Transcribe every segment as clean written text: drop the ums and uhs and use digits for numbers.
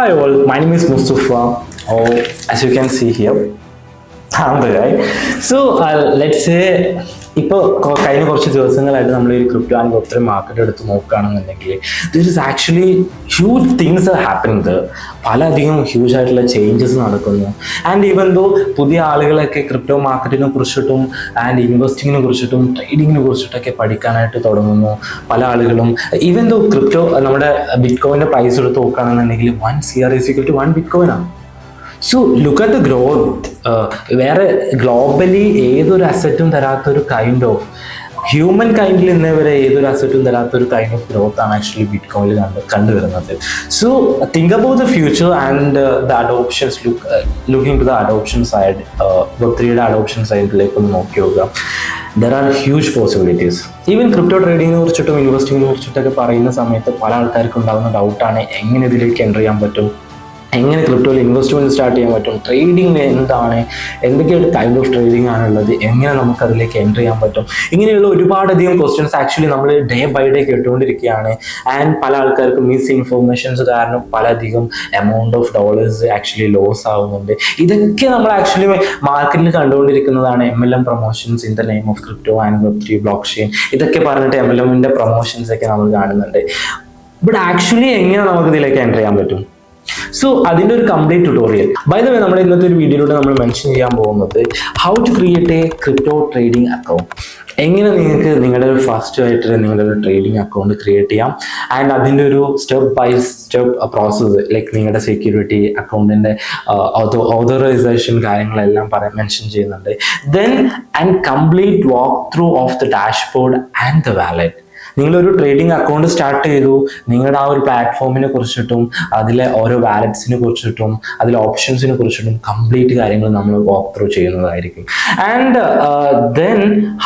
Hi all, my name is Mustafa, or as you can see here, I'm the guy. So let's say ഇപ്പോൾ കഴിഞ്ഞ കുറച്ച് ദിവസങ്ങളായിട്ട് നമ്മൾ ഈ ക്രിപ്റ്റോ ആൻഡ് വെബ്3 മാർക്കറ്റ് എടുത്ത് നോക്കുകയാണെന്നുണ്ടെങ്കിൽ there is actually huge things are happening. പലധികം huge ആയിട്ടുള്ള ചേഞ്ചസ് നടക്കുന്നു. ആൻഡ് ഈവൻ ദോ പുതിയ ആളുകളൊക്കെ ക്രിപ്റ്റോ മാർക്കറ്റിനെ കുറിച്ചിട്ടും ആൻഡ് ഇൻവെസ്റ്റിങ്ങിനെ കുറിച്ചിട്ടും ട്രേഡിങ്ങിനെ കുറിച്ചിട്ടൊക്കെ പഠിക്കാനായിട്ട് തുടങ്ങുന്നു പല ആളുകളും. ഈവൻ ദോ ക്രിപ്റ്റോ നമ്മുടെ ബിറ്റ് കോയിൻ്റെ പ്രൈസ് എടുത്ത് നോക്കുകയാണെന്നുണ്ടെങ്കിൽ 1 CR is equal to 1 Bitcoin ആണ്. So look at the growth. വേറെ ഗ്ലോബലി ഏതൊരു അസറ്റും തരാത്തൊരു കൈൻഡ് ഓഫ് ഹ്യൂമൻ കൈൻഡിൽ ഇന്നേ വരെ ഏതൊരു അസറ്റും തരാത്തൊരു കൈൻഡ് ഓഫ് ഗ്രോത്ത് ആണ് ആക്ച്വലി ബിറ്റ് കോയിനിൽ കണ്ടുവരുന്നത്. So think about the future and the adoptions. Looking to the adoption side, വെബ്3യുടെ അഡോപ്ഷൻ സൈഡിലേക്ക് ഒന്ന് നോക്കി നോക്കുക. There are huge possibilities. Even crypto ട്രേഡിങ്ങിനെ കുറിച്ചിട്ടും ഇൻവെസ്റ്റിങ്ങിനെ കുറിച്ചിട്ടൊക്കെ പറയുന്ന സമയത്ത് പല ആൾക്കാർക്കും ഉണ്ടാകുന്ന ഡൗട്ടാണ് എങ്ങനെ ഇതിലേക്ക് എൻ്റർ ചെയ്യാൻ പറ്റും, എങ്ങനെ ക്രിപ്റ്റോയിൽ ഇൻവെസ്റ്റ്മെൻറ്റ് സ്റ്റാർട്ട് ചെയ്യാൻ പറ്റും, ട്രേഡിങ് എന്താണ്, എന്തൊക്കെ കൈൻഡ് ഓഫ് ട്രേഡിംഗ് ആണുള്ളത്, എങ്ങനെ നമുക്ക് അതിലേക്ക് എൻ്റർ ചെയ്യാൻ പറ്റും. ഇങ്ങനെയുള്ള ഒരുപാടധികം ക്വസ്റ്റ്യൻസ് ആക്ച്വലി നമ്മൾ ഡേ ബൈ ഡേ കേട്ടുകൊണ്ടിരിക്കുകയാണ്. ആൻഡ് പല ആൾക്കാർക്കും മിസ് ഇൻഫോർമേഷൻസ് കാരണം പലധികം amount of dollars actually loss ആവുന്നുണ്ട്. ഇതൊക്കെ നമ്മൾ ആക്ച്വലി മാർക്കറ്റിൽ കണ്ടുകൊണ്ടിരിക്കുന്നതാണ്. MLM promotions in the name of crypto and വെബ്3 ബ്ലോക്ക് ചെയിൻ ഇതൊക്കെ പറഞ്ഞിട്ട് MLMൻ്റെ പ്രൊമോഷൻസ് ഒക്കെ നമ്മൾ കാണുന്നുണ്ട്. ബട്ട് ആക്ച്വലി എങ്ങനെ നമുക്ക് ഇതിലേക്ക് എൻ്റർ ചെയ്യാൻ പറ്റും? സോ അതിൻ്റെ ഒരു complete tutorial by the way നമ്മുടെ ഇന്നത്തെ ഒരു വീഡിയോയിലൂടെ നമ്മൾ മെൻഷൻ ചെയ്യാൻ പോകുന്നത് how to create a crypto trading account. എങ്ങനെ നിങ്ങൾക്ക് നിങ്ങളുടെ ഒരു ഫസ്റ്റ് ആയിട്ട് നിങ്ങളുടെ ഒരു ട്രേഡിംഗ് അക്കൗണ്ട് ക്രിയേറ്റ് ചെയ്യാം. ആൻഡ് അതിൻ്റെ ഒരു step by step process like നിങ്ങളുടെ സെക്യൂരിറ്റി, അക്കൗണ്ടിൻ്റെ ഓതറൈസേഷൻ കാര്യങ്ങളെല്ലാം മെൻഷൻ ചെയ്യുന്നുണ്ട്. Then and complete walk through of the dashboard and the wallet. നിങ്ങളൊരു ട്രേഡിംഗ് അക്കൗണ്ട് സ്റ്റാർട്ട് ചെയ്തു, നിങ്ങളുടെ ആ ഒരു പ്ലാറ്റ്ഫോമിനെ കുറിച്ചിട്ടും അതിലെ ഓരോ വാലറ്റ്സിനെ കുറിച്ചിട്ടും അതിലെ ഓപ്ഷൻസിനെ കുറിച്ചിട്ടും കംപ്ലീറ്റ് കാര്യങ്ങൾ നമ്മൾ വാക്ക് ത്രൂ ചെയ്യുന്നതായിരിക്കും. And then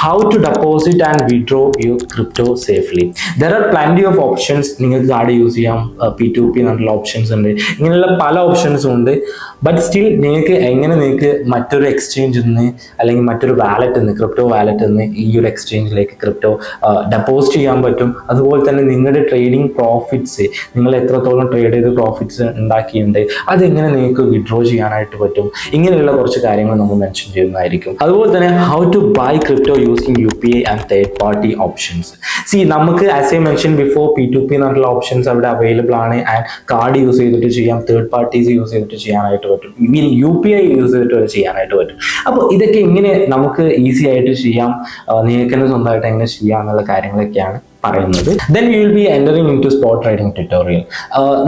how to deposit and withdraw your crypto safely. There are plenty of options. നിങ്ങൾക്ക് കാർഡ് യൂസ് ചെയ്യാം, P2P എന്നുള്ള ഓപ്ഷൻസ് ഉണ്ട്, ഇങ്ങനെയുള്ള പല ഓപ്ഷൻസും ഉണ്ട്. ബട്ട് സ്റ്റിൽ നിങ്ങൾക്ക് മറ്റൊരു എക്സ്ചേഞ്ചിൽ നിന്ന് അല്ലെങ്കിൽ മറ്റൊരു വാലറ്റിൽ നിന്ന്, ക്രിപ്റ്റോ വാലറ്റിൽ നിന്ന് ഈ ഒരു എക്സ്ചേഞ്ചിലേക്ക് ക്രിപ്റ്റോ ഡെപ്പോസിറ്റ് ചെയ്യാൻ പറ്റും. അതുപോലെ തന്നെ നിങ്ങളുടെ ട്രേഡിംഗ് പ്രോഫിറ്റ്സ്, നിങ്ങൾ എത്രത്തോളം ട്രേഡ് ചെയ്ത് പ്രോഫിറ്റ്സ് ഉണ്ടാക്കിയിട്ടുണ്ട് അതെങ്ങനെ നിങ്ങൾക്ക് വിഡ്രോ ചെയ്യാനായിട്ട് പറ്റും. ഇങ്ങനെയുള്ള കുറച്ച് കാര്യങ്ങൾ നമ്മൾ മെൻഷൻ ചെയ്യുന്നതായിരിക്കും. അതുപോലെ തന്നെ how to buy crypto using UPI and third party options. നമുക്ക് as I mention before P2P എന്നുള്ള ഓപ്ഷൻസ് അവിടെ അവൈലബിൾ ആണ്. ആൻഡ് കാർഡ് യൂസ് ചെയ്തിട്ട് ചെയ്യാം, തേർഡ് പാർട്ടീസ് യൂസ് ചെയ്തിട്ട് ചെയ്യാനായിട്ട് പറ്റും, UPI യൂസ് ചെയ്തിട്ട് ചെയ്യാനായിട്ട് പറ്റും. അപ്പോൾ ഇതൊക്കെ എങ്ങനെ നമുക്ക് ഈസി ആയിട്ട് ചെയ്യാം, നിങ്ങൾക്ക് തന്നെ സ്വന്തമായിട്ട് എങ്ങനെ ചെയ്യാം എന്നുള്ള കാര്യങ്ങളൊക്കെയാണ് പറയുന്നത്. Then we will be entering in to spot trading tutorial.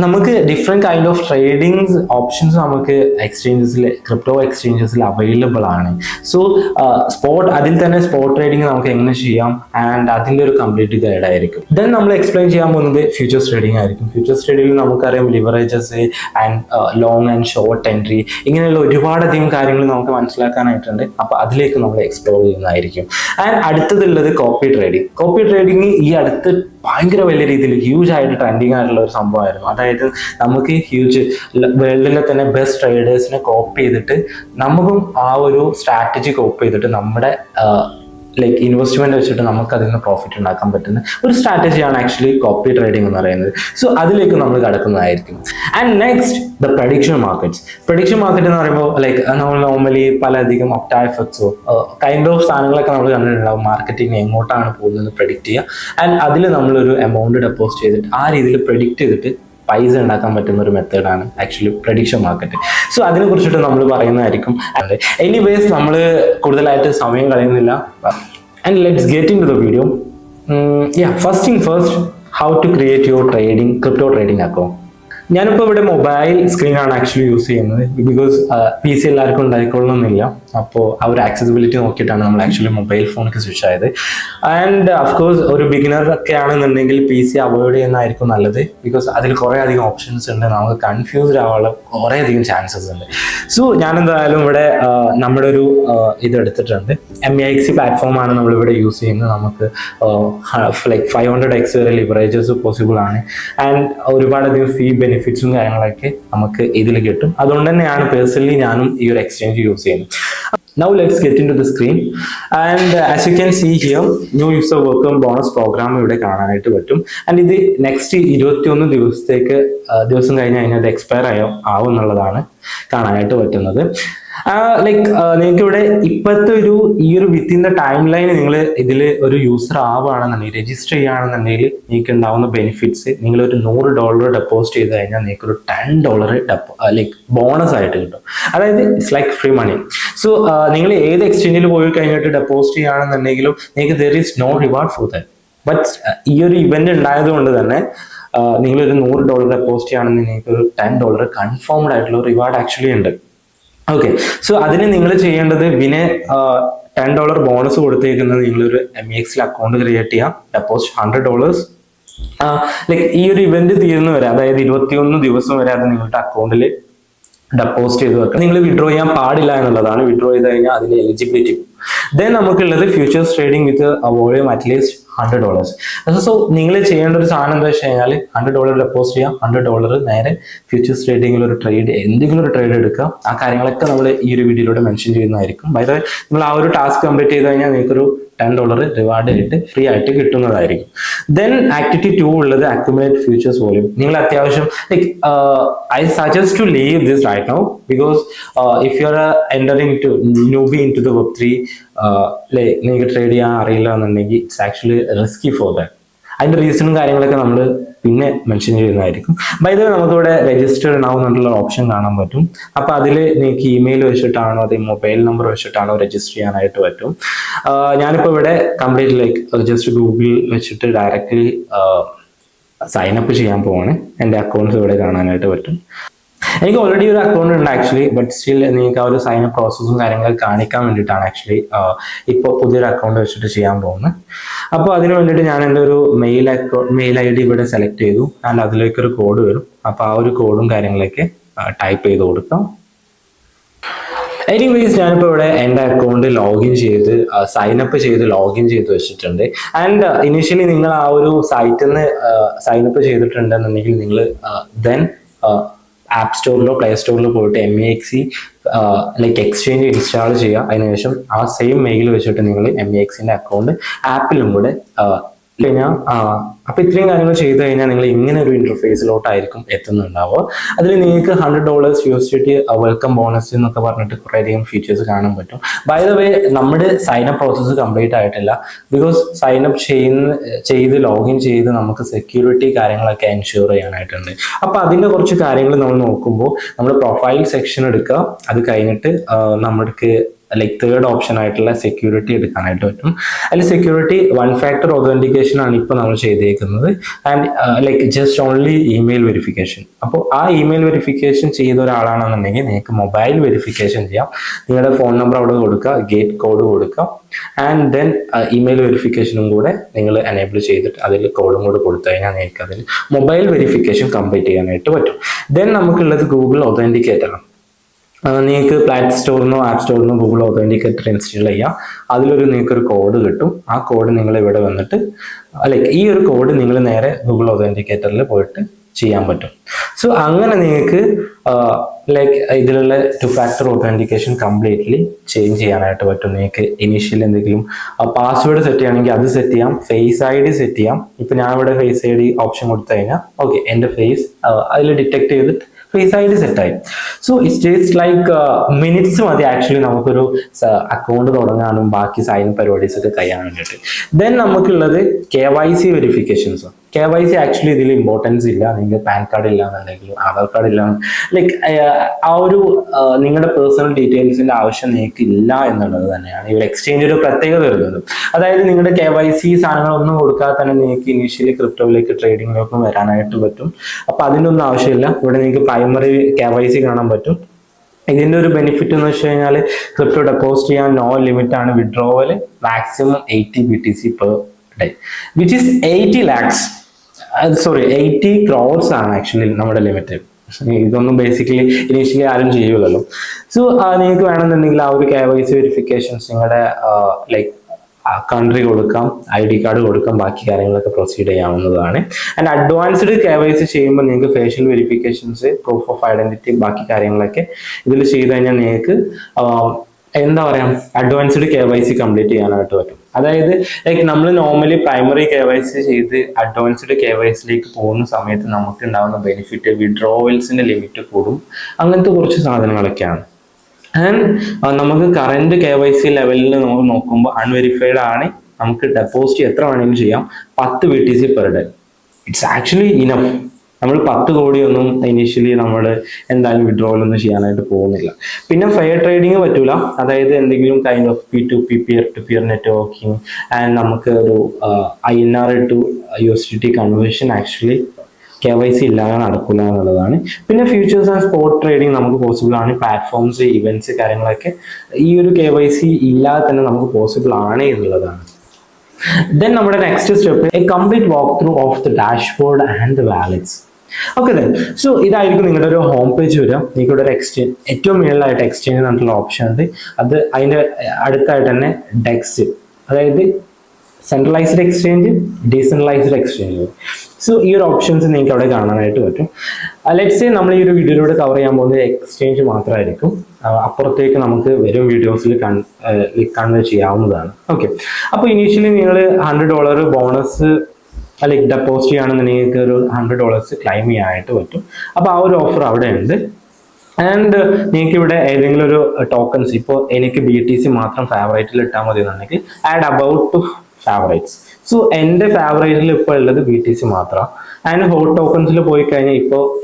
നമുക്ക് different kind of trading options നമുക്ക് ക്രിപ്റ്റോ എക്സ്ചേഞ്ചസിൽ അവൈലബിൾ ആണ്. സോ അതിൽ തന്നെ സ്പോട്ട് ട്രേഡിംഗ് നമുക്ക് എങ്ങനെ ചെയ്യാം ആൻഡ് അതിൻ്റെ ഒരു കംപ്ലീറ്റ് ഗൈഡ് ആയിരിക്കും. ദെൻ നമ്മൾ എക്സ്പ്ലെയിൻ ചെയ്യാൻ പോകുന്നത് ഫ്യൂച്ചേഴ്സ് ട്രേഡിംഗ് ആയിരിക്കും. ഫ്യൂച്ചേഴ്സ് ട്രേഡിംഗിൽ നമുക്കറിയാം leverages and long and short entry, ഇങ്ങനെയുള്ള ഒരുപാടധികം കാര്യങ്ങൾ നമുക്ക് മനസ്സിലാക്കാനായിട്ടുണ്ട്. അപ്പോൾ അതിലേക്ക് നമ്മൾ എക്സ്പ്ലോർ ചെയ്യുന്നതായിരിക്കും. ആൻഡ് അടുത്തതുള്ളത് കോപ്പി ട്രേഡിംഗ്. കോപ്പി ട്രേഡിംഗ് ഈ അടുത്ത് ഭയങ്കര വലിയ രീതിയിൽ ഹ്യൂജ് ആയിട്ട് ട്രെൻഡിങ് ആയിട്ടുള്ള ഒരു സംഭവമായിരുന്നു. അതായത് നമുക്ക് വേൾഡിലെ തന്നെ ബെസ്റ്റ് ട്രേഡേഴ്സിനെ കോപ്പി ചെയ്തിട്ട് നമുക്കും ആ ഒരു സ്ട്രാറ്റജി കോപ്പി ചെയ്തിട്ട് നമ്മുടെ ലൈക്ക് ഇൻവെസ്റ്റ്മെന്റ് വെച്ചിട്ട് നമുക്ക് അതിൽ നിന്ന് പ്രോഫിറ്റ് ഉണ്ടാക്കാൻ പറ്റുന്ന ഒരു സ്ട്രാറ്റജിയാണ് ആക്ച്വലി കോപ്പി ട്രേഡിംഗ് എന്ന് പറയുന്നത്. സോ അതിലേക്ക് നമ്മൾ കടക്കുന്നതായിരിക്കും. And next the prediction markets. Prediction market എന്ന് പറയുമ്പോൾ ലൈക്ക് നമ്മൾ നോർമലി പലധികം ഒപ്റ്റാ എഫക്ട്സോ കൈൻഡ് ഓഫ് സാധനങ്ങളൊക്കെ നമ്മൾ കണ്ടിട്ടുണ്ടാവും. മാർക്കറ്റിംഗ് എങ്ങോട്ടാണ് പോകുന്നത് പ്രെഡിക്റ്റ് ചെയ്യുക ആൻഡ് അതിൽ നമ്മളൊരു എമൗണ്ട് ഡെപ്പോസിറ്റ് ചെയ്തിട്ട് ആ രീതിയിൽ പ്രെഡിക്റ്റ് ചെയ്തിട്ട് പൈസ ഉണ്ടാക്കാൻ പറ്റുന്ന ഒരു മെത്തേഡാണ് ആക്ച്വലി പ്രഡിക്ഷൻ മാർക്കറ്റ്. സോ അതിനെ കുറിച്ചിട്ട് നമ്മൾ പറയുന്നതായിരിക്കും. എനിവേസ് നമ്മൾ കൂടുതലായിട്ട് സമയം കളയുന്നില്ല. And let's get in to the video. First thing first, how to create your crypto trading account. ഞാനിപ്പോൾ ഇവിടെ മൊബൈൽ സ്ക്രീനാണ് ആക്ച്വലി യൂസ് ചെയ്യുന്നത്. ബിക്കോസ് PC എല്ലാവർക്കും ഉണ്ടായിക്കൊള്ളണമെന്നില്ല. അപ്പോൾ ആ ഒരു ആക്സസിബിലിറ്റി നോക്കിയിട്ടാണ് നമ്മൾ ആക്ച്വലി മൊബൈൽ ഫോണിലേക്ക് സ്വിച്ച് ആയത്. ആൻഡ് അഫ്കോഴ്സ് ഒരു ബിഗിനർ ഒക്കെ ആണെന്നുണ്ടെങ്കിൽ PC അവോയ്ഡ് ചെയ്യുന്നതായിരിക്കും നല്ലത്. ബിക്കോസ് അതിൽ കുറേ അധികം ഓപ്ഷൻസ് ഉണ്ട്, നമുക്ക് കൺഫ്യൂസ്ഡ് ആവാനുള്ള കുറേ അധികം ചാൻസസ് ഉണ്ട്. സോ ഞാനെന്തായാലും ഇവിടെ നമ്മുടെ ഒരു ഇത് എടുത്തിട്ടുണ്ട്. MEXC പ്ലാറ്റ്ഫോമാണ് നമ്മളിവിടെ യൂസ് ചെയ്യുന്നത്. നമുക്ക് ലൈക്ക് 500x വരെ ലിവറേജസ് പോസിബിൾ ആണ്. ആൻഡ് ഒരുപാടധികം ഫീ ബെനിഫിറ്റ്സും കാര്യങ്ങളൊക്കെ നമുക്ക് ഇതിൽ കിട്ടും. അതുകൊണ്ട് തന്നെയാണ് പേഴ്സണലി ഞാനും ഈ ഒരു എക്സ്ചേഞ്ച് യൂസ് ചെയ്യുന്നത്. Now let's get into the screen, and as you can see here, new user welcome bonus program ഇവിടെ കാണാനായിട്ട് പറ്റും. ആൻഡ് ഇത് നെക്സ്റ്റ് 21 ദിവസം കഴിഞ്ഞ് കഴിഞ്ഞാൽ അത് എക്സ്പയർ ആവും എന്നുള്ളതാണ് കാണാനായിട്ട് പറ്റുന്നത്. നിങ്ങൾക്ക് ഇവിടെ ഇപ്പോഴത്തെ ഈ ഒരു വിത്തിൻ ദ ടൈം ലൈൻ നിങ്ങൾ ഇതിൽ ഒരു യൂസർ ആവുകയാണെന്നുണ്ടെങ്കിൽ, രജിസ്റ്റർ ചെയ്യുകയാണെന്നുണ്ടെങ്കിൽ നിങ്ങൾക്ക് ഉണ്ടാവുന്ന ബെനിഫിറ്റ്സ്, നിങ്ങൾ ഒരു $100 ഡെപ്പോസിറ്റ് ചെയ്ത് കഴിഞ്ഞാൽ നിങ്ങൾക്ക് ഒരു $10 ബോണസ് ആയിട്ട് കിട്ടും. അതായത് it's like free money. So നിങ്ങൾ ഏത് എക്സ്ചേഞ്ചിൽ പോയി കഴിഞ്ഞിട്ട് ഡെപ്പോസിറ്റ് ചെയ്യുകയാണെന്നുണ്ടെങ്കിലും നിങ്ങൾക്ക് there is no reward for that. But ഈ ഒരു ഇവന്റ് ഉണ്ടായത് കൊണ്ട് തന്നെ നിങ്ങളൊരു $100 ഡെപ്പോസിറ്റ് ചെയ്യുകയാണെന്നുണ്ടെങ്കിൽ നിങ്ങൾക്ക് ഒരു $10 കൺഫേംഡ് ആയിട്ടുള്ള റിവാർഡ് ആക്ച്വലി ഉണ്ട്. ഓക്കെ, സോ അതിന് നിങ്ങൾ ചെയ്യേണ്ടത് $10 ബോണസ് കൊടുത്തേക്കുന്നത് നിങ്ങളൊരു MEX അക്കൗണ്ട് ക്രിയേറ്റ് ചെയ്യാം, ഡെപ്പോസിറ്റ് $100. ഈ ഒരു ഇവന്റ് തീരുന്ന വരെ, അതായത് 21 ദിവസം വരെ അത് നിങ്ങളുടെ അക്കൗണ്ടിൽ ഡെപ്പോസിറ്റ് ചെയ്ത് വെക്കാം. നിങ്ങൾ വിഡ്രോ ചെയ്യാൻ പാടില്ല എന്നുള്ളതാണ്. വിഡ്രോ ചെയ്ത് കഴിഞ്ഞാൽ അതിന് എലിജിബിലിറ്റി. ദെൻ നമുക്കുള്ളത് ഫ്യൂച്ചേഴ്സ് ട്രേഡിംഗ് വിത്ത് വോളിയം അറ്റ്ലീസ്റ്റ് $100. സോ നിങ്ങൾ ചെയ്യേണ്ട ഒരു സാധനം എന്താ വെച്ച് കഴിഞ്ഞാൽ $100 ഡെപ്പോസിറ്റ് ചെയ്യാം, $100 നേരെ ഫ്യൂച്ചേഴ്സ് ട്രേഡിംഗിൽ ഒരു ട്രേഡ്, എന്തെങ്കിലും ഒരു ട്രേഡ് എടുക്കുക. ആ കാര്യങ്ങളൊക്കെ നമ്മൾ ഈ ഒരു വീഡിയോയിലൂടെ മെൻഷൻ ചെയ്യുന്നതായിരിക്കും. ബൈ ദ വേ, നിങ്ങൾ ആ ഒരു ടാസ്ക് കംപ്ലീറ്റ് ചെയ്ത് കഴിഞ്ഞാൽ നിങ്ങൾക്കൊരു $10 റിവാർഡ് ആയിട്ട് ഫ്രീ ആയിട്ട് കിട്ടുന്നതായിരിക്കും. ദെൻ ആക്ടിവിറ്റി 2 ഉള്ളത് അക്യുമുലേറ്റ് ഫ്യൂച്ചേഴ്സ് വോളിയം. നിങ്ങൾ അത്യാവശ്യം I suggest to leave this right now, because if you are entering to newbie in to the Web3, നിങ്ങൾക്ക് ട്രേഡ് ചെയ്യാൻ അറിയില്ല എന്നുണ്ടെങ്കിൽ it's actually risky for that. അതിന്റെ റീസണും കാര്യങ്ങളൊക്കെ നമ്മൾ പിന്നെ മെൻഷൻ ചെയ്യുന്നതായിരിക്കും. ബൈ ദ വേ, നമുക്കിവിടെ രജിസ്റ്റർ നൗ എന്നുള്ള ഓപ്ഷൻ കാണാൻ പറ്റും. അപ്പൊ അതിൽ നിങ്ങൾക്ക് ഇമെയിൽ വെച്ചിട്ടാണോ അതേ മൊബൈൽ നമ്പർ വെച്ചിട്ടാണോ രജിസ്റ്റർ ചെയ്യാനായിട്ട് പറ്റും. ഞാനിപ്പോൾ ഇവിടെ കംപ്ലീറ്റ് ജസ്റ്റ് ഗൂഗിൾ വെച്ചിട്ട് ഡയറക്റ്റ്ലി സൈൻ അപ്പ് ചെയ്യാൻ പോവാണ്. എൻ്റെ അക്കൗണ്ട്സ് ഇവിടെ കാണാനായിട്ട് പറ്റും. എനിക്ക് ഓൾറെഡി ഒരു അക്കൗണ്ട് ഉണ്ട് ആക്ച്വലി, ബട്ട് സ്റ്റിൽ നിങ്ങൾക്ക് ആ ഒരു സൈൻ അപ്പ് പ്രോസസ്സും കാര്യങ്ങളൊക്കെ കാണിക്കാൻ വേണ്ടിയിട്ടാണ് ആക്ച്വലി ഇപ്പോൾ പുതിയൊരു അക്കൗണ്ട് വെച്ചിട്ട് ചെയ്യാൻ പോകുന്നത്. അപ്പോൾ അതിന് വേണ്ടിയിട്ട് ഞാൻ എൻ്റെ ഒരു മെയിൽ ID ഇവിടെ സെലക്ട് ചെയ്തു. ആൻഡ് അതിലേക്കൊരു കോഡ് വരും. അപ്പോൾ ആ ഒരു കോഡും കാര്യങ്ങളൊക്കെ ടൈപ്പ് ചെയ്ത് കൊടുക്കാം. എനിവേസ്, ഞാനിപ്പോൾ ഇവിടെ എൻ്റെ അക്കൗണ്ട് ലോഗിൻ ചെയ്ത് സൈൻ അപ്പ് ചെയ്ത് ലോഗിൻ ചെയ്ത് വെച്ചിട്ടുണ്ട്. ആൻഡ് ഇനീഷ്യലി നിങ്ങൾ ആ ഒരു സൈറ്റിൽ നിന്ന് സൈൻ അപ്പ് ചെയ്തിട്ടുണ്ടെന്നുണ്ടെങ്കിൽ നിങ്ങൾ ദെൻ ആപ്പ് സ്റ്റോറിലോ പ്ലേ സ്റ്റോറിലോ പോയിട്ട് MEX എക്സ്ചേഞ്ച് ഇൻസ്റ്റാൾ ചെയ്യുക. അതിനുശേഷം ആ സെയിം മെയിൽ വെച്ചിട്ട് നിങ്ങൾ MEX-ന്റെ അക്കൗണ്ട് ആപ്പിലും കൂടെ കഴിഞ്ഞാൽ അപ്പൊ ഇത്രയും കാര്യങ്ങൾ ചെയ്ത് കഴിഞ്ഞാൽ നിങ്ങൾ ഇങ്ങനെ ഒരു ഇന്റർഫേസിലോട്ടായിരിക്കും എത്തുന്നുണ്ടാവുക. അതിൽ നിങ്ങൾക്ക് $100 USDT വെൽക്കം ബോണസ് എന്നൊക്കെ പറഞ്ഞിട്ട് കുറേ അധികം ഫീച്ചേഴ്സ് കാണാൻ പറ്റും. ബൈ ദ വേ, നമ്മുടെ സൈനപ്പ് പ്രോസസ്സ് കംപ്ലീറ്റ് ആയിട്ടില്ല. ബിക്കോസ് സൈനപ്പ് ചെയ്ത് ലോഗിൻ ചെയ്ത് നമുക്ക് സെക്യൂരിറ്റി കാര്യങ്ങളൊക്കെ എൻഷുർ ചെയ്യാനായിട്ടുണ്ട്. അപ്പൊ അതിന്റെ കുറച്ച് കാര്യങ്ങൾ നമ്മൾ നോക്കുമ്പോൾ നമ്മൾ പ്രൊഫൈൽ സെക്ഷൻ എടുക്കുക. അത് കഴിഞ്ഞിട്ട് നമ്മൾക്ക് തേർഡ് ഓപ്ഷൻ ആയിട്ടുള്ള സെക്യൂരിറ്റി എടുക്കാനായിട്ട് പറ്റും. അതിൽ സെക്യൂരിറ്റി 1 factor authentication ആണ് ഇപ്പോൾ നമ്മൾ ചെയ്തേക്കുന്നത്. And just only email verification. അപ്പോൾ ആ ഇമെയിൽ വെരിഫിക്കേഷൻ ചെയ്ത ഒരാളാണെന്നുണ്ടെങ്കിൽ നിങ്ങൾക്ക് മൊബൈൽ വെരിഫിക്കേഷൻ ചെയ്യാം. നിങ്ങളുടെ ഫോൺ നമ്പർ അവിടെ കൊടുക്കുക, ഗേറ്റ് കോഡ് കൊടുക്കുക, ആൻഡ് ദെൻ ഇമെയിൽ വെരിഫിക്കേഷനും കൂടെ നിങ്ങൾ എനേബിൾ ചെയ്തിട്ട് അതിൽ കോഡും കൂടെ കൊടുത്തു കഴിഞ്ഞാൽ നിങ്ങൾക്ക് അതിൽ മൊബൈൽ വെരിഫിക്കേഷൻ കംപ്ലീറ്റ് ചെയ്യാനായിട്ട് പറ്റും. ദെൻ നമുക്കുള്ളത് ഗൂഗിൾ ഒതന്റിക്കേറ്റർ ആണ്. നിങ്ങൾക്ക് പ്ലേ സ്റ്റോറിനോ ആപ്പ് സ്റ്റോറിനോ ഗൂഗിൾ ഒതന്റിക്കേറ്റർ ഇൻസ്റ്റാൾ ചെയ്യാം. അതിലൊരു നിങ്ങൾക്കൊരു കോഡ് കിട്ടും. ആ കോഡ് നിങ്ങൾ ഇവിടെ വന്നിട്ട് ഈ ഒരു കോഡ് നിങ്ങൾ നേരെ ഗൂഗിൾ ഒതന്റിക്കേറ്ററിൽ പോയിട്ട് ചെയ്യാൻ പറ്റും. സോ അങ്ങനെ നിങ്ങൾക്ക് ഇതിലുള്ള 2 factor authentication കംപ്ലീറ്റ്ലി ചേഞ്ച് ചെയ്യാനായിട്ട് പറ്റും. നിങ്ങൾക്ക് ഇനീഷ്യൽ എന്തെങ്കിലും പാസ്വേഡ് സെറ്റ് ചെയ്യണമെങ്കിൽ അത് സെറ്റ് ചെയ്യാം, ഫേസ് ID സെറ്റ് ചെയ്യാം. ഇപ്പൊ ഞാൻ ഇവിടെ ഫേസ് ID ഓപ്ഷൻ കൊടുത്തു കഴിഞ്ഞാൽ ഓക്കെ, എൻ്റെ ഫേസ് അതിൽ ഡിറ്റക്ട് ചെയ്തിട്ട് ഫേസ് ID സെറ്റായി. സോ ഇറ്റ് ടേക്സ് മിനിറ്റ്സ് മതി ആക്ച്വലി നമുക്കൊരു അക്കൗണ്ട് തുടങ്ങാനും ബാക്കി സൈൻ പരിപാടീസ് ഒക്കെ കഴിയാൻ വേണ്ടിയിട്ട്. ദെൻ നമുക്കുള്ളത് KYC വെരിഫിക്കേഷൻസ്. KYC ആക്ച്വലി ഇതിൽ ഇമ്പോർട്ടൻസ് ഇല്ല. നിങ്ങൾക്ക് പാൻ കാർഡ് ഇല്ല എന്നുണ്ടെങ്കിലും ആധാർ കാർഡ് ഇല്ല, ആ ഒരു നിങ്ങളുടെ പേഴ്സണൽ ഡീറ്റെയിൽസിന്റെ ആവശ്യം നിങ്ങൾക്ക് ഇല്ല എന്നുള്ളത് തന്നെയാണ് ഈ ഒരു എക്സ്ചേഞ്ച് ഒരു പ്രത്യേകത വരുന്നത്. അതായത് നിങ്ങളുടെ KYC സാധനങ്ങളൊന്നും കൊടുക്കാതെ തന്നെ നിങ്ങൾക്ക് ഇനീഷ്യലി ക്രിപ്റ്റോയിലേക്ക് ട്രേഡിങ്ങിലേക്കും വരാനായിട്ട് പറ്റും. അപ്പൊ അതിൻ്റെ ഒന്നും ആവശ്യമില്ല. ഇവിടെ നിങ്ങൾക്ക് പ്രൈമറി KYC കാണാൻ പറ്റും. ഇതിന്റെ ഒരു ബെനിഫിറ്റ് എന്ന് വെച്ച് കഴിഞ്ഞാൽ ക്രിപ്റ്റോ ഡെപ്പോസിറ്റ് ചെയ്യാൻ നോ ലിമിറ്റ് ആണ്. Withdrawal maximum 80 BTC per day, which is 80 lakhs. 80 crores ആണ് ആക്ച്വലി നമ്മുടെ ലിമിറ്റ്. ഇതൊന്നും ബേസിക്കലി ഇനീഷ്യലി ആരും ചെയ്യൂലല്ലോ. സോ നിങ്ങൾക്ക് വേണമെന്നുണ്ടെങ്കിൽ ആ ഒരു KYC വെരിഫിക്കേഷൻസ് നിങ്ങളുടെ കൺട്രി കൊടുക്കാം, ID കാർഡ് കൊടുക്കാം, ബാക്കി കാര്യങ്ങളൊക്കെ പ്രൊസീഡ് ചെയ്യാവുന്നതാണ്. ആൻഡ് അഡ്വാൻസ്ഡ് KYC ചെയ്യുമ്പോൾ നിങ്ങൾക്ക് facial verifications, proof of identity, ബാക്കി കാര്യങ്ങളൊക്കെ ഇതിൽ ചെയ്ത് കഴിഞ്ഞാൽ നിങ്ങൾക്ക് എന്താ പറയാ അഡ്വാൻസ്ഡ് KYC കംപ്ലീറ്റ് ചെയ്യാനായിട്ട് പറ്റും. അതായത് ലൈക്ക് നമ്മൾ നോർമലി പ്രൈമറി KYC ചെയ്ത് അഡ്വാൻസ്ഡ് KYCയിലേക്ക് പോകുന്ന സമയത്ത് നമുക്ക് ഉണ്ടാകുന്ന ബെനിഫിറ്റ് വിഡ്രോവൽസിന്റെ ലിമിറ്റ് കൂടും, അങ്ങനത്തെ കുറച്ച് സാധനങ്ങളൊക്കെയാണ്. ആൻഡ് നമുക്ക് കറന്റ് KYC ലെവലിൽ നമ്മൾ നോക്കുമ്പോൾ അൺവെരിഫൈഡ് ആണ്, നമുക്ക് ഡെപ്പോസിറ്റ് എത്ര വേണമെങ്കിലും ചെയ്യാം, 10 BTC per day. It's actually enough. നമ്മൾ 10 കോടിയൊന്നും ഇനീഷ്യലി നമ്മൾ എന്തായാലും വിഡ്രോവൽ ഒന്നും ചെയ്യാനായിട്ട് പോകുന്നില്ല. പിന്നെ ഫെയർ ട്രേഡിങ് പറ്റൂല, അതായത് എന്തെങ്കിലും kind of P2P peer to peer networking and നമുക്ക് ഒരു INR to USDT conversion actually KYC ഇല്ലാതെ നടക്കില്ല എന്നുള്ളതാണ്. പിന്നെ ഫ്യൂച്ചേഴ്സ് ആൻഡ് സ്പോട്ട് ട്രേഡിംഗ് നമുക്ക് പോസിബിൾ ആണ്. പ്ലാറ്റ്ഫോംസ്, ഇവന്റ്സ് കാര്യങ്ങളൊക്കെ ഈ ഒരു KYC ഇല്ലാതെ തന്നെ നമുക്ക് പോസിബിൾ ആണ് എന്നുള്ളതാണ്. Then നമ്മുടെ next step A complete walk through of the dashboard and the wallets. Okay then so ഇതായിരിക്കും നിങ്ങളുടെ ഒരു ഹോം പേജ് വരിക. നിങ്ങളുടെ ഒരു എക്സ്ചേഞ്ച്, ഏറ്റവും മുകളിലായിട്ട് എക്സ്ചേഞ്ച് എന്നുള്ള ഓപ്ഷൻ ഉണ്ട്. അത് അതിൻ്റെ അടുത്തായിട്ട് തന്നെ ഡെക്സ്, അതായത് centralised exchange, decentralised exchange. So ഈ ഒരു ഓപ്ഷൻസ് നിങ്ങൾക്ക് അവിടെ കാണാനായിട്ട് പറ്റും. ലെറ്റ്സ് സേ നമ്മൾ ഈ ഒരു വീഡിയോയിലൂടെ കവർ ചെയ്യാൻ പോകുന്നത് എക്സ്ചേഞ്ച് മാത്രമായിരിക്കും. അപ്പുറത്തേക്ക് നമുക്ക് വരും വീഡിയോസിൽ കൺവേ ചെയ്യാവുന്നതാണ്. ഓക്കെ, അപ്പോൾ ഇനീഷ്യലി നിങ്ങൾ $100 ബോണസ് അല്ലെങ്കിൽ ഡെപ്പോസിറ്റ് ചെയ്യുകയാണെന്നുണ്ടെങ്കിൽ നിങ്ങൾക്ക് ഒരു $100 ക്ലെയിം ചെയ്യാനായിട്ട് പറ്റും. അപ്പോൾ ആ ഒരു ഓഫർ അവിടെ ഉണ്ട്. ആൻഡ് നിങ്ങൾക്ക് ഇവിടെ ഏതെങ്കിലും ഒരു ടോക്കൺസ്, ഇപ്പോൾ എനിക്ക് BTC മാത്രം ഫേവറേറ്റിൽ ഇട്ടാൽ മതി എന്നുണ്ടെങ്കിൽ add about to favourites. So എൻ്റെ ഫേവറേറ്റിൽ ഇപ്പോൾ ഉള്ളത് BTC മാത്രമാണ്. ആൻഡ് ഹോട്ട് ടോക്കൺസിൽ പോയി കഴിഞ്ഞാൽ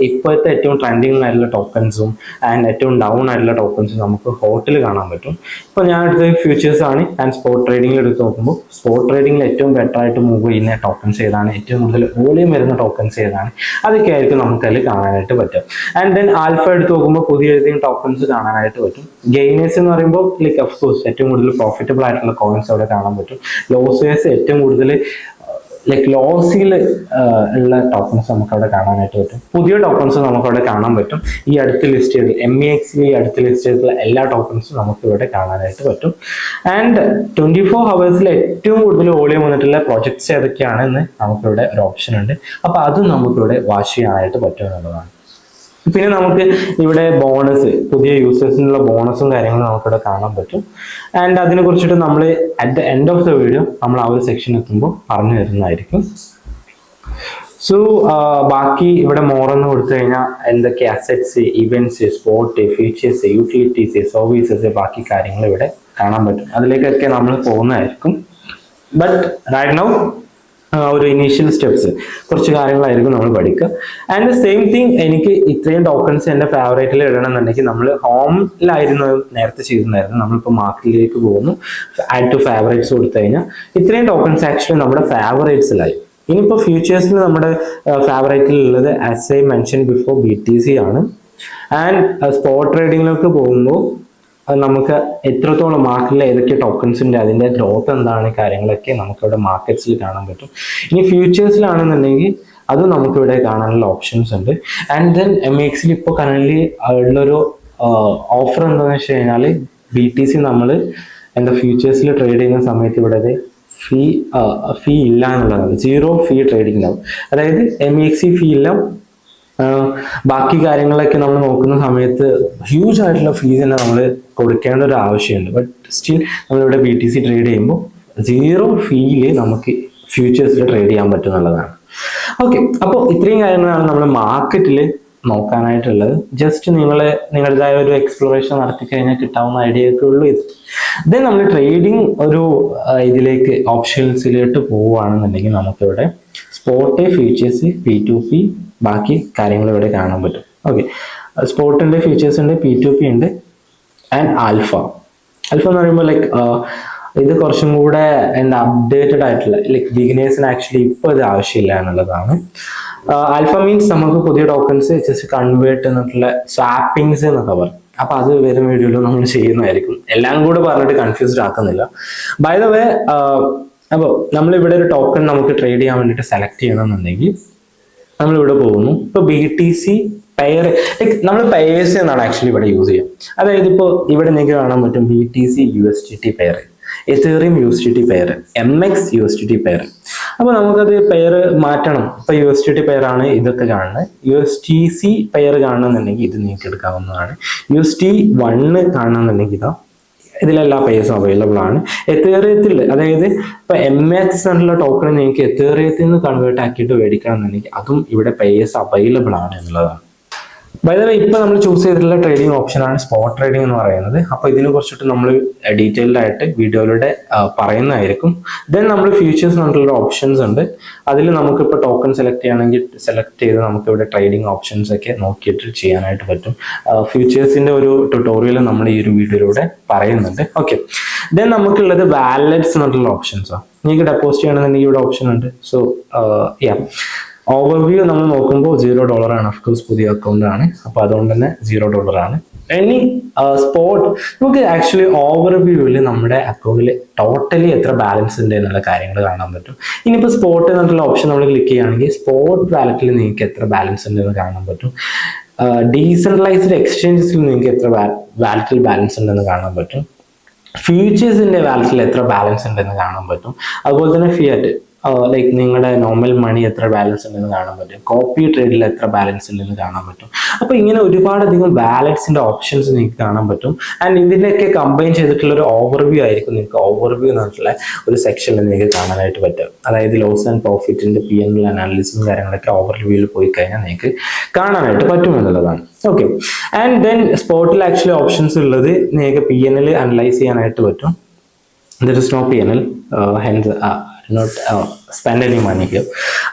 ഇപ്പോഴത്തെ ഏറ്റവും ട്രെൻഡിങ് ആയിട്ടുള്ള ടോക്കൺസും ആൻഡ് ഏറ്റവും ഡൗൺ ആയിട്ടുള്ള ടോക്കൺസും നമുക്ക് ഹോട്ടിൽ കാണാൻ പറ്റും. ഇപ്പോൾ ഞാൻ എടുത്തത് ഫ്യൂച്ചേഴ്സ് ആണ്. ആൻഡ് സ്പോട്ട് ട്രേഡിംഗിൽ എടുത്ത് നോക്കുമ്പോൾ സ്പോട്ട് ട്രേഡിംഗിൽ ഏറ്റവും ബെറ്റർ ആയിട്ട് മൂവ് ചെയ്യുന്ന ടോക്കൺസ് ഏതാണ്, ഏറ്റവും കൂടുതൽ വോളിയം വരുന്ന ടോക്കൺസ് ഏതാണ്, അതൊക്കെ ആയിരിക്കും നമുക്ക് അതിൽ കാണാനായിട്ട് പറ്റും. ആൻഡ് ദെൻ ആൽഫ എടുത്ത് നോക്കുമ്പോൾ പുതിയ ഏതെങ്കിലും ടോക്കൺസ് കാണാനായിട്ട് പറ്റും. ഗെയിനേഴ്സ് എന്ന് പറയുമ്പോൾ ലൈക്ക് ഓഫ് കോഴ്സ് ഏറ്റവും കൂടുതൽ പ്രോഫിറ്റബിൾ ആയിട്ടുള്ള കോയിൻസ് അവിടെ കാണാൻ പറ്റും. ലോസേഴ്സ് ഏറ്റവും കൂടുതൽ ലൈക്ക് ലോസിൽ ഉള്ള ടോക്കൺസ് നമുക്ക് അവിടെ കാണാനായിട്ട് പറ്റും. പുതിയ ടോക്കൺസ് നമുക്ക് അവിടെ കാണാൻ പറ്റും. ഈ അടുത്ത് ലിസ്റ്റ് ചെയ്ത് MEXൽ ഈ അടുത്ത് ലിസ്റ്റ് ചെയ്തിട്ടുള്ള എല്ലാ ടോക്കൺസും നമുക്ക് ഇവിടെ കാണാനായിട്ട് പറ്റും. ആൻഡ് 24 hours ഏറ്റവും കൂടുതൽ വോളിയം വന്നിട്ടുള്ള പ്രോജക്ട്സ് ഏതൊക്കെയാണെന്ന് നമുക്കിവിടെ ഒരു ഓപ്ഷൻ ഉണ്ട്. അപ്പോൾ അതും നമുക്കിവിടെ വാച്ച് ചെയ്യാനായിട്ട് പറ്റും എന്നുള്ളതാണ്. പിന്നെ നമുക്ക് ഇവിടെ ബോണസ്, പുതിയ യൂസേഴ്സിനുള്ള ബോണസും കാര്യങ്ങളും നമുക്കിവിടെ കാണാൻ പറ്റും. ആൻഡ് അതിനെ കുറിച്ചിട്ട് നമ്മൾ at the end of the video നമ്മൾ ആ ഒരു സെക്ഷൻ എത്തുമ്പോൾ പറഞ്ഞു തരുന്നതായിരിക്കും. സോ ബാക്കി ഇവിടെ മോറെന്ന് കൊടുത്തു കഴിഞ്ഞാൽ എന്തൊക്കെ assets, events, spot, features, utilities, services, ബാക്കി കാര്യങ്ങൾ ഇവിടെ കാണാൻ പറ്റും. അതിലേക്കൊക്കെ നമ്മൾ പോകുന്നതായിരിക്കും. ബട്ട് റൈറ്റ് നൗ ഒരു ഇനീഷ്യൽ സ്റ്റെപ്സ് കുറച്ച് കാര്യങ്ങളായിരിക്കും നമ്മൾ പഠിക്കുക. ആൻഡ് സെയിം തിങ്, എനിക്ക് ഇത്രയും ടോക്കൺസ് എൻ്റെ ഫേവറേറ്റിൽ ഇടണമെന്നുണ്ടെങ്കിൽ നമ്മൾ ഹോമിലായിരുന്നു നേരത്തെ ചെയ്തിട്ടുണ്ടായിരുന്നു. നമ്മളിപ്പോൾ മാർക്കറ്റിലേക്ക് പോകുന്നു, ആഡ് ടു ഫേവറേറ്റ്സ് കൊടുത്തു കഴിഞ്ഞാൽ ഇത്രയും ടോക്കൺസ് ആക്ച്വലി നമ്മുടെ ഫേവറേറ്റ്സിലായി. ഇനിയിപ്പോൾ ഫ്യൂച്ചേഴ്സിൽ നമ്മുടെ ഫേവറേറ്റിൽ ഉള്ളത് as I mention before BTC ആണ്. ആൻഡ് സ്പോട്ട് ട്രേഡിങ്ങിലേക്ക് പോകുമ്പോൾ നമുക്ക് എത്രത്തോളം മാർക്കറ്റിൽ ഏതൊക്കെ ടോക്കൺസ് ഉണ്ട്, അതിൻ്റെ ഗ്രോത്ത് എന്താണ്, കാര്യങ്ങളൊക്കെ നമുക്കിവിടെ മാർക്കറ്റ്സിൽ കാണാൻ പറ്റും. ഇനി ഫ്യൂച്ചേഴ്സിലാണെന്നുണ്ടെങ്കിൽ അത് നമുക്കിവിടെ കാണാനുള്ള ഓപ്ഷൻസ് ഉണ്ട്. ആൻഡ് ദെൻ MEXൽ ഇപ്പോൾ കറൻ്റ്ലി ഉള്ളൊരു ഓഫർ എന്താണെന്ന് വെച്ച് കഴിഞ്ഞാൽ BTC നമ്മൾ എന്താ ഫ്യൂച്ചേഴ്സിൽ ട്രേഡ് ചെയ്യുന്ന സമയത്ത് ഇവിടെ ഫീ ഇല്ല എന്നുള്ളതാണ്. 0 ഫീ ട്രേഡിംഗ് ആവും. അതായത് MEX ഫീ ഇല്ല. ബാക്കി കാര്യങ്ങളൊക്കെ നമ്മൾ നോക്കുന്ന സമയത്ത് ഹ്യൂജ് ആയിട്ടുള്ള ഫീസ് തന്നെ നമ്മൾ കൊടുക്കേണ്ട ഒരു ആവശ്യമുണ്ട്. ബട്ട് സ്റ്റിൽ നമ്മളിവിടെ BTC ട്രേഡ് ചെയ്യുമ്പോൾ 0 ഫീയിൽ നമുക്ക് ഫ്യൂച്ചേഴ്സിൽ ട്രേഡ് ചെയ്യാൻ പറ്റും എന്നുള്ളതാണ്. ഓക്കെ, അപ്പോൾ ഇത്രയും കാര്യങ്ങളാണ് നമ്മൾ മാർക്കറ്റിൽ നോക്കാനായിട്ടുള്ളത്. ജസ്റ്റ് നിങ്ങളുടേതായ ഒരു എക്സ്പ്ലോറേഷൻ നടത്തി കഴിഞ്ഞാൽ കിട്ടാവുന്ന ഐഡിയ ഒക്കെ ഉള്ളൂ ഇത്. ദെൻ നമ്മൾ ട്രേഡിങ് ഒരു ഇതിലേക്ക് ഓപ്ഷൻസിലോട്ട് പോവുകയാണെന്നുണ്ടെങ്കിൽ നമുക്കിവിടെ സ്പോട്ട്, ഫ്യൂച്ചേഴ്സ്, P2P, ബാക്കി കാര്യങ്ങൾ ഇവിടെ കാണാൻ പറ്റും. ഓക്കെ, സ്പോട്ടിൻ്റെ ഫീച്ചേഴ്സ് ഉണ്ട്, P2P ഉണ്ട്, ആൻഡ് ആൽഫ എന്ന് പറയുമ്പോൾ ലൈക്ക് ഇത് കുറച്ചും കൂടെ എന്താ അപ്ഡേറ്റഡ് ആയിട്ടുള്ള ലൈക്ക് ബിഗിനേഴ്സിന് ആക്ച്വലി ഇപ്പോൾ ഇത് ആവശ്യമില്ല എന്നുള്ളതാണ്. ആൽഫ മീൻസ് നമുക്ക് പുതിയ ടോക്കൺസ് ജസ്റ്റ് കൺവേർട്ട് എന്നിട്ടുള്ള സ്വാപ്പിങ്സ് എന്നൊക്കെ പറയും. അപ്പൊ അത് വരും വീഡിയോയിൽ നമ്മൾ ചെയ്യുന്നതായിരിക്കും. എല്ലാം കൂടെ പറഞ്ഞിട്ട് കൺഫ്യൂസ്ഡ് ആക്കുന്നില്ല. ബൈ ദ വേ, അപ്പോൾ നമ്മളിവിടെ ഒരു ടോക്കൺ നമുക്ക് ട്രേഡ് ചെയ്യാൻ വേണ്ടിയിട്ട് സെലക്ട് ചെയ്യണമെന്നുണ്ടെങ്കിൽ നമ്മളിവിടെ പോകുന്നു. ഇപ്പോൾ BTC പെയർ, ലൈക്ക് നമ്മൾ പെയേഴ്സ് എന്നാണ് ആക്ച്വലി ഇവിടെ യൂസ് ചെയ്യുക. അതായത് ഇപ്പോൾ ഇവിടെ നിങ്ങൾക്ക് കാണാൻ പറ്റും BTC USDT pair, എതേറിയം USDT pair, MX USDT pair. അപ്പോൾ നമുക്കത് പെയർ മാറ്റണം. ഇപ്പോൾ USDT പെയർ ആണ് ഇതൊക്കെ കാണുന്നത്. USDC പെയർ കാണണമെന്നുണ്ടെങ്കിൽ ഇത് നിങ്ങൾക്ക് എടുക്കാവുന്നതാണ്. USD1 കാണണമെന്നുണ്ടെങ്കിൽ ഇതാ ഇതിലെല്ലാ പേയേഴ്സും അവൈലബിൾ ആണ്. എത്തേറിയത്തിൽ, അതായത് ഇപ്പൊ MX എന്നുള്ള ടോക്കൺ നിങ്ങൾക്ക് എത്തേറിയത്തിൽ നിന്ന് കൺവേർട്ട് ആക്കിയിട്ട് മേടിക്കണം എന്നുണ്ടെങ്കിൽ അതും ഇവിടെ പേയേഴ്സ് അവൈലബിൾ ആണ് എന്നുള്ളതാണ്. ബൈ ദ വേ, ഇപ്പൊ നമ്മൾ ചൂസ് ചെയ്തിട്ടുള്ള ട്രേഡിംഗ് ഓപ്ഷൻ ആണ് സ്പോട്ട് ട്രേഡിംഗ് എന്ന് പറയുന്നത്. അപ്പൊ ഇതിനെ കുറിച്ചിട്ട് നമ്മൾ ഡീറ്റെയിൽഡ് ആയിട്ട് വീഡിയോയിലൂടെ പറയുന്നതായിരിക്കും. ദെൻ നമ്മൾ ഫ്യൂച്ചേഴ്സ് എന്നുള്ള ഓപ്ഷൻസ് ഉണ്ട്. അതിൽ നമുക്കിപ്പോൾ ടോക്കൺ സെലക്ട് ചെയ്യണമെങ്കിൽ സെലക്ട് ചെയ്ത് നമുക്ക് ഇവിടെ ട്രേഡിംഗ് ഓപ്ഷൻസ് ഒക്കെ നോക്കിയിട്ട് ചെയ്യാനായിട്ട് പറ്റും. ഫ്യൂച്ചേഴ്സിന്റെ ഒരു ട്യൂട്ടോറിയൽ നമ്മൾ ഈ ഒരു വീഡിയോയിലൂടെ പറയുന്നുണ്ട്. ഓക്കെ, ദെൻ നമുക്കുള്ളത് വാലറ്റ്സ് എന്നുള്ള ഓപ്ഷൻസാണ്. നിങ്ങൾക്ക് ഡെപ്പോസിറ്റ് ചെയ്യണമെന്നുണ്ടെങ്കിൽ ഇവിടെ ഓപ്ഷൻ ഉണ്ട്. സോ ഓവർവ്യൂ നമ്മൾ നോക്കുമ്പോൾ $0 ആണ്. ഓഫ്കോഴ്സ് പുതിയ അക്കൗണ്ട് ആണ്, അപ്പൊ അതുകൊണ്ട് തന്നെ $0 ആണ്. ഇനി സ്പോട്ട്, നമുക്ക് ആക്ച്വലി ഓവർവ്യൂവിൽ നമ്മുടെ അക്കൗണ്ടിൽ ടോട്ടലി എത്ര ബാലൻസ് ഉണ്ട് എന്നുള്ള കാര്യങ്ങൾ കാണാൻ പറ്റും. ഇനിയിപ്പോൾ സ്പോട്ട് എന്നുള്ള ഓപ്ഷൻ നമ്മൾ ക്ലിക്ക് ചെയ്യുകയാണെങ്കിൽ സ്പോട്ട് വാലറ്റിൽ നിങ്ങൾക്ക് എത്ര ബാലൻസ് ഉണ്ടെന്ന് കാണാൻ പറ്റും. ഡീസെൻട്രലൈസ്ഡ് എക്സ്ചേഞ്ചസിൽ നിങ്ങൾക്ക് എത്ര വാലറ്റിൽ ബാലൻസ് ഉണ്ടെന്ന് കാണാൻ പറ്റും. ഫ്യൂച്ചേഴ്സിന്റെ വാലറ്റിൽ എത്ര ബാലൻസ് ഉണ്ടെന്ന് കാണാൻ പറ്റും. അതുപോലെ തന്നെ ഫിയറ്റ്, ലൈക്ക് നിങ്ങളുടെ നോർമൽ മണി എത്ര ബാലൻസ് ഉണ്ടെന്ന് കാണാൻ പറ്റും. കോപ്പി ട്രേഡിൽ എത്ര ബാലൻസ് ഉണ്ടെന്ന് കാണാൻ പറ്റും. അപ്പോൾ ഇങ്ങനെ ഒരുപാടധികം വാലറ്റ്സിന്റെ ഓപ്ഷൻസ് നിങ്ങൾക്ക് കാണാൻ പറ്റും. ആൻഡ് ഇതിൻ്റെയൊക്കെ കമ്പൈൻ ചെയ്തിട്ടുള്ള ഒരു ഓവർവ്യൂ ആയിരിക്കും നിങ്ങൾക്ക് ഓവർവ്യൂ എന്നുള്ള ഒരു സെക്ഷനിൽ നിങ്ങൾക്ക് കാണാനായിട്ട് പറ്റും. അതായത് ലോസ് ആൻഡ് പ്രോഫിറ്റിന്റെ P&L അനാലിസിസും കാര്യങ്ങളൊക്കെ ഓവർവ്യൂവിൽ പോയി കഴിഞ്ഞാൽ നിങ്ങൾക്ക് കാണാനായിട്ട് പറ്റും എന്നുള്ളതാണ്. ഓക്കെ, ആൻഡ് ദെൻ സ്പോട്ടിൽ ആക്ച്വലി ഓപ്ഷൻസ് ഉള്ളത് നിങ്ങൾക്ക് P&L അനലൈസ് ചെയ്യാനായിട്ട് പറ്റും. There is no P&L, hence not spend any money here.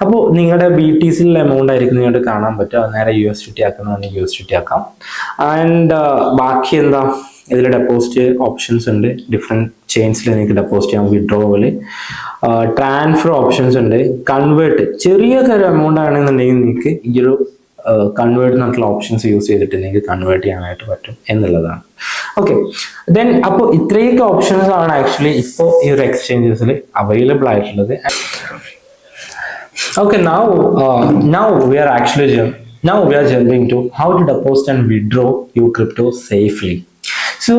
അപ്പോൾ നിങ്ങളുടെ BTCയിലുള്ള എമൗണ്ട് ആയിരിക്കും നിങ്ങൾക്ക് കാണാൻ പറ്റുക. നേരെ USDT ആക്കണമെങ്കിൽ USDT ആക്കാം. ആൻഡ് ബാക്കി എന്താ, ഇതിൽ ഡെപ്പോസിറ്റ് ഓപ്ഷൻസ് ഉണ്ട്. ഡിഫറെൻറ്റ് ചെയിൻസിൽ നിങ്ങൾക്ക് ഡെപ്പോസിറ്റ് ചെയ്യാം. വിഡ്രോവൽ, ട്രാൻസ്ഫർ ഓപ്ഷൻസ് ഉണ്ട്. കൺവേർട്ട്, ചെറിയ എമൗണ്ട് ആണെന്നുണ്ടെങ്കിൽ നിങ്ങൾക്ക് ഈ ഒരു കൺവേർട്ട് എന്നുള്ള ഓപ്ഷൻസ് യൂസ് ചെയ്തിട്ട് നിങ്ങൾക്ക് കൺവേർട്ട് ചെയ്യാനായിട്ട് പറ്റും എന്നുള്ളതാണ്. ഓക്കെ, ദെൻ അപ്പോൾ ഇത്രയൊക്കെ ഓപ്ഷൻസ് ആണ് ആക്ച്വലി ഇപ്പോൾ ഈ ഒരു എക്സ്ചേഞ്ചസിൽ അവൈലബിൾ ആയിട്ടുള്ളത്. Okay, now we are jumping to how to deposit and withdraw your crypto safely. So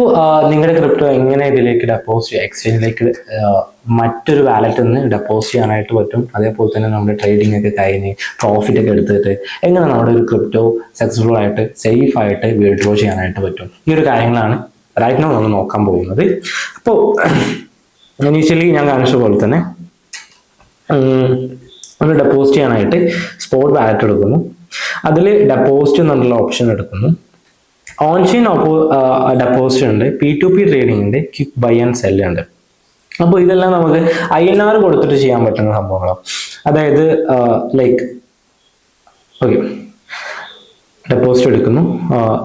നിങ്ങളുടെ ക്രിപ്റ്റോ എങ്ങനെ ഇതിലേക്ക് ഡെപ്പോസിറ്റ്, എക്സ്ചേഞ്ചിലേക്ക് മറ്റൊരു വാലറ്റിൽ നിന്ന് ഡെപ്പോസിറ്റ് ചെയ്യാനായിട്ട് പറ്റും. അതേപോലെ തന്നെ നമ്മുടെ ട്രേഡിംഗ് ഒക്കെ കഴിഞ്ഞ് പ്രോഫിറ്റ് ഒക്കെ എടുത്തിട്ട് എങ്ങനെ നമ്മുടെ ഒരു ക്രിപ്റ്റോ സക്സസ്ഫുൾ ആയിട്ട് സേഫ് ആയിട്ട് വിഡ്രോ ചെയ്യാനായിട്ട് പറ്റും. ഈ ഒരു കാര്യങ്ങളാണ് റൈറ്റ് നൗ നമ്മൾ നോക്കാൻ പോകുന്നത്. അപ്പോൾ ഇനീഷ്യലി ഞാൻ കാണിച്ച പോലെ തന്നെ നമ്മൾ ഡെപ്പോസിറ്റ് ചെയ്യാനായിട്ട് സ്പോട്ട് വാലറ്റ് എടുക്കുന്നു. അതിൽ ഡെപ്പോസിറ്റ് എന്നുള്ള ഓപ്ഷൻ എടുക്കുന്നു. ഓൺ ചെയിൻ ഡെപ്പോസിറ്റ് ഉണ്ട്, P2P ട്രേഡിംഗ് ഉണ്ട്, ക്വിക്ക് ബൈ ആൻഡ് സെല്ല് ഉണ്ട്. അപ്പോൾ ഇതെല്ലാം നമുക്ക് INR കൊടുത്തിട്ട് ചെയ്യാൻ പറ്റുന്ന സംഭവങ്ങളാണ്. അതായത് ലൈക്ക് ഓക്കെ, ഡെപ്പോസിറ്റ് എടുക്കുന്നു.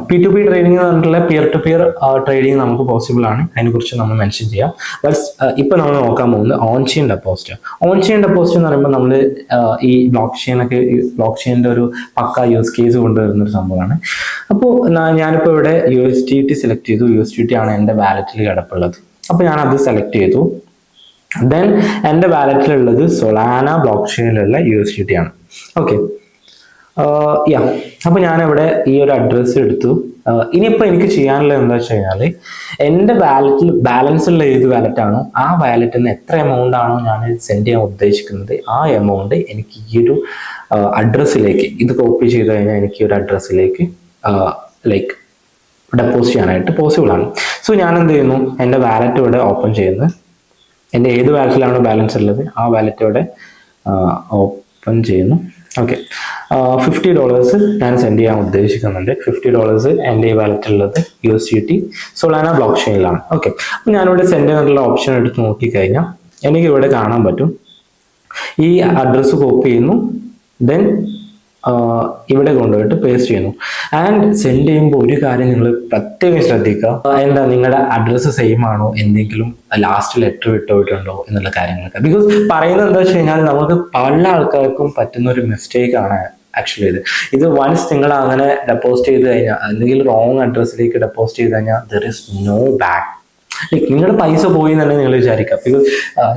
P2P ട്രേഡിംഗ് എന്ന് പറഞ്ഞിട്ടുള്ള പിയർ ടു പിയർ ട്രേഡിംഗ് നമുക്ക് പോസിബിൾ ആണ്. അതിനെക്കുറിച്ച് നമ്മൾ മെൻഷൻ ചെയ്യാം. ബട്ട് ഇപ്പം നമ്മൾ നോക്കാൻ പോകുന്നത് on chain deposit. On chain deposit എന്ന് പറയുമ്പോൾ നമ്മൾ ഈ ബ്ലോക്ക് ചെയിൻ്റെ ഒരു പക്ക യൂസ് കേസ് കൊണ്ടുവരുന്ന ഒരു സംഭവമാണ്. അപ്പോൾ ഞാനിപ്പോൾ ഇവിടെ USDT സെലക്ട് ചെയ്തു. USDT ആണ് എൻ്റെ വാലറ്റിൽ കിടപ്പുള്ളത്. അപ്പോൾ ഞാനത് സെലക്ട് ചെയ്തു. ദെൻ എൻ്റെ വാലറ്റിലുള്ളത് സൊളാന ബ്ലോക്ക് ചെയിനിലുള്ള USDT ആണ്. ഓക്കെ, അപ്പൊ ഞാനിവിടെ ഈ ഒരു അഡ്രസ്സ് എടുത്തു. ഇനിയിപ്പോൾ എനിക്ക് ചെയ്യാനുള്ളത് എന്താ വെച്ച് കഴിഞ്ഞാൽ എൻ്റെ വാലറ്റിൽ ബാലൻസ് ഉള്ള ഏത് വാലറ്റ് ആണോ ആ വാലറ്റിൽ നിന്ന് എത്ര എമൗണ്ട് ആണോ ഞാൻ സെൻഡ് ചെയ്യാൻ ഉദ്ദേശിക്കുന്നത് ആ എമൗണ്ട് എനിക്ക് ഈ ഒരു അഡ്രസ്സിലേക്ക്, ഇത് കോപ്പി ചെയ്ത് കഴിഞ്ഞാൽ എനിക്ക് ഈ ഒരു അഡ്രസ്സിലേക്ക് ലൈക്ക് ഡെപ്പോസിറ്റ് ചെയ്യാനായിട്ട് പോസിബിൾ ആണ്. സോ ഞാൻ എന്ത് ചെയ്യുന്നു, എൻ്റെ വാലറ്റ് ഇവിടെ ഓപ്പൺ ചെയ്യുന്നു. എൻ്റെ ഏത് വാലറ്റിലാണോ ബാലൻസ് ഉള്ളത് ആ വാലറ്റ് ഇവിടെ ഓപ്പൺ ചെയ്യുന്നു. ഓക്കെ, $50 ഞാൻ സെൻഡ് ചെയ്യാൻ ഉദ്ദേശിക്കുന്നുണ്ട്. $50 എൻ്റെ ഈ വാലറ്റിലുള്ളത് USDT സൊളാന ബ്ലോക്ക് ചെയിനിലാണ്. ഓക്കെ, അപ്പോൾ ഞാനിവിടെ സെൻഡ് ചെയ്യാനുള്ള ഓപ്ഷൻ എടുത്ത് നോക്കിക്കഴിഞ്ഞാൽ എനിക്ക് ഇവിടെ കാണാൻ പറ്റും. ഈ അഡ്രസ്സ് കോപ്പി ചെയ്യുന്നു, ദെൻ ഇവിടെ കൊണ്ടുപോയിട്ട് പേസ്റ്റ് ചെയ്യുന്നു. ആൻഡ് സെൻഡ് ചെയ്യുമ്പോൾ ഒരു കാര്യം നിങ്ങൾ പ്രത്യേകം ശ്രദ്ധിക്കുക, എന്താ നിങ്ങളുടെ അഡ്രസ്സ് സെയിം ആണോ, എന്തെങ്കിലും ലാസ്റ്റ് ലെറ്റർ വിട്ടുപോയിട്ടുണ്ടോ എന്നുള്ള കാര്യങ്ങളൊക്കെ. ബിക്കോസ് പറയുന്നത് എന്താ വെച്ച് കഴിഞ്ഞാൽ നമുക്ക് പല ആൾക്കാർക്കും പറ്റുന്ന ഒരു മിസ്റ്റേക്ക് ആണ് ആക്ച്വലി ഇത് വൺസ് നിങ്ങൾ അങ്ങനെ ഡെപ്പോസിറ്റ് ചെയ്ത് കഴിഞ്ഞാൽ, എന്തെങ്കിലും റോങ് അഡ്രസ്സിലേക്ക് ഡെപ്പോസിറ്റ് ചെയ്ത് കഴിഞ്ഞാൽ there is no back. Like നിങ്ങളുടെ പൈസ പോയി തന്നെ നിങ്ങൾ വിചാരിക്കുക. ബിക്കോസ്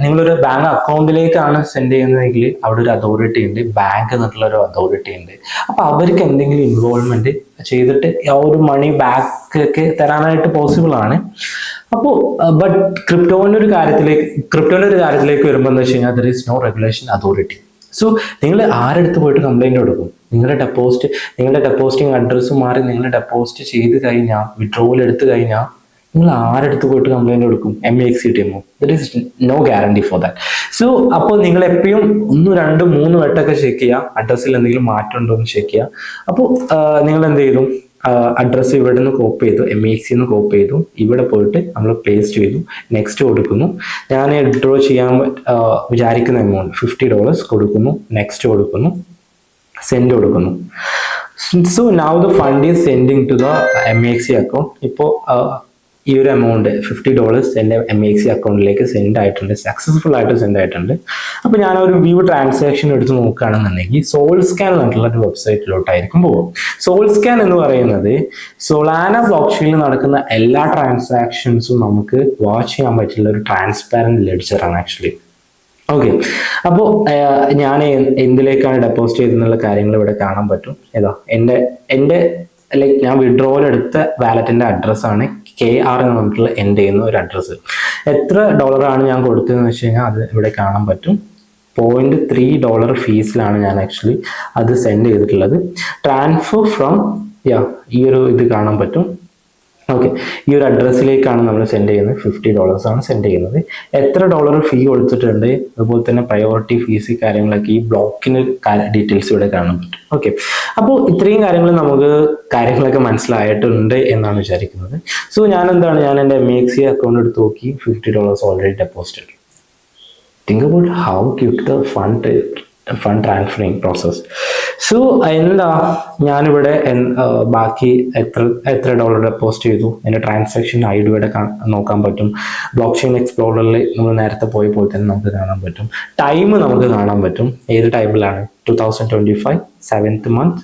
നിങ്ങളൊരു ബാങ്ക് അക്കൗണ്ടിലേക്കാണ് സെൻഡ് ചെയ്യുന്നതെങ്കിൽ അവിടെ ഒരു അതോറിറ്റി ഉണ്ട്, ബാങ്ക് എന്നുള്ള ഒരു അതോറിറ്റി ഉണ്ട്. അപ്പൊ അവർക്ക് എന്തെങ്കിലും ഇൻവോൾവ്മെന്റ് ചെയ്തിട്ട് ആ ഒരു മണി ബാക്ക് ഒക്കെ തരാനായിട്ട് പോസിബിൾ ആണ്. അപ്പോൾ ബട്ട് ക്രിപ്റ്റോന്റെ ഒരു കാര്യത്തിലേക്ക് വരുമ്പോൾ എന്താ വെച്ച് കഴിഞ്ഞാൽ there is no regulation authority. So നിങ്ങൾ ആരെടുത്ത് പോയിട്ട് കംപ്ലൈന്റ് കൊടുക്കും? നിങ്ങളുടെ ഡെപ്പോസിറ്റിംഗ് അഡ്രസ്സ് മാറി നിങ്ങൾ ഡെപ്പോസിറ്റ് ചെയ്ത് കഴിഞ്ഞാൽ, വിഡ്രോവൽ എടുത്തു കഴിഞ്ഞാൽ നിങ്ങൾ ആരെടുത്ത് പോയിട്ട് കംപ്ലൈന്റ് കൊടുക്കും? MEXC ടീമോ? There is no guarantee for that. So അപ്പോൾ നിങ്ങൾ എപ്പോഴും 1, 2, 3 വട്ടമൊക്കെ ചെക്ക് ചെയ്യുക, അഡ്രസ്സിൽ എന്തെങ്കിലും മാറ്റം ഉണ്ടോ എന്ന് ചെക്ക് ചെയ്യുക. അപ്പോൾ നിങ്ങൾ എന്ത് ചെയ്തു, അഡ്രസ്സ് ഇവിടെ നിന്ന് കോപ്പി ചെയ്തു, MEXC കോപ്പി ചെയ്തു, ഇവിടെ പോയിട്ട് നമ്മൾ പേസ്റ്റ് ചെയ്തു, നെക്സ്റ്റ് കൊടുക്കുന്നു. ഞാൻ വിഡ്രോ ചെയ്യാൻ വിചാരിക്കുന്ന എമൗണ്ട് $50 കൊടുക്കുന്നു, നെക്സ്റ്റ് കൊടുക്കുന്നു, സെൻഡ് കൊടുക്കുന്നു. So now the fund is sending to the MEXC account. ഇപ്പോൾ ഈ ഒരു എമൗണ്ട് $50 എൻ്റെ MEXC അക്കൗണ്ടിലേക്ക് സെൻഡ് ആയിട്ടുണ്ട്, സക്സസ്ഫുൾ ആയിട്ട് സെൻഡ് ആയിട്ടുണ്ട്. അപ്പോൾ ഞാൻ ഒരു വ്യൂ ട്രാൻസാക്ഷൻ എടുത്ത് നോക്കുകയാണെന്നുണ്ടെങ്കിൽ സോൾസ്കാൻ എന്നുള്ള ഒരു വെബ്സൈറ്റിലോട്ടായിരിക്കും പോകും. സോൾസ്കാൻ എന്ന് പറയുന്നത് സൊളാന ബ്ലോക്ക് ചെയിനിൽ നടക്കുന്ന എല്ലാ ട്രാൻസാക്ഷൻസും നമുക്ക് വാച്ച് ചെയ്യാൻ പറ്റുന്ന ഒരു ട്രാൻസ്പാരന്റ് ലെഡ്ജറാണ് ആക്ച്വലി. ഓക്കെ, അപ്പോൾ ഞാൻ എന്തിലേക്കാണ് ഡെപ്പോസിറ്റ് ചെയ്തെന്നുള്ള കാര്യങ്ങൾ ഇവിടെ കാണാൻ പറ്റും. ഏതാ എൻ്റെ ലൈക്ക് ഞാൻ വിഡ്രോവൽ എടുത്ത വാലറ്റിന്റെ അഡ്രസ്സാണ് KR എന്ന് പറഞ്ഞിട്ടുള്ള എൻ്റെ ചെയ്യുന്ന ഒരു അഡ്രസ്സ്. എത്ര ഡോളറാണ് ഞാൻ കൊടുത്തതെന്ന് വെച്ച് കഴിഞ്ഞാൽ അത് ഇവിടെ കാണാൻ പറ്റും. $0.3 ഫീസിലാണ് ഞാൻ ആക്ച്വലി അത് സെൻഡ് ചെയ്തിട്ടുള്ളത്. ട്രാൻസ്ഫർ ഫ്രം ഈ ഒരു ഇത് കാണാൻ പറ്റും. ഓക്കെ, ഈ ഒരു അഡ്രസ്സിലേക്കാണ് നമ്മൾ സെൻഡ് ചെയ്യുന്നത്. $50 ആണ് സെൻഡ് ചെയ്യുന്നത്. എത്ര ഡോളർ ഫീ കൊടുത്തിട്ടുണ്ട്, അതുപോലെ തന്നെ പ്രയോറിറ്റി ഫീസ് കാര്യങ്ങളൊക്കെ ഈ ബ്ലോക്കിന് ഡീറ്റെയിൽസ് ഇവിടെ കാണാൻ പറ്റും. ഓക്കെ, അപ്പോൾ ഇത്രയും കാര്യങ്ങളൊക്കെ മനസ്സിലായിട്ടുണ്ട് എന്നാണ് വിചാരിക്കുന്നത്. സോ ഞാൻ എൻ്റെ MEXC അക്കൗണ്ട് എടുത്ത് നോക്കി, $50 already deposited. Think about how quick the fund transferring process. So ഞാനിവിടെ ബാക്കി എത്ര ഡോളർ ഡെപ്പോസിറ്റ് ചെയ്തു, എൻ്റെ ട്രാൻസാക്ഷൻ ID ഇവിടെ നോക്കാൻ പറ്റും. ബ്ലോക്ക് ചെയിൻ എക്സ്പ്ലോററിൽ നമ്മൾ നേരത്തെ പോയ പോലെ തന്നെ നമുക്ക് കാണാൻ പറ്റും. ടൈം നമുക്ക് കാണാൻ പറ്റും, ഏത് ടൈമിലാണ്, 2025 7th month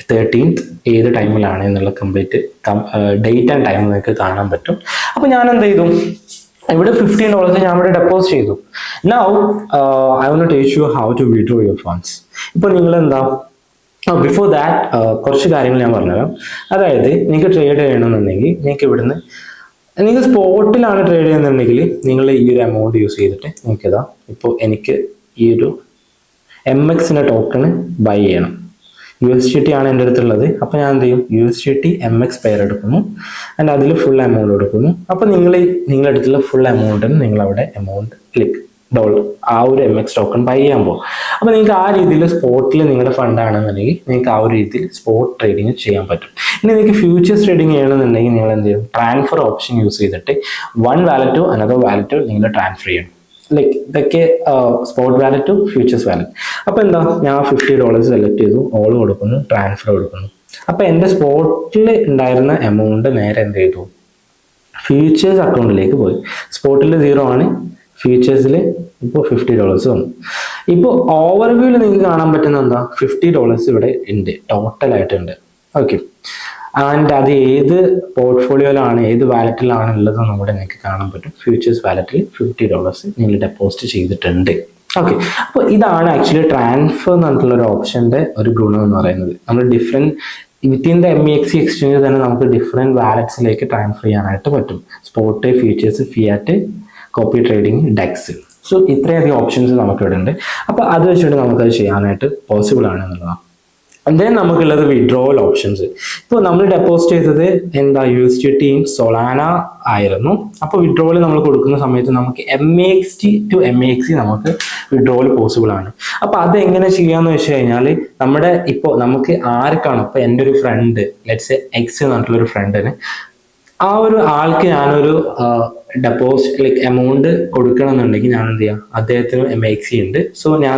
13th ഏത് ടൈമിലാണ് എന്നുള്ള കംപ്ലീറ്റ് ഡേറ്റ് ആൻഡ് ടൈം നിങ്ങൾക്ക് കാണാൻ പറ്റും. അപ്പോൾ ഞാൻ എന്ത് ചെയ്തു, ഇവിടെ $15 ഞാൻ ഇവിടെ ഡെപ്പോസിറ്റ് ചെയ്തു. Now I want to teach you how to withdraw your funds. ഇപ്പോൾ നിങ്ങൾ ബിഫോർ ദാറ്റ് കുറച്ച് കാര്യങ്ങൾ ഞാൻ പറഞ്ഞുതരാം. അതായത് നിങ്ങൾക്ക് ട്രേഡ് ചെയ്യണമെന്നുണ്ടെങ്കിൽ നിങ്ങൾക്ക് സ്പോട്ടിലാണ് ട്രേഡ് ചെയ്യുന്നുണ്ടെങ്കിൽ നിങ്ങൾ ഈ ഒരു എമൗണ്ട് യൂസ് ചെയ്തിട്ട് നിങ്ങൾക്കിതാ, ഇപ്പോൾ എനിക്ക് ഈ ഒരു MX ടോക്കണ് ബൈ ചെയ്യണം. USDT ആണ് എൻ്റെ അടുത്തുള്ളത്. അപ്പോൾ ഞാൻ എന്ത് ചെയ്യും, USDT MX പെയർ എടുക്കുന്നു ആൻഡ് അതിൽ ഫുൾ എമൗണ്ട് കൊടുക്കുന്നു. അപ്പോൾ നിങ്ങളുടെ അടുത്തുള്ള ഫുൾ എമൗണ്ടിന് നിങ്ങളവിടെ എമൗണ്ട് $1 ആ ഒരു MX ടോക്കൺ ബൈ ചെയ്യാൻ പോകും. അപ്പോൾ നിങ്ങൾക്ക് ആ രീതിയിൽ സ്പോട്ടിൽ നിങ്ങളുടെ ഫണ്ട് ആണെന്നുണ്ടെങ്കിൽ നിങ്ങൾക്ക് ആ ഒരു രീതിയിൽ സ്പോട്ട് ട്രേഡിങ് ചെയ്യാൻ പറ്റും. ഇനി നിങ്ങൾക്ക് ഫ്യൂച്ചേഴ്സ് ട്രേഡിങ് ചെയ്യണമെന്നുണ്ടെങ്കിൽ നിങ്ങൾ എന്ത് ചെയ്യും, ട്രാൻസ്ഫർ ഓപ്ഷൻ യൂസ് ചെയ്തിട്ട് one wallet to another wallet നിങ്ങൾ ട്രാൻസ്ഫർ ചെയ്യണം. ലൈക്ക് ഇതൊക്കെ spot wallet to futures wallet. അപ്പോൾ ഞാൻ $50 സെലക്ട് ചെയ്തു, ഓൾ കൊടുക്കുന്നു, ട്രാൻസ്ഫർ കൊടുക്കുന്നു. അപ്പോൾ എൻ്റെ സ്പോട്ടിൽ ഉണ്ടായിരുന്ന എമൗണ്ട് നേരെ എന്ത് ചെയ്തു, ഫ്യൂച്ചേഴ്സ് അക്കൗണ്ടിലേക്ക് പോയി. സ്പോട്ടിൽ 0 ആണ്, ഫ്യൂച്ചേഴ്സിൽ ഇപ്പോൾ $50 വന്നു. ഇപ്പോൾ ഓവർവ്യൂവിൽ നിങ്ങൾക്ക് കാണാൻ പറ്റുന്ന $50 ഇവിടെ ഉണ്ട്, ടോട്ടലായിട്ടുണ്ട്. ഓക്കെ, ആൻഡ് അത് ഏത് പോർട്ട്ഫോളിയോയിലാണ്, ഏത് വാലറ്റിലാണ് ഉള്ളത് നമ്മുടെ നിങ്ങൾക്ക് കാണാൻ പറ്റും. ഫ്യൂച്ചേഴ്സ് വാലറ്റിൽ $50 നിങ്ങൾ ഡെപ്പോസിറ്റ് ചെയ്തിട്ടുണ്ട്. ഓക്കെ, അപ്പോൾ ഇതാണ് ആക്ച്വലി ട്രാൻസ്ഫർ എന്ന് പറഞ്ഞിട്ടുള്ള ഒരു ഓപ്ഷൻ്റെ ഒരു ഗുണം എന്ന് പറയുന്നത്. നമ്മൾ വിത്തിൻ ദ MEXC എക്സ്ചേഞ്ച് തന്നെ നമുക്ക് ഡിഫറെൻറ്റ് വാലറ്റ്സിലേക്ക് ട്രാൻസ്ഫർ ചെയ്യാനായിട്ട് പറ്റും. Spot, futures, fiat, copy trading, dex. So ഇത്രയധികം ഓപ്ഷൻസ് നമുക്കിവിടെ ഉണ്ട്. അപ്പോൾ അത് വെച്ചിട്ട് നമുക്കത് ചെയ്യാനായിട്ട് പോസിബിൾ ആണ് എന്നുള്ളതാണ്. ദെൻ നമുക്കുള്ളത് വിഡ്രോവൽ ഓപ്ഷൻസ്. ഇപ്പോൾ നമ്മൾ ഡെപ്പോസിറ്റ് ചെയ്തത് USDT സൊളാന ആയിരുന്നു. അപ്പോൾ വിഡ്രോവൽ നമ്മൾ കൊടുക്കുന്ന സമയത്ത് നമുക്ക് MAXT to MEXC നമുക്ക് വിഡ്രോവൽ പോസിബിൾ ആണ്. അപ്പോൾ അതെങ്ങനെ ചെയ്യാന്ന് വെച്ച് കഴിഞ്ഞാൽ നമുക്ക് ആർക്കാണ്, ഇപ്പോൾ എൻ്റെ ഒരു ഫ്രണ്ട് ലെറ്റ്സ് X എന്ന് പറഞ്ഞിട്ടുള്ള ഒരു ഫ്രണ്ടിന്, ആ ഒരു ആൾക്ക് ഞാനൊരു ഡെപ്പോസിറ്റ് എമൗണ്ട് കൊടുക്കണം എന്നുണ്ടെങ്കിൽ ഞാൻ എന്ത് ചെയ്യാം, അദ്ദേഹത്തിന് MEXC ഉണ്ട്. സോ ഞാൻ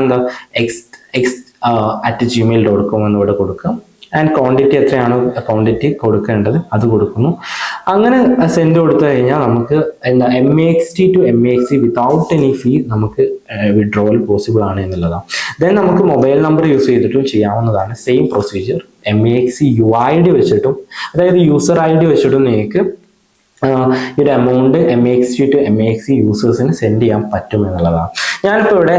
x@gmail.com എന്നിവിടെ കൊടുക്കാം. ആൻഡ് ക്വാണ്ടിറ്റി എത്രയാണോ ക്വാണ്ടിറ്റി കൊടുക്കേണ്ടത് അത് കൊടുക്കുന്നു. അങ്ങനെ സെൻഡ് കൊടുത്തു കഴിഞ്ഞാൽ നമുക്ക് MAXT to MEXC without any fee നമുക്ക് വിഡ്രോവൽ പോസിബിൾ ആണ് എന്നുള്ളതാണ്. ദെൻ നമുക്ക് മൊബൈൽ നമ്പർ യൂസ് ചെയ്തിട്ടും ചെയ്യാവുന്നതാണ്. സെയിം പ്രൊസീജിയർ MEXC UID വെച്ചിട്ടും, അതായത് യൂസർ ID വെച്ചിട്ടും നിങ്ങൾക്ക് ഈ ഒരു എമൗണ്ട് MAXT to MEXC യൂസേഴ്സിന് സെൻഡ് ചെയ്യാൻ പറ്റും എന്നുള്ളതാണ്. ഞാനിപ്പോൾ ഇവിടെ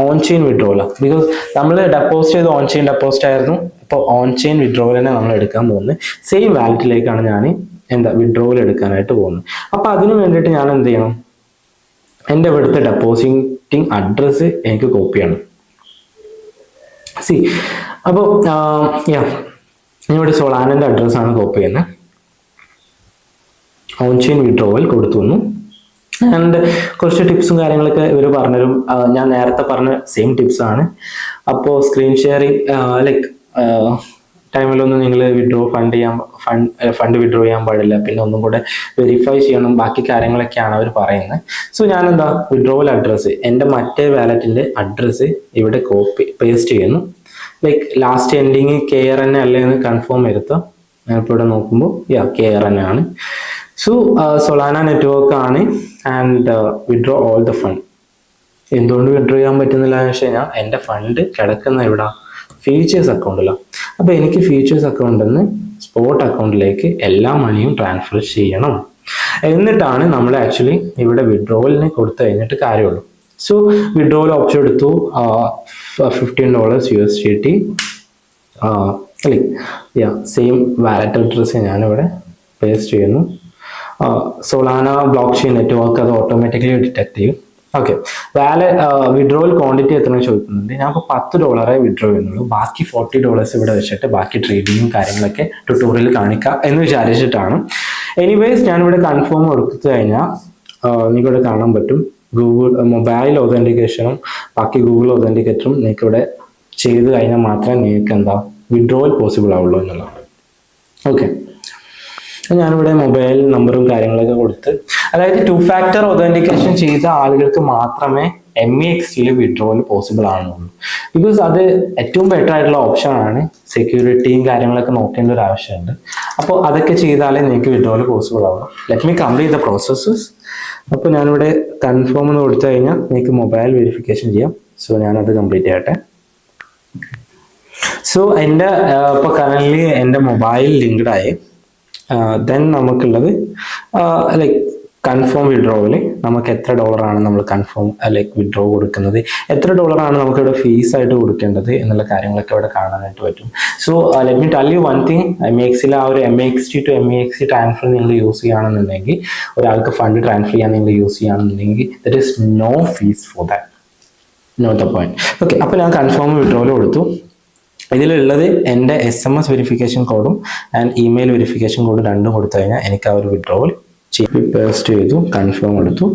ഓൺ ചെയിൻ വിഡ്രോവൽ, ബിക്കോസ് നമ്മൾ ഡെപ്പോസിറ്റ് ചെയ്ത് ഓൺ ചെയിൻ ഡെപ്പോസിറ്റ് ആയിരുന്നു. ഇപ്പോൾ ഓൺ ചെയിൻ വിഡ്രോവൽ തന്നെ നമ്മൾ എടുക്കാൻ പോകുന്നത്. സെയിം വാലറ്റിലേക്കാണ് ഞാൻ വിഡ്രോവൽ എടുക്കാനായിട്ട് പോകുന്നത്. അപ്പോൾ അതിന് വേണ്ടിയിട്ട് ഞാൻ എന്ത് ചെയ്യണം, എൻ്റെ ഇവിടുത്തെ ഡെപ്പോസിറ്റിംഗ് അഡ്രസ്സ് എനിക്ക് കോപ്പി ചെയ്യണം. അപ്പോൾ ഞാൻ ഇവിടെ സൊളാനൻ്റെ അഡ്രസ്സാണ് കോപ്പി ചെയ്യുന്നത്. ഓൺ ചെയിൻ വിഡ്രോവൽ കൊടുത്തു വന്നു. ആൻഡ് കുറച്ച് ടിപ്സും കാര്യങ്ങളൊക്കെ ഇവർ പറഞ്ഞുതരും. ഞാൻ നേരത്തെ പറഞ്ഞ സെയിം ടിപ്സ് ആണ്. അപ്പോൾ സ്ക്രീൻ ഷെയറിങ് ലൈക്ക് ടൈമിലൊന്നും നിങ്ങൾ ഫണ്ട് വിഡ്രോ ചെയ്യാൻ പാടില്ല, പിന്നെ ഒന്നും കൂടെ വെരിഫൈ ചെയ്യണം, ബാക്കി കാര്യങ്ങളൊക്കെയാണ് അവർ പറയുന്നത്. സോ ഞാൻ എന്താ വിഡ്രോവൽ അഡ്രസ്സ്, എൻ്റെ മറ്റേ വാലറ്റിൻ്റെ അഡ്രസ്സ് ഇവിടെ കോപ്പി പേസ്റ്റ് ചെയ്യുന്നു. ലൈക്ക് ലാസ്റ്റ് എൻഡിങ് KRN അല്ലേ എന്ന് കൺഫേം വരുത്താം. ഞാനിപ്പോൾ ഇവിടെ നോക്കുമ്പോൾ KRN ആണ്. സോ സൊളാന നെറ്റ്വർക്ക് ആണ്. And withdraw all the fund. എന്തുകൊണ്ട് വിഡ്രോ ചെയ്യാൻ പറ്റുന്നില്ല എന്ന് വെച്ച് കഴിഞ്ഞാൽ എൻ്റെ ഫണ്ട് കിടക്കുന്ന ഇവിടെ ഫീച്ചേഴ്സ് അക്കൗണ്ടിലാണ്. അപ്പോൾ എനിക്ക് ഫീച്ചേഴ്സ് അക്കൗണ്ടിൽ നിന്ന് സ്പോട്ട് അക്കൗണ്ടിലേക്ക് എല്ലാ മണിയും ട്രാൻസ്ഫർ ചെയ്യണം. എന്നിട്ടാണ് നമ്മൾ ആക്ച്വലി ഇവിടെ വിഡ്രോവലിന് കൊടുത്തു കഴിഞ്ഞിട്ട് കാര്യമുള്ളൂ. സോ വിഡ്രോവൽ ഓപ്ഷൻ എടുത്തു. $15 USDT. സെയിം വാലറ്റ് അഡ്രസ്സ് ഞാനിവിടെ പേസ്റ്റ് ചെയ്യുന്നു. സൊളാന ബ്ലോക്ക് ചെയിൻ നെറ്റ്വർക്ക് അത് ഓട്ടോമാറ്റിക്കലി ഡിറ്റക്ട് ചെയ്യും. ഓക്കെ, വിഡ്രോവൽ ക്വാണ്ടിറ്റി എത്രയാണ് ചോദിക്കുന്നുണ്ട്. ഞാൻ ഇപ്പോൾ $10 വിഡ്രോ ചെയ്യുന്നുള്ളൂ. ബാക്കി $40 ഇവിടെ വെച്ചിട്ട് ബാക്കി ട്രേഡിങ്ങും കാര്യങ്ങളൊക്കെ ട്യൂട്ടോറിയൽ കാണിക്കാം എന്ന് വിചാരിച്ചിട്ടാണ്. എനിവേസ് ഞാനിവിടെ കൺഫേം കൊടുത്തു കഴിഞ്ഞാൽ നിങ്ങൾക്കിവിടെ കാണാൻ പറ്റും മൊബൈൽ ഒതൻറ്റിക്കേഷനും ബാക്കി ഗൂഗിൾ ഒതൻറ്റിക്കേറ്ററും നിങ്ങൾക്ക് ഇവിടെ ചെയ്ത് കഴിഞ്ഞാൽ മാത്രമേ നിങ്ങൾക്ക് എന്താ വിഡ്രോവൽ പോസിബിൾ ആവുള്ളൂ എന്നുള്ളതാണ്. ഓക്കെ, ഞാനിവിടെ മൊബൈൽ നമ്പറും കാര്യങ്ങളൊക്കെ കൊടുത്ത്, അതായത് 2 ഫാക്ടർ ഒതൻറ്റിക്കേഷൻ ചെയ്ത ആളുകൾക്ക് മാത്രമേ MEXC വിഡ്രോവൽ പോസിബിൾ ആവുന്നുള്ളൂ. ബിക്കോസ് അത് ഏറ്റവും ബെറ്റർ ആയിട്ടുള്ള ഓപ്ഷൻ ആണ്. സെക്യൂരിറ്റിയും കാര്യങ്ങളൊക്കെ നോക്കേണ്ട ഒരു ആവശ്യമുണ്ട്. അപ്പോൾ അതൊക്കെ ചെയ്താലേ നിങ്ങൾക്ക് വിഡ്രോവൽ പോസിബിൾ ആവുള്ളൂ. Let me complete the processes. അപ്പോൾ ഞാനിവിടെ കൺഫേം എന്ന് കൊടുത്തു കഴിഞ്ഞാൽ നിങ്ങൾക്ക് മൊബൈൽ വെരിഫിക്കേഷൻ ചെയ്യാം. സോ ഞാനത് കംപ്ലീറ്റ് ചെയ്യട്ടെ. സോ എൻ്റെ ഇപ്പോൾ കറൻ്റ്ലി എൻ്റെ മൊബൈൽ ലിങ്ക്ഡായി. ദെൻ നമുക്കുള്ളത് ലൈക്ക് കൺഫേം വിഡ്രോവൽ. നമുക്ക് എത്ര ഡോളറാണ് നമ്മൾ കൺഫേം ലൈക്ക് വിഡ്രോ കൊടുക്കുന്നത്, എത്ര ഡോളറാണ് നമുക്കിവിടെ ഫീസ് ആയിട്ട് കൊടുക്കേണ്ടത് എന്നുള്ള കാര്യങ്ങളൊക്കെ ഇവിടെ കാണാനായിട്ട് പറ്റും. So let me tell you one thing. MEXC ആ ഒരു MEXT to MEXC ട്രാൻസ്ഫർ നിങ്ങൾ യൂസ് ചെയ്യുകയാണെന്നുണ്ടെങ്കിൽ, ഒരാൾക്ക് ഫണ്ട് ട്രാൻസ്ഫർ ചെയ്യാൻ നിങ്ങൾ യൂസ് ചെയ്യുകയാണെന്നുണ്ടെങ്കിൽ there is no fees for that. Note the point. Okay, അപ്പോൾ ഞാൻ കൺഫേം വിഡ്രോവൽ കൊടുത്തു. ഇതിലുള്ളത് എൻ്റെ SMS വെരിഫിക്കേഷൻ കോഡും ആൻഡ് ഇമെയിൽ വെരിഫിക്കേഷൻ കോഡും രണ്ടും കൊടുത്തു കഴിഞ്ഞാൽ എനിക്ക് ആ ഒരു വിഡ്രോവൽ പേസ്റ്റ് ചെയ്തു, കൺഫേം എടുത്തു.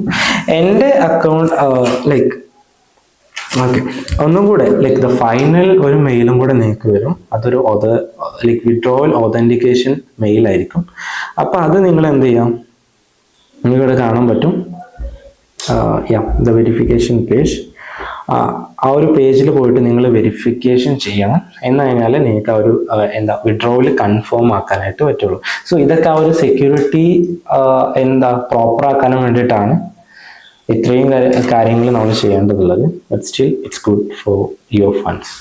എൻ്റെ അക്കൗണ്ട് ലൈക്ക് ഓക്കെ, ഒന്നും കൂടെ ലൈക്ക് ദ ഫൈനൽ ഒരു മെയിലും കൂടെ നിങ്ങൾക്ക് വരും. അതൊരു ലൈക്ക് വിഡ്രോവൽ ഒതൻറ്റിക്കേഷൻ മെയിൽ ആയിരിക്കും. അപ്പോൾ അത് നിങ്ങൾ എന്ത് ചെയ്യാം, നിങ്ങൾക്കിവിടെ കാണാൻ പറ്റും ദ വെരിഫിക്കേഷൻ പേജ്. ആ ഒരു പേജിൽ പോയിട്ട് നിങ്ങൾ വെരിഫിക്കേഷൻ ചെയ്യണം. എന്ന് കഴിഞ്ഞാൽ നിങ്ങൾക്ക് ആ ഒരു എന്താ വിഡ്രോവൽ കൺഫേം ആക്കാനായിട്ട് പറ്റുള്ളൂ. സോ ഇതൊക്കെ ആ ഒരു സെക്യൂരിറ്റി എന്താ പ്രോപ്പർ ആക്കാനും വേണ്ടിയിട്ടാണ് ഇത്രയും കാര്യങ്ങൾ നമ്മൾ ചെയ്യേണ്ടതുള്ളത്. But still it's good for your funds.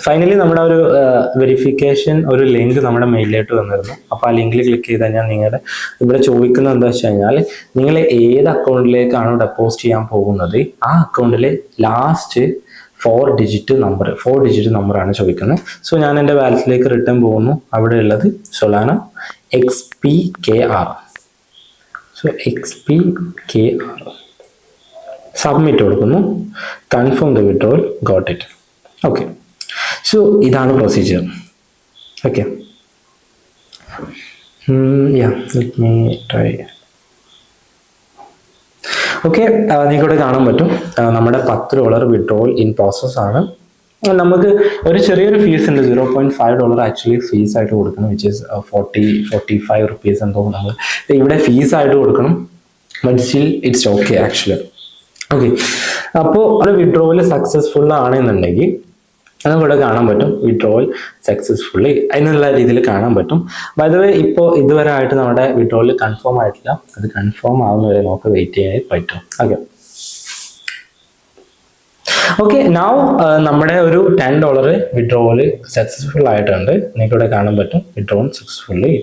Finally നമ്മുടെ ഒരു വെരിഫിക്കേഷൻ ഒരു ലിങ്ക് നമ്മുടെ മെയിലിലോട്ട് വന്നിരുന്നു. അപ്പോൾ ആ ലിങ്കിൽ ക്ലിക്ക് ചെയ്ത് കഴിഞ്ഞാൽ നിങ്ങളുടെ ഇവിടെ ചോദിക്കുന്നത് എന്താ വെച്ച് കഴിഞ്ഞാൽ നിങ്ങൾ ഏത് അക്കൗണ്ടിലേക്കാണോ ഡെപ്പോസിറ്റ് ചെയ്യാൻ പോകുന്നത് ആ അക്കൗണ്ടിലെ ലാസ്റ്റ് 4 ഡിജിറ്റ് നമ്പറാണ് ചോദിക്കുന്നത്. സോ ഞാൻ എൻ്റെ വാലറ്റിലേക്ക് റിട്ടേൺ പോകുന്നു. അവിടെ ഉള്ളത് Solana XPKR. So XPKR submit കൊടുക്കുന്നു. Confirm the withdrawal, got it. Okay, so ഇതാണ് procedure. Okay, let me try. Okay, നിങ്ങൾക്കിവിടെ കാണാൻ പറ്റും നമ്മുടെ $10 വിഡ്രോവൽ ഇൻ പ്രോസസ് ആണ്. നമുക്ക് ഒരു ചെറിയൊരു ഫീസ് ഉണ്ട്, $0.5 ആക്ച്വലി ഫീസ് ആയിട്ട് കൊടുക്കണം, വിച്ച് ഈസ് 45 റുപ്പീസ് എന്തോ നമ്മൾ ഇവിടെ ഫീസ് ആയിട്ട് കൊടുക്കണം. But still it's okay actually. Okay, അപ്പോൾ അത് വിഡ്രോവൽ സക്സസ്ഫുൾ ആണെന്നുണ്ടെങ്കിൽ നമുക്കിവിടെ കാണാൻ പറ്റും വിഡ്രോവൽ സക്സസ്ഫുള്ളി എന്നുള്ള രീതിയിൽ കാണാൻ പറ്റും. ബൈ ദ വേ, ഇപ്പോൾ ഇതുവരെ ആയിട്ട് നമ്മുടെ വിഡ്രോവൽ കൺഫേം ആയിട്ടില്ല. അത് കൺഫേം ആവുന്നവരെ നമുക്ക് വെയിറ്റ് ചെയ്യാൻ പറ്റും. ഓക്കെ, നൗ നമ്മുടെ ഒരു $10 വിഡ്രോവൽ സക്സസ്ഫുൾ ആയിട്ടുണ്ട്. നിങ്ങൾക്കിവിടെ കാണാൻ പറ്റും വിഡ്രോവൽ സക്സസ്ഫുള്ളി.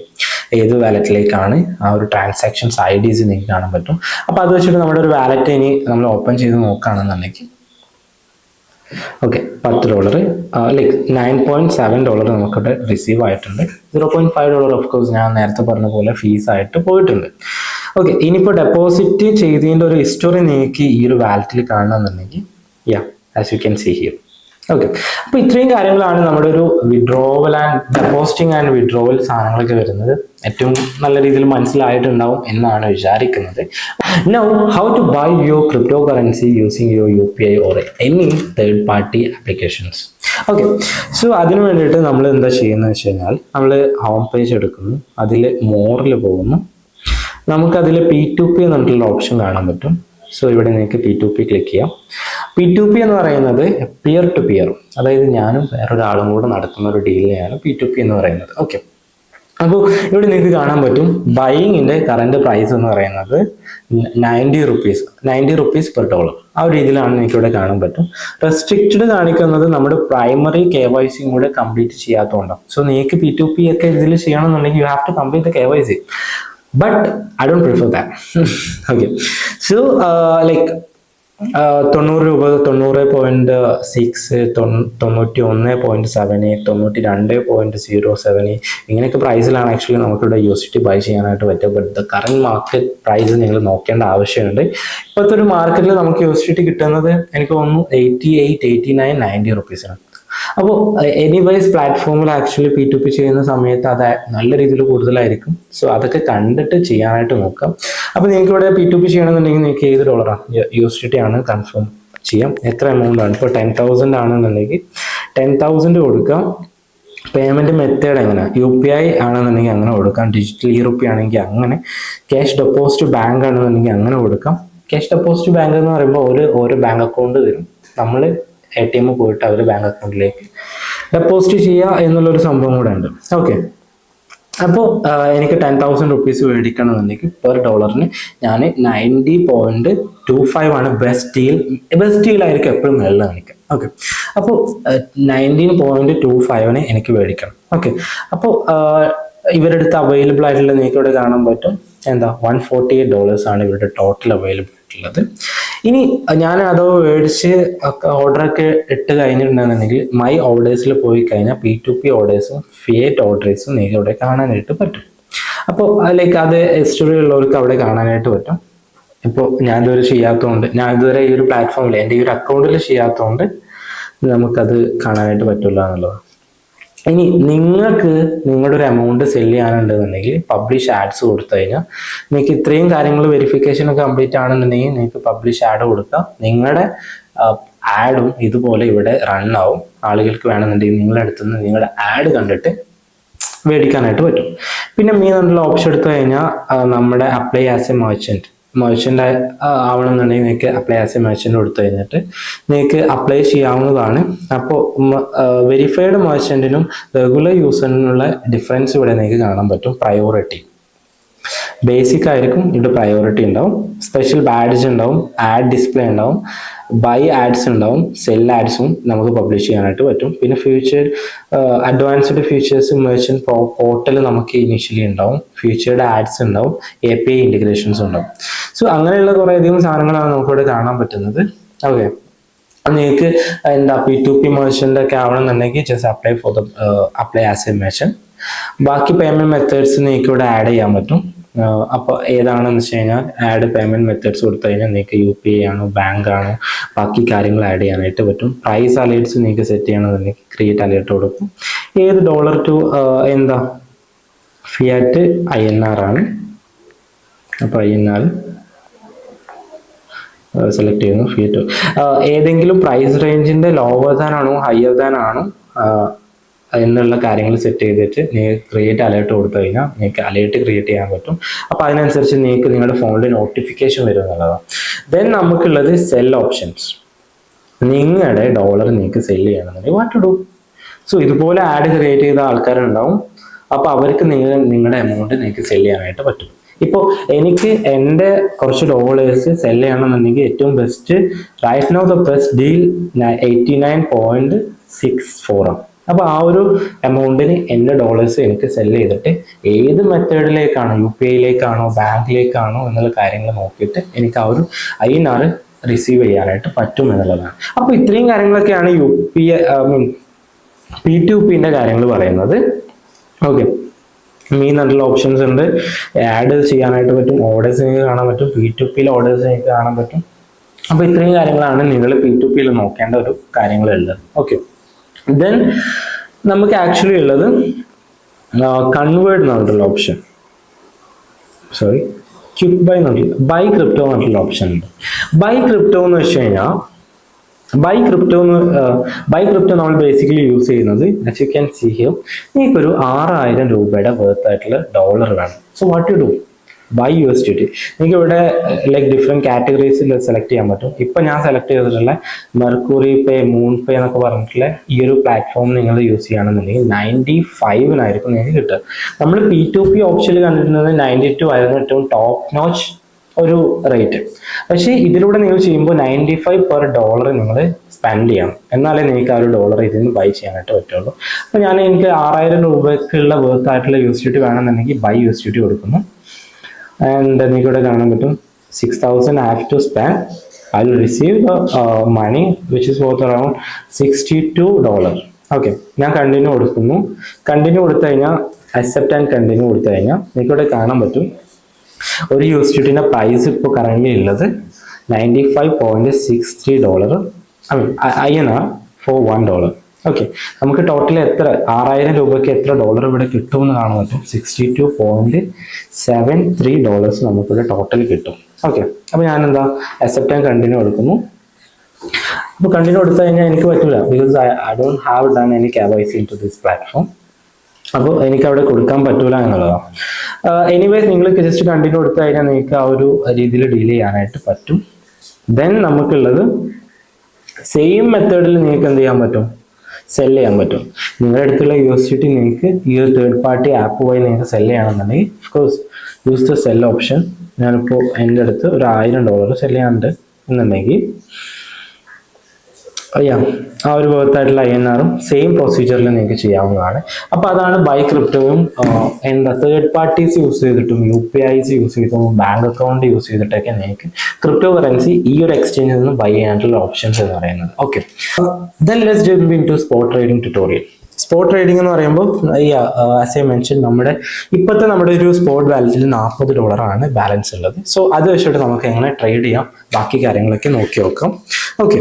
ഏത് വാലറ്റിലേക്കാണ് ആ ഒരു ട്രാൻസാക്ഷൻസ് IDs നിങ്ങൾക്ക് കാണാൻ പറ്റും. അപ്പോൾ അത് വെച്ചിട്ട് നമ്മുടെ ഒരു വാലറ്റ് ഇനി നമ്മൾ ഓപ്പൺ ചെയ്ത് നോക്കുകയാണെന്നുണ്ടെങ്കിൽ ഓക്കെ, $10 ലൈക്ക് $9.7 നമുക്കിവിടെ റിസീവ് ആയിട്ടുണ്ട്. $0.5 ഓഫ് കോഴ്സ് ഞാൻ നേരത്തെ പറഞ്ഞ പോലെ ഫീസ് ആയിട്ട് പോയിട്ടുണ്ട്. ഓക്കെ, ഇനിയിപ്പോൾ ഡെപ്പോസിറ്റ് ചെയ്തതിൻ്റെ ഒരു ഹിസ്റ്ററി നിങ്ങൾക്ക് ഈ ഒരു വാലറ്റിൽ കാണണമെന്നുണ്ടെങ്കിൽ as you can see here. Okay, അപ്പൊ ഇത്രയും കാര്യങ്ങളാണ് നമ്മുടെ ഒരു withdrawal and depositing and withdrawal സാധനങ്ങളൊക്കെ വരുന്നത്. ഏറ്റവും നല്ല രീതിയിൽ മനസ്സിലായിട്ടുണ്ടാവും എന്നാണ് വിചാരിക്കുന്നത്. Now how to buy your crypto currency using your UPI or any third party applications. Okay, so അതിന് വേണ്ടിയിട്ട് നമ്മൾ എന്താ ചെയ്യുന്നത് വെച്ച് കഴിഞ്ഞാൽ, നമ്മൾ ഹോം പേജ് എടുക്കുന്നു, അതിൽ മോറിൽ പോകുന്നു, നമുക്കതിൽ P2P എന്നുള്ള ഓപ്ഷൻ കാണാൻ പറ്റും. സോ ഇവിടെ നിങ്ങൾക്ക് P2P ക്ലിക്ക് ചെയ്യാം. P2P എന്ന് പറയുന്നത് പിയർ ടു പിയർ, അതായത് ഞാനും വേറൊരാളും കൂടെ നടത്തുന്ന ഒരു ഡീലിനെയാണ് P2P എന്ന് പറയുന്നത്. ഓക്കെ, അപ്പോൾ ഇവിടെ നിങ്ങൾക്ക് കാണാൻ പറ്റും ബൈയിങ്ങിൻ്റെ കറണ്ട് പ്രൈസ് എന്ന് പറയുന്നത് 90 റുപ്പീസ് പെർ ഡോളർ. ആ ഒരു രീതിയിലാണ് നിങ്ങൾക്ക് ഇവിടെ കാണാൻ പറ്റും. റെസ്ട്രിക്റ്റഡ് കാണിക്കുന്നത് നമ്മുടെ പ്രൈമറി KYC കൂടെ കംപ്ലീറ്റ് ചെയ്യാത്തതുകൊണ്ടാണ്. സോ നിങ്ങൾക്ക് P2P ഒക്കെ ഇതിൽ ചെയ്യണമെന്നുണ്ടെങ്കിൽ you have to complete the KYC. But I don't prefer that. Okay, so like 90 രൂപ, 90.6, 91.7, 92.07 ഇങ്ങനെയൊക്കെ പ്രൈസിലാണ് ആക്ച്വലി നമുക്കിവിടെ USDT ബൈ ചെയ്യാനായിട്ട് പറ്റുക. But the current market price നിങ്ങൾ നോക്കേണ്ട ആവശ്യമുണ്ട്. ഇപ്പോഴത്തെ ഒരു മാർക്കറ്റിൽ നമുക്ക് USDT കിട്ടുന്നത് എനിക്ക് തോന്നുന്നു 88, 89, 90 റുപ്പീസാണ്. അപ്പോൾ എനിവൈസ് പ്ലാറ്റ്ഫോമിൽ ആക്ച്വലി P2P ചെയ്യുന്ന സമയത്ത് അത് നല്ല രീതിയിൽ കൂടുതലായിരിക്കും. സോ അതൊക്കെ കണ്ടിട്ട് ചെയ്യാനായിട്ട് നോക്കാം. അപ്പോൾ നിങ്ങൾക്ക് ഇവിടെ P2P ചെയ്യണമെന്നുണ്ടെങ്കിൽ നിങ്ങൾക്ക് ഏത് ഡോളറാണ്, USDT ആണ് കൺഫേം ചെയ്യാം. എത്ര എമൗണ്ട് ആണ്, ഇപ്പോൾ 10,000 ആണെന്നുണ്ടെങ്കിൽ 10,000 കൊടുക്കാം. പേയ്മെൻറ്റ് മെത്തേഡ് എങ്ങനെ, UPI ആണെന്നുണ്ടെങ്കിൽ അങ്ങനെ കൊടുക്കാം, ഡിജിറ്റൽ e-rupee ആണെങ്കിൽ അങ്ങനെ, ക്യാഷ് ഡെപ്പോസിറ്റ് ബാങ്ക് ആണെന്നുണ്ടെങ്കിൽ അങ്ങനെ കൊടുക്കാം. ക്യാഷ് ഡെപ്പോസിറ്റ് ബാങ്ക് എന്ന് പറയുമ്പോൾ ഓരോ ബാങ്ക് അക്കൗണ്ട് തരും, നമ്മൾ ATM പോയിട്ട് അവർ ബാങ്ക് അക്കൗണ്ടിലേക്ക് ഡെപ്പോസിറ്റ് ചെയ്യുക എന്നുള്ളൊരു സംഭവം കൂടെ ഉണ്ട്. ഓക്കെ, അപ്പോൾ എനിക്ക് 10,000 റുപ്പീസ് മേടിക്കണമെന്നുണ്ടെങ്കിൽ പെർ ഡോളറിന് ഞാൻ 90.25 ആണ് ബെസ്റ്റ് ഡീൽ ആയിരിക്കും എപ്പോഴും വെള്ളം കാണിക്കുക. ഓക്കെ, അപ്പോൾ 19.25 എനിക്ക് മേടിക്കണം. ഓക്കെ, അപ്പോൾ ഇവരുടെ അടുത്ത് അവൈലബിൾ ആയിട്ടുള്ള നിങ്ങൾക്ക് ഇവിടെ കാണാൻ പറ്റും എന്താ $148 ആണ് ഇവരുടെ ടോട്ടൽ അവൈലബിൾ ആയിട്ടുള്ളത്. ഇനി ഞാൻ അതോ മേടിച്ച് ഓർഡറൊക്കെ ഇട്ട് കഴിഞ്ഞിട്ടുണ്ടെന്നുണ്ടെങ്കിൽ മൈ ഓർഡേഴ്സിൽ പോയി കഴിഞ്ഞാൽ P2P ഓർഡേഴ്സും ഫിയറ്റ് ഓർഡേഴ്സും നിങ്ങൾക്ക് ഇവിടെ കാണാനായിട്ട് പറ്റും. അപ്പോൾ ലൈക്ക് അത് ഹിസ്റ്ററി ഉള്ളവർക്ക് അവിടെ കാണാനായിട്ട് പറ്റും. ഇപ്പോൾ ഞാൻ ഇതുവരെ ചെയ്യാത്തതുകൊണ്ട്, ഞാൻ ഇതുവരെ ഈ ഒരു പ്ലാറ്റ്ഫോമിൽ എൻ്റെ ഈ ഒരു അക്കൗണ്ടിൽ ചെയ്യാത്തതുകൊണ്ട് നമുക്കത് കാണാനായിട്ട് പറ്റില്ല എന്നുള്ളതാണ്. ഇനി നിങ്ങൾക്ക് നിങ്ങളുടെ ഒരു എമൗണ്ട് സെല് ചെയ്യാനുണ്ടെന്നുണ്ടെങ്കിൽ പബ്ലിഷ് ആഡ്സ് കൊടുത്തു കഴിഞ്ഞാൽ നിങ്ങൾക്ക് ഇത്രയും കാര്യങ്ങൾ വെരിഫിക്കേഷൻ ഒക്കെ കംപ്ലീറ്റ് ആണെന്നുണ്ടെങ്കിൽ നിങ്ങൾക്ക് പബ്ലിഷ് ആഡ് കൊടുക്കാം. നിങ്ങളുടെ ആഡും ഇതുപോലെ ഇവിടെ റൺ ആവും. ആളുകൾക്ക് വേണമെന്നുണ്ടെങ്കിൽ നിങ്ങളുടെ അടുത്ത് നിന്ന് നിങ്ങളുടെ ആഡ് കണ്ടിട്ട് മേടിക്കാനായിട്ട് പറ്റും. പിന്നെ എന്നുള്ള ഓപ്ഷൻ എടുത്തു കഴിഞ്ഞാൽ നമ്മുടെ അപ്ലൈ ആസ് എ മെർച്ചൻ്റ് ആവണമെന്നുണ്ടെങ്കിൽ നിങ്ങൾക്ക് അപ്ലൈ ആസ് എ മെർച്ചൻ്റ് കൊടുത്തു കഴിഞ്ഞിട്ട് നിങ്ങൾക്ക് അപ്ലൈ ചെയ്യാവുന്നതാണ്. അപ്പോൾ വെരിഫൈഡ് മെർച്ചൻറ്റിനും റെഗുലർ യൂസറിനുള്ള ഡിഫറൻസ് ഇവിടെ നിങ്ങൾക്ക് കാണാൻ പറ്റും. പ്രയോറിറ്റി ബേസിക് ആയിരിക്കും, ഇവിടെ പ്രയോറിറ്റി ഉണ്ടാവും, സ്പെഷ്യൽ ബാഡ്ജ് ഉണ്ടാവും, ആഡ് ഡിസ്പ്ലേ ഉണ്ടാവും, ബൈ ആഡ്സ് ഉണ്ടാവും, സെൽ ആഡ്സും നമുക്ക് പബ്ലിഷ് ചെയ്യാനായിട്ട് പറ്റും. പിന്നെ അഡ്വാൻസ്ഡ് ഫീച്ചേഴ്സ് മെർച്ചൻ്റ് പോർട്ടൽ നമുക്ക് ഇനീഷ്യലി ഉണ്ടാവും, ഫീച്ചേർഡ് ആഡ്സ് ഉണ്ടാവും, API ഇൻറ്റഗ്രേഷൻസ് ഉണ്ടാവും. സോ അങ്ങനെയുള്ള കുറേയധികം സാധനങ്ങളാണ് നമുക്കിവിടെ കാണാൻ പറ്റുന്നത്. ഓക്കെ, നിങ്ങൾക്ക് എന്താ P2P മെർച്ചൻ്റ് ഒക്കെ ആവണമെന്നുണ്ടെങ്കിൽ just apply as a merchant. ബാക്കി പേയ്മെൻറ്റ് മെത്തേഡ്സ് നിങ്ങൾക്ക് ഇവിടെ ആഡ് ചെയ്യാൻ പറ്റും. അപ്പോൾ ഏതാണെന്ന് വെച്ച് കഴിഞ്ഞാൽ ആഡ് പേയ്മെൻറ്റ് മെത്തേഡ്സ് കൊടുത്തു കഴിഞ്ഞാൽ നിങ്ങൾക്ക് UPI ആണോ ബാങ്ക് ആണോ ബാക്കി കാര്യങ്ങൾ ആഡ് ചെയ്യാനായിട്ട് പറ്റും. പ്രൈസ് അലേർട്സ് നിങ്ങൾക്ക് സെറ്റ് ചെയ്യണമെന്നുണ്ടെങ്കിൽ ക്രിയേറ്റ് അലേർട്ട് കൊടുക്കും. ഏത് ഡോളർ ടു എന്താ ഫിയാറ്റ് INR ആണ്. അപ്പോൾ INR സെലക്ട് ചെയ്യുന്നു. ഫിയറ്റ് ഏതെങ്കിലും പ്രൈസ് റേഞ്ചിൻ്റെ ലോവർ ദാൻ ആണോ ഹയർ ദാൻ ആണോ എന്നുള്ള കാര്യങ്ങൾ സെറ്റ് ചെയ്തിട്ട് നിങ്ങൾക്ക് ക്രിയേറ്റ് അലേർട്ട് കൊടുത്തു കഴിഞ്ഞാൽ നിങ്ങൾക്ക് അലേർട്ട് ക്രിയേറ്റ് ചെയ്യാൻ പറ്റും. അപ്പോൾ അതിനനുസരിച്ച് നിങ്ങൾക്ക് നിങ്ങളുടെ ഫോണിൽ നോട്ടിഫിക്കേഷൻ വരും എന്നുള്ളതാണ്. ദെൻ നമുക്കുള്ളത് സെൽ ഓപ്ഷൻസ്. നിങ്ങളുടെ ഡോളർ നിങ്ങൾക്ക് സെല് ചെയ്യണമെന്നുണ്ടെങ്കിൽ വാട്ട് ടു ഡു. സോ ഇതുപോലെ ആഡ് ക്രിയേറ്റ് ചെയ്ത ആൾക്കാരുണ്ടാവും. അപ്പോൾ അവർക്ക് നിങ്ങളുടെ എമൗണ്ട് നിങ്ങൾക്ക് സെല് ചെയ്യാനായിട്ട് പറ്റും. ഇപ്പോൾ എനിക്ക് എൻ്റെ കുറച്ച് ഡോളേഴ്സ് സെല് ചെയ്യണമെന്നുണ്ടെങ്കിൽ ഏറ്റവും best right now the best deal 89.64 ആണ്. അപ്പോൾ ആ ഒരു എമൗണ്ടിന് എൻ്റെ ഡോളേഴ്സ് എനിക്ക് സെല് ചെയ്തിട്ട് ഏത് മെത്തേഡിലേക്കാണോ UPI-യിലേക്കാണോ ബാങ്കിലേക്കാണോ എന്നുള്ള കാര്യങ്ങൾ നോക്കിയിട്ട് എനിക്ക് ആ ഒരു INR റിസീവ് ചെയ്യാനായിട്ട് പറ്റും എന്നുള്ളതാണ്. അപ്പോൾ ഇത്രയും കാര്യങ്ങളൊക്കെയാണ് P2P-ൻ്റെ കാര്യങ്ങൾ പറയുന്നത്. ഓക്കെ, എന്നുള്ള ഓപ്ഷൻസ് ഉണ്ട്. ആഡ് ചെയ്യാനായിട്ട് പറ്റും, ഓർഡേഴ്സ് നിങ്ങൾക്ക് കാണാൻ പറ്റും, P2P-യിൽ ഓർഡേഴ്സ് നിങ്ങൾക്ക് കാണാൻ പറ്റും. അപ്പോൾ ഇത്രയും കാര്യങ്ങളാണ് നിങ്ങൾ P2P നോക്കേണ്ട ഒരു കാര്യങ്ങളുള്ളത്. ഓക്കെ, ദെൻ നമുക്ക് ആക്ച്വലി ഉള്ളത് കൺവേർട്ട് എന്നുള്ള ഓപ്ഷൻ, സോറി ക്വിക്ക് ബൈ എന്നുള്ള ബൈ ക്രിപ്റ്റോ എന്നുള്ള ഓപ്ഷൻ ഉണ്ട്. ബൈ ക്രിപ്റ്റോ എന്ന് വെച്ച് കഴിഞ്ഞാൽ ബൈ ക്രിപ്റ്റോ നമ്മൾ ബേസിക്കലി യൂസ് ചെയ്യുന്നത് as you can see here, നിങ്ങൾക്കൊരു 6000 രൂപയുടെ വർത്ത് ആയിട്ടുള്ള ഡോളർ വേണം. So what you do, buy USDT. നിങ്ങൾക്ക് ഇവിടെ ലൈക്ക് ഡിഫറെൻറ്റ് കാറ്റഗറീസിൽ സെലക്ട് ചെയ്യാൻ പറ്റും. ഇപ്പം ഞാൻ സെലക്ട് ചെയ്തിട്ടുള്ള മെർക്കുറി പേ, മൂൺ പേ എന്നൊക്കെ പറഞ്ഞിട്ടുള്ള ഈ ഒരു പ്ലാറ്റ്ഫോം നിങ്ങൾ യൂസ് ചെയ്യുകയാണെന്നുണ്ടെങ്കിൽ 95 നിങ്ങൾക്ക് കിട്ടുക. നമ്മൾ P2P ഓപ്ഷനിൽ കണ്ടിട്ടുള്ളത് 92 ആയിരുന്നു ഏറ്റവും ടോപ്പ് നോച്ച് ഒരു റേറ്റ്. പക്ഷേ ഇതിലൂടെ നിങ്ങൾ ചെയ്യുമ്പോൾ 95 പെർ ഡോളർ നിങ്ങൾ സ്പെൻഡ് ചെയ്യണം, എന്നാലേ നിങ്ങൾക്ക് ആ ഒരു ഡോളർ ഇതിൽ നിന്ന് ബൈ ചെയ്യാനായിട്ട് പറ്റുള്ളൂ. അപ്പോൾ എനിക്ക് 6000 രൂപയ്ക്കുള്ള വർത്ത് ആയിട്ടുള്ള USDT വേണമെന്നുണ്ടെങ്കിൽ ബൈ USDT കൊടുക്കുന്നു. ആൻഡ് നിങ്ങൾക്ക് ഇവിടെ കാണാൻ പറ്റും 6000 I have to spend, I will receive the money which is worth around $62. Okay, ഞാൻ കണ്ടിന്യൂ കൊടുക്കുന്നു. കണ്ടിന്യൂ കൊടുത്തു കഴിഞ്ഞാൽ അക്സെപ്റ്റ് ആൻഡ് കണ്ടിന്യൂ കൊടുത്തു കഴിഞ്ഞാൽ നിങ്ങൾക്ക് ഇവിടെ കാണാൻ പറ്റും ഒരു USDTന്റെ പ്രൈസ് ഇപ്പോൾ കറന്റ് ഉള്ളത് $95.63, INR for $1. ഓക്കെ, നമുക്ക് ടോട്ടൽ എത്ര 6000 രൂപയ്ക്ക് എത്ര ഡോളർ ഇവിടെ കിട്ടുമെന്ന് കാണാൻ പറ്റും. $62.73 നമുക്കിവിടെ ടോട്ടൽ കിട്ടും. ഓക്കെ, അപ്പോൾ ഞാനെന്താ അക്സെപ്റ്റ് ആൻഡ് കണ്ടിന്യൂ കൊടുക്കുന്നു. അപ്പോൾ കണ്ടിന്യൂ കൊടുത്തു കഴിഞ്ഞാൽ എനിക്ക് പറ്റില്ല, because I don't have done any KYC in to this platform. അപ്പോൾ എനിക്ക് അവിടെ കൊടുക്കാൻ പറ്റൂല എന്നുള്ളതാണ്. എനിവേസ് നിങ്ങൾ ജസ്റ്റ് കണ്ടിന്യൂ കൊടുത്തു കഴിഞ്ഞാൽ നിങ്ങൾക്ക് ആ ഒരു രീതിയിൽ ഡീൽ ചെയ്യാനായിട്ട് പറ്റും. ദെൻ നമുക്കുള്ളത് സെയിം മെത്തേഡിൽ നിങ്ങൾക്ക് എന്ത് ചെയ്യാൻ പറ്റും, സെല് ചെയ്യാൻ പറ്റും. നിങ്ങളുടെ അടുത്തുള്ള USDT നിങ്ങൾക്ക് ഈ ഒരു തേർഡ് പാർട്ടി ആപ്പ് വഴി നിങ്ങൾക്ക് സെല് ചെയ്യണമെന്നുണ്ടെങ്കിൽ of course use the cell option. ഞാനിപ്പോൾ എൻ്റെ അടുത്ത് ഒരു $1000 സെല് ചെയ്യാനുണ്ട് എന്നുണ്ടെങ്കിൽ ആ ഒരു വർത്തായിട്ടുള്ള INR സെയിം പ്രൊസീജിയറിൽ നിങ്ങൾക്ക് ചെയ്യാവുന്നതാണ്. അപ്പോൾ അതാണ് ബൈ ക്രിപ്റ്റോയും തേർഡ് പാർട്ടീസ് യൂസ് ചെയ്തിട്ടും UPIs യൂസ് ചെയ്തിട്ടും ബാങ്ക് അക്കൗണ്ട് യൂസ് ചെയ്തിട്ടൊക്കെ നിങ്ങൾക്ക് ക്രിപ്റ്റോ കറൻസി ഈ ഒരു എക്സ്ചേഞ്ചിൽ നിന്ന് ബൈ ചെയ്യാനുള്ള ഓപ്ഷൻസ് എന്ന് പറയുന്നത്. Okay, then let's jump into spot trading tutorial. Spot trading എന്ന് പറയുമ്പോൾ ആസ് ഐ മെൻഷൻ നമ്മുടെ ഒരു സ്പോട്ട് വാലറ്റിൽ $40 ആണ് ബാലൻസ് ഉള്ളത്. സോ അത് വെച്ചിട്ട് നമുക്ക് എങ്ങനെ ട്രേഡ് ചെയ്യാം ബാക്കി കാര്യങ്ങളൊക്കെ നോക്കി നോക്കാം. ഓക്കെ,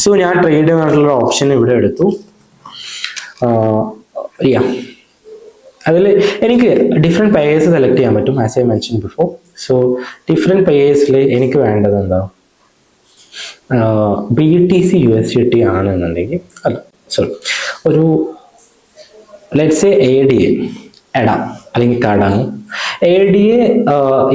സോ ഞാൻ ട്രേഡ് ചെയ്യാനുള്ള ഓപ്ഷൻ ഇവിടെ എടുത്തു. അതിൽ എനിക്ക് ഡിഫറെൻറ്റ് പേയേഴ്സ് സെലക്ട് ചെയ്യാൻ പറ്റും as I mention before. So different പേയേഴ്സിൽ എനിക്ക് വേണ്ടത് എന്താ, BTC USDT ആണെന്നുണ്ടെങ്കിൽ സോറി ഒരു ലെറ്റ്സ് സേ ADA എഡ അല്ലെങ്കിൽ കടങ് ADA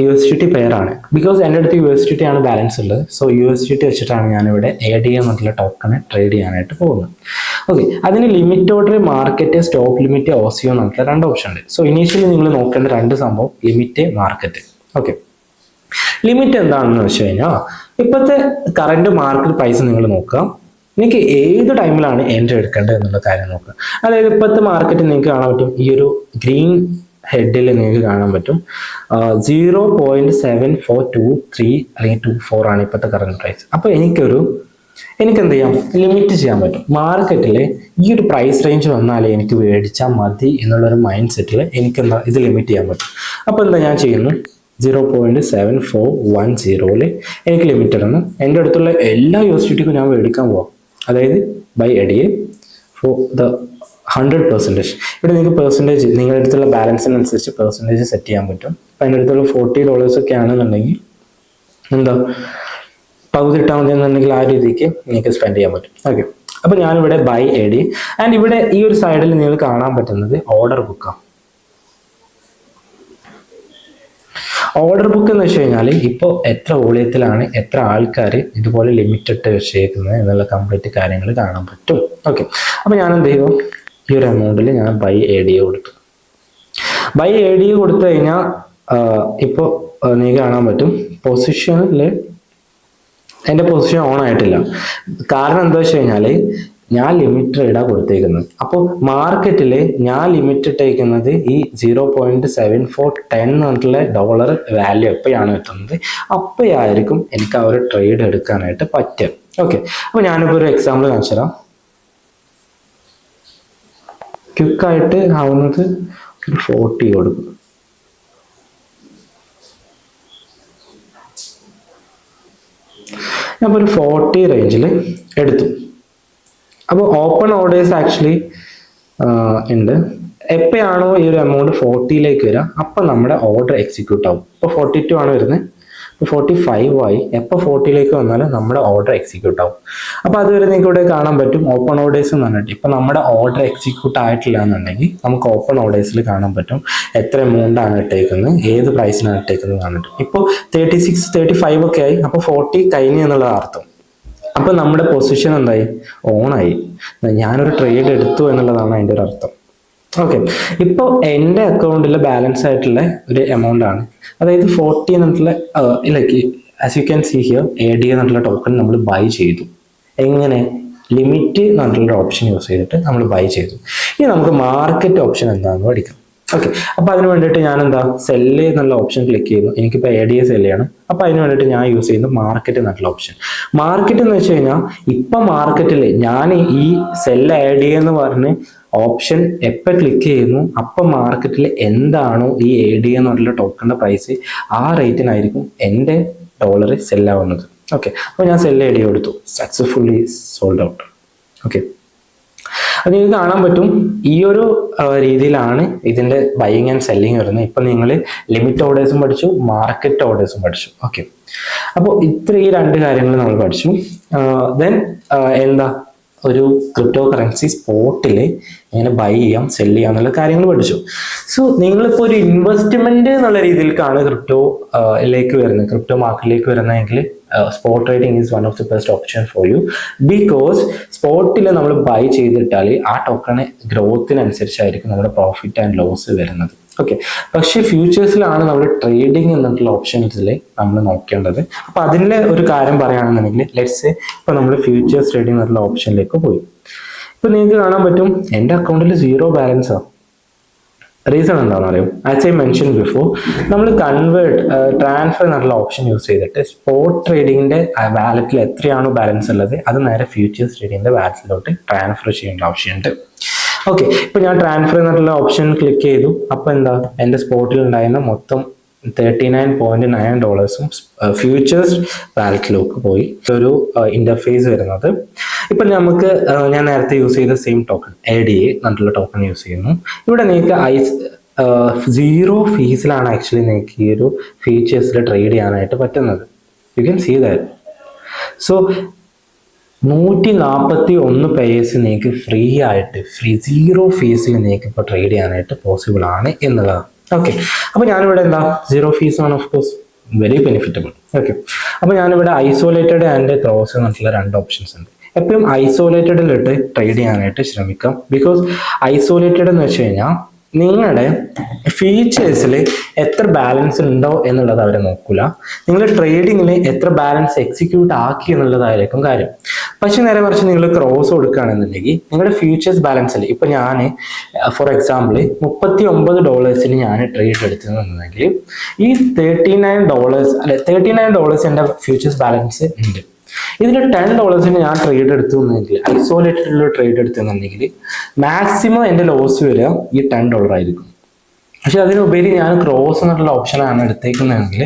USDT പെയറാണ്. ബിക്കോസ് എൻ്റെ അടുത്ത് USDT ആണ് ബാലൻസ് ഉള്ളത്. സോ USDT വെച്ചിട്ടാണ് ഞാനിവിടെ ADA എന്നുള്ള ടോക്കണ് ട്രേഡ് ചെയ്യാനായിട്ട് പോകുന്നത്. ഓക്കെ, അതിന് limit order, market, stop limit, OCO എന്നുള്ള 2 ഓപ്ഷൻ ഉണ്ട്. സോ ഇനീഷ്യലി നിങ്ങൾ നോക്കേണ്ട 2 സംഭവം ലിമിറ്റ്, മാർക്കറ്റ്. ഓക്കെ, ലിമിറ്റ് എന്താണെന്ന് വെച്ച് കഴിഞ്ഞാൽ ഇപ്പോഴത്തെ കറണ്ട് മാർക്കറ്റ് പ്രൈസ് നിങ്ങൾ നോക്കുക, നിങ്ങൾക്ക് ഏത് ടൈമിലാണ് എൻട്രി എടുക്കേണ്ടത് എന്നുള്ള കാര്യം നോക്കുക. അതായത് ഇപ്പോഴത്തെ മാർക്കറ്റ് നിങ്ങൾക്ക് കാണാൻ പറ്റും, ഈ ഒരു ഗ്രീൻ ഹെഡിൽ നിങ്ങൾക്ക് കാണാൻ പറ്റും 0.7423 അല്ലെങ്കിൽ 24 ആണ് ഇപ്പോഴത്തെ കറണ്ട് പ്രൈസ്. അപ്പോൾ എനിക്കെന്ത് ചെയ്യാം, ലിമിറ്റ് ചെയ്യാൻ പറ്റും. മാർക്കറ്റിൽ ഈ ഒരു പ്രൈസ് റേഞ്ച് വന്നാലേ എനിക്ക് മേടിച്ചാൽ മതി എന്നുള്ളൊരു മൈൻഡ് സെറ്റിൽ എനിക്കെന്താ ഇത് ലിമിറ്റ് ചെയ്യാൻ പറ്റും. അപ്പോൾ എന്താ ഞാൻ ചെയ്യുന്നു, 0.7410 എനിക്ക് ലിമിറ്റ് ഇടണം. എൻ്റെ അടുത്തുള്ള എല്ലാ USDTക്കും ഞാൻ മേടിക്കാൻ പോവാം. അതായത് ബൈ ADA ഫോർ ദ 100%. ഇവിടെ നിങ്ങൾക്ക് പെർസെൻറ്റേജ് നിങ്ങളുടെ അടുത്തുള്ള ബാലൻസിനനുസരിച്ച് പെർസെൻറ്റേജ് സെറ്റ് ചെയ്യാൻ പറ്റും. അപ്പം എൻ്റെ അടുത്തുള്ള $40 ഒക്കെ ആണെന്നുണ്ടെങ്കിൽ എന്താ പകുതി ഇട്ടാൽ മതി എന്നുണ്ടെങ്കിൽ ആ രീതിക്ക് നിങ്ങൾക്ക് സ്പെൻഡ് ചെയ്യാൻ പറ്റും. ഓക്കെ, അപ്പോൾ ഞാനിവിടെ ബൈ ADA ആൻഡ് ഇവിടെ ഈ ഒരു സൈഡിൽ നിങ്ങൾക്ക് കാണാൻ പറ്റുന്നത് ഓർഡർ ബുക്കാണ്. ഓർഡർ ബുക്ക് എന്ന് വെച്ച് കഴിഞ്ഞാൽ ഇപ്പോൾ എത്ര വോളിയത്തിലാണ് എത്ര ആൾക്കാർ ഇതുപോലെ ലിമിറ്റ് ഇട്ട് വെച്ചേക്കുന്നത് എന്നുള്ള കംപ്ലീറ്റ് കാര്യങ്ങൾ കാണാൻ പറ്റും. ഓക്കെ, അപ്പോൾ ഞാൻ എന്ത് ചെയ്യും, ഈ ഒരു എമൗണ്ടിൽ ഞാൻ ബൈ ADA കൊടുത്തു. ബൈ ADA കൊടുത്തു കഴിഞ്ഞാൽ ഇപ്പോൾ നിങ്ങൾക്ക് കാണാൻ പറ്റും പൊസിഷനിൽ എൻ്റെ പൊസിഷൻ ഓൺ ആയിട്ടില്ല. കാരണം എന്താ വെച്ച് കഴിഞ്ഞാൽ ഞാൻ ലിമിറ്റ് ഇടാ കൊടുത്തേക്കുന്നത്. അപ്പോൾ മാർക്കറ്റിൽ ഞാൻ ലിമിറ്റ് ഇട്ടേക്കുന്നത് ഈ 0.7410 എന്നുള്ള ഡോളർ വാല്യൂ എപ്പോഴാണ് എത്തുന്നത് അപ്പോഴായിരിക്കും എനിക്ക് ആ ഒരു ട്രേഡ് എടുക്കാനായിട്ട് പറ്റുക. ഓക്കെ, അപ്പോൾ ഞാനിപ്പോൾ ഒരു എക്സാമ്പിൾ കാണിച്ചു തരാം. ക്വിക്കായിട്ട് ആവുന്നത് ഒരു 40 കൊടുക്കും. അപ്പോൾ ഒരു 40 റേഞ്ചിൽ എടുത്തു. അപ്പോൾ ഓപ്പൺ ഓർഡേഴ്സ് ആക്ച്വലി ഉണ്ട്. എപ്പോഴാണോ ഈ ഒരു എമൗണ്ട് 40ലേക്ക് വരിക അപ്പം നമ്മുടെ ഓർഡർ എക്സിക്യൂട്ട് ആവും. ഇപ്പോൾ 42 ആണ് വരുന്നത്, ഇപ്പോൾ 45 ആയി. എപ്പോൾ 40ലേക്ക് വന്നാലും നമ്മുടെ ഓർഡർ എക്സിക്യൂട്ട് ആവും. അപ്പോൾ അതുവരെ നിങ്ങൾക്ക് ഇവിടെ കാണാൻ പറ്റും ഓപ്പൺ ഓർഡേഴ്സ് എന്ന് പറഞ്ഞിട്ട്. ഇപ്പോൾ നമ്മുടെ ഓർഡർ എക്സിക്യൂട്ട് ആയിട്ടില്ല എന്നുണ്ടെങ്കിൽ നമുക്ക് ഓപ്പൺ ഓർഡേഴ്സിൽ കാണാൻ പറ്റും എത്ര എമൗണ്ട് ആണ് ഇട്ടേക്കുന്നത്, ഏത് പ്രൈസിനാണ് ഇട്ടേക്കുന്നത് പറഞ്ഞിട്ട്. ഇപ്പോൾ 36 35 ഒക്കെ ആയി. അപ്പോൾ 40 കഴിഞ്ഞു എന്നുള്ളത് അർത്ഥം. അപ്പൊ നമ്മുടെ പൊസിഷൻ എന്തായി, ഓണായി, ഞാനൊരു ട്രേഡ് എടുത്തു എന്നുള്ളതാണ് അതിൻ്റെ ഒരു അർത്ഥം. ഓക്കെ, ഇപ്പോൾ എൻ്റെ അക്കൗണ്ടിൽ ബാലൻസ് ആയിട്ടുള്ള ഒരു എമൗണ്ട് ആണ്, അതായത് 40 എന്നുള്ള like as you can see here ADA എന്നുള്ള ടോക്കൺ നമ്മൾ ബൈ ചെയ്തു. എങ്ങനെ, ലിമിറ്റ് എന്നുള്ള ഓപ്ഷൻ യൂസ് ചെയ്തിട്ട് നമ്മൾ ബൈ ചെയ്തു. ഇനി നമുക്ക് മാർക്കറ്റ് ഓപ്ഷൻ എന്താണെന്ന് പഠിക്കാം. ഓക്കെ, അപ്പൊ അതിന് വേണ്ടിയിട്ട് ഞാൻ എന്താ സെല്ല് എന്നുള്ള ഓപ്ഷൻ ക്ലിക്ക് ചെയ്യുന്നു. എനിക്കിപ്പോൾ ADA സെല് ചെയ്യണം. അപ്പൊ അതിന് വേണ്ടിയിട്ട് ഞാൻ യൂസ് ചെയ്യുന്നത് മാർക്കറ്റ് എന്നുള്ള ഓപ്ഷൻ. മാർക്കറ്റ് എന്ന് വെച്ച് കഴിഞ്ഞാൽ ഇപ്പൊ മാർക്കറ്റിൽ ഞാൻ ഈ സെല്ല് ADA എന്ന് പറഞ്ഞ് ഓപ്ഷൻ എപ്പോൾ ക്ലിക്ക് ചെയ്യുന്നു അപ്പം മാർക്കറ്റിൽ എന്താണോ ഈ ADA എന്നുള്ള ടോക്കണിന്റെ പ്രൈസ് ആ റേറ്റിനായിരിക്കും എൻ്റെ ഡോളർ സെല്ലാവുന്നത്. ഓക്കെ, അപ്പോൾ ഞാൻ സെല്ല് ADA കൊടുത്തു, സക്സസ്ഫുള്ളി സോൾഡ് ഔട്ട്. ഓക്കെ, അത് നിങ്ങൾക്ക് കാണാൻ പറ്റും ഈ ഒരു രീതിയിലാണ് ഇതിന്റെ ബൈയിങ് ആൻഡ് സെല്ലിങ് വരുന്നത്. ഇപ്പൊ നിങ്ങൾ ലിമിറ്റ് ഓർഡേഴ്സും പഠിച്ചു, മാർക്കറ്റ് ഓർഡേഴ്സും പഠിച്ചു. ഓക്കെ, അപ്പോൾ ഈ രണ്ട് കാര്യങ്ങൾ നമ്മൾ പഠിച്ചു. ദെൻ എന്താ ഒരു ക്രിപ്റ്റോ കറൻസി സ്പോട്ടിൽ എങ്ങനെ ബൈ ചെയ്യാം, സെല് ചെയ്യാം എന്നുള്ള കാര്യങ്ങൾ പഠിച്ചു. സോ നിങ്ങളിപ്പോൾ ഒരു ഇൻവെസ്റ്റ്മെന്റ് എന്നുള്ള രീതിയിലേക്കാണ് ക്രിപ്റ്റോയിലേക്ക് വരുന്നത്, ക്രിപ്റ്റോ മാർക്കറ്റിലേക്ക് വരുന്നതെങ്കിൽ spot trading is one of the best option for you. Because സ്പോട്ടിൽ നമ്മൾ ബൈ ചെയ്തിട്ടാൽ ആ ടോക്കണ് ഗ്രോത്തിനനുസരിച്ചായിരിക്കും നമ്മുടെ പ്രോഫിറ്റ് ആൻഡ് ലോസ് വരുന്നത്. ഓക്കെ, പക്ഷെ ഫ്യൂച്ചേഴ്സിലാണ് നമ്മൾ ട്രേഡിംഗ് എന്നുള്ള ഓപ്ഷൻസിൽ നമ്മൾ നോക്കേണ്ടത്. അപ്പൊ അതിൻ്റെ ഒരു കാര്യം പറയുകയാണെന്നുണ്ടെങ്കിൽ ലെറ്റ്സ് ഇപ്പൊ നമ്മൾ ഫ്യൂച്ചേഴ്സ് ട്രേഡിംഗ് എന്നുള്ള ഓപ്ഷനിലേക്ക് പോയി. ഇപ്പൊ നിങ്ങൾക്ക് കാണാൻ പറ്റും എൻ്റെ അക്കൗണ്ടിൽ 0 ബാലൻസാണ്. റീസൺ എന്താണെന്ന് അറിയാം. ആസ് ഐ മെൻഷൻ ബിഫോർ, നമ്മൾ ട്രാൻസ്ഫർ എന്നുള്ള ഓപ്ഷൻ യൂസ് ചെയ്തിട്ട് സ്പോട്ട് ട്രേഡിങ്ങിന്റെ വാലറ്റിൽ എത്രയാണോ ബാലൻസ് ഉള്ളത് അത് നേരെ ഫ്യൂച്ചേഴ്സ് ട്രേഡിങ്ങിന്റെ വാലറ്റിലോട്ട് ട്രാൻസ്ഫർ ചെയ്യേണ്ട ആവശ്യമുണ്ട്. ഓക്കെ, ഇപ്പൊ ഞാൻ ട്രാൻസ്ഫർ എന്നുള്ള ഓപ്ഷൻ ക്ലിക്ക് ചെയ്തു. അപ്പൊ എന്താ എൻ്റെ സ്പോട്ടിൽ ഉണ്ടായിരുന്ന മൊത്തം $39.9 ഫ്യൂച്ചേഴ്സ് വാലറ്റിലേക്ക് പോയി. ഒരു ഇന്റർഫേസ് വരുന്നത് ഇപ്പൊ നമുക്ക് ഞാൻ നേരത്തെ യൂസ് ചെയ്ത സെയിം ടോക്കൺ ADA എന്നുള്ള ടോക്കൺ യൂസ് ചെയ്യുന്നു. ഇവിടെ നിങ്ങൾക്ക് 0 ഫീസിലാണ് ആക്ച്വലി നിങ്ങൾക്ക് ഈ ഒരു ഫീച്ചേഴ്സിൽ ട്രേഡ് ചെയ്യാനായിട്ട് പറ്റുന്നത്. You can see that. So 141 pairs നിങ്ങൾക്ക് ഫ്രീ ആയിട്ട് 0 ഫീസിൽ നിങ്ങൾക്ക് ഇപ്പോൾ ട്രേഡ് ചെയ്യാനായിട്ട് പോസിബിൾ ആണ് എന്നുള്ളതാണ്. ഓക്കെ, അപ്പോൾ ഞാനിവിടെ എന്താ 0 ഫീസ് ആണ്, ഓഫ് കോഴ്സ് വെരി ബെനിഫിറ്റബിൾ. ഓക്കെ, അപ്പോൾ ഞാനിവിടെ ഐസോലേറ്റഡ് ആൻഡ് ക്രോസ് എന്നുള്ള 2 ഓപ്ഷൻസ് ഉണ്ട്. എപ്പോഴും ഐസോലേറ്റഡിലിട്ട് ട്രേഡ് ചെയ്യാനായിട്ട് ശ്രമിക്കാം. ബിക്കോസ് ഐസോലേറ്റഡ് എന്ന് വെച്ച് കഴിഞ്ഞാൽ നിങ്ങളുടെ ഫീച്ചേഴ്സിൽ എത്ര ബാലൻസ് ഉണ്ടോ എന്നുള്ളത് അവർ നോക്കൂല, നിങ്ങൾ ട്രേഡിങ്ങിൽ എത്ര ബാലൻസ് എക്സിക്യൂട്ട് ആക്കി എന്നുള്ളതായിരിക്കും കാര്യം. പക്ഷെ നേരെ മറിച്ച് നിങ്ങൾ ക്രോസ് കൊടുക്കുകയാണെന്നുണ്ടെങ്കിൽ നിങ്ങളുടെ ഫ്യൂച്ചേഴ്സ് ബാലൻസിൽ ഇപ്പൊ ഞാൻ ഫോർ എക്സാമ്പിൾ $39 ഞാൻ ട്രേഡ് എടുത്തതെന്നുണ്ടെങ്കിൽ ഈ $39 അല്ലെ $39 എൻ്റെ ഫ്യൂച്ചേഴ്സ് ബാലൻസ് ഉണ്ട്. ഇതിൽ $10 ഞാൻ ട്രേഡ് എടുത്തുണ്ടെങ്കിൽ ഐസോലേറ്റഡിൽ ട്രേഡ് എടുത്തുണ്ടെങ്കിൽ മാക്സിമം എൻ്റെ ലോസ് വരിക ഈ $10 ആയിരിക്കും. പക്ഷെ അതിനുപരി ഞാൻ ക്രോസ് എന്നുള്ള ഓപ്ഷനാണ് എടുത്തേക്കുന്നതെങ്കിൽ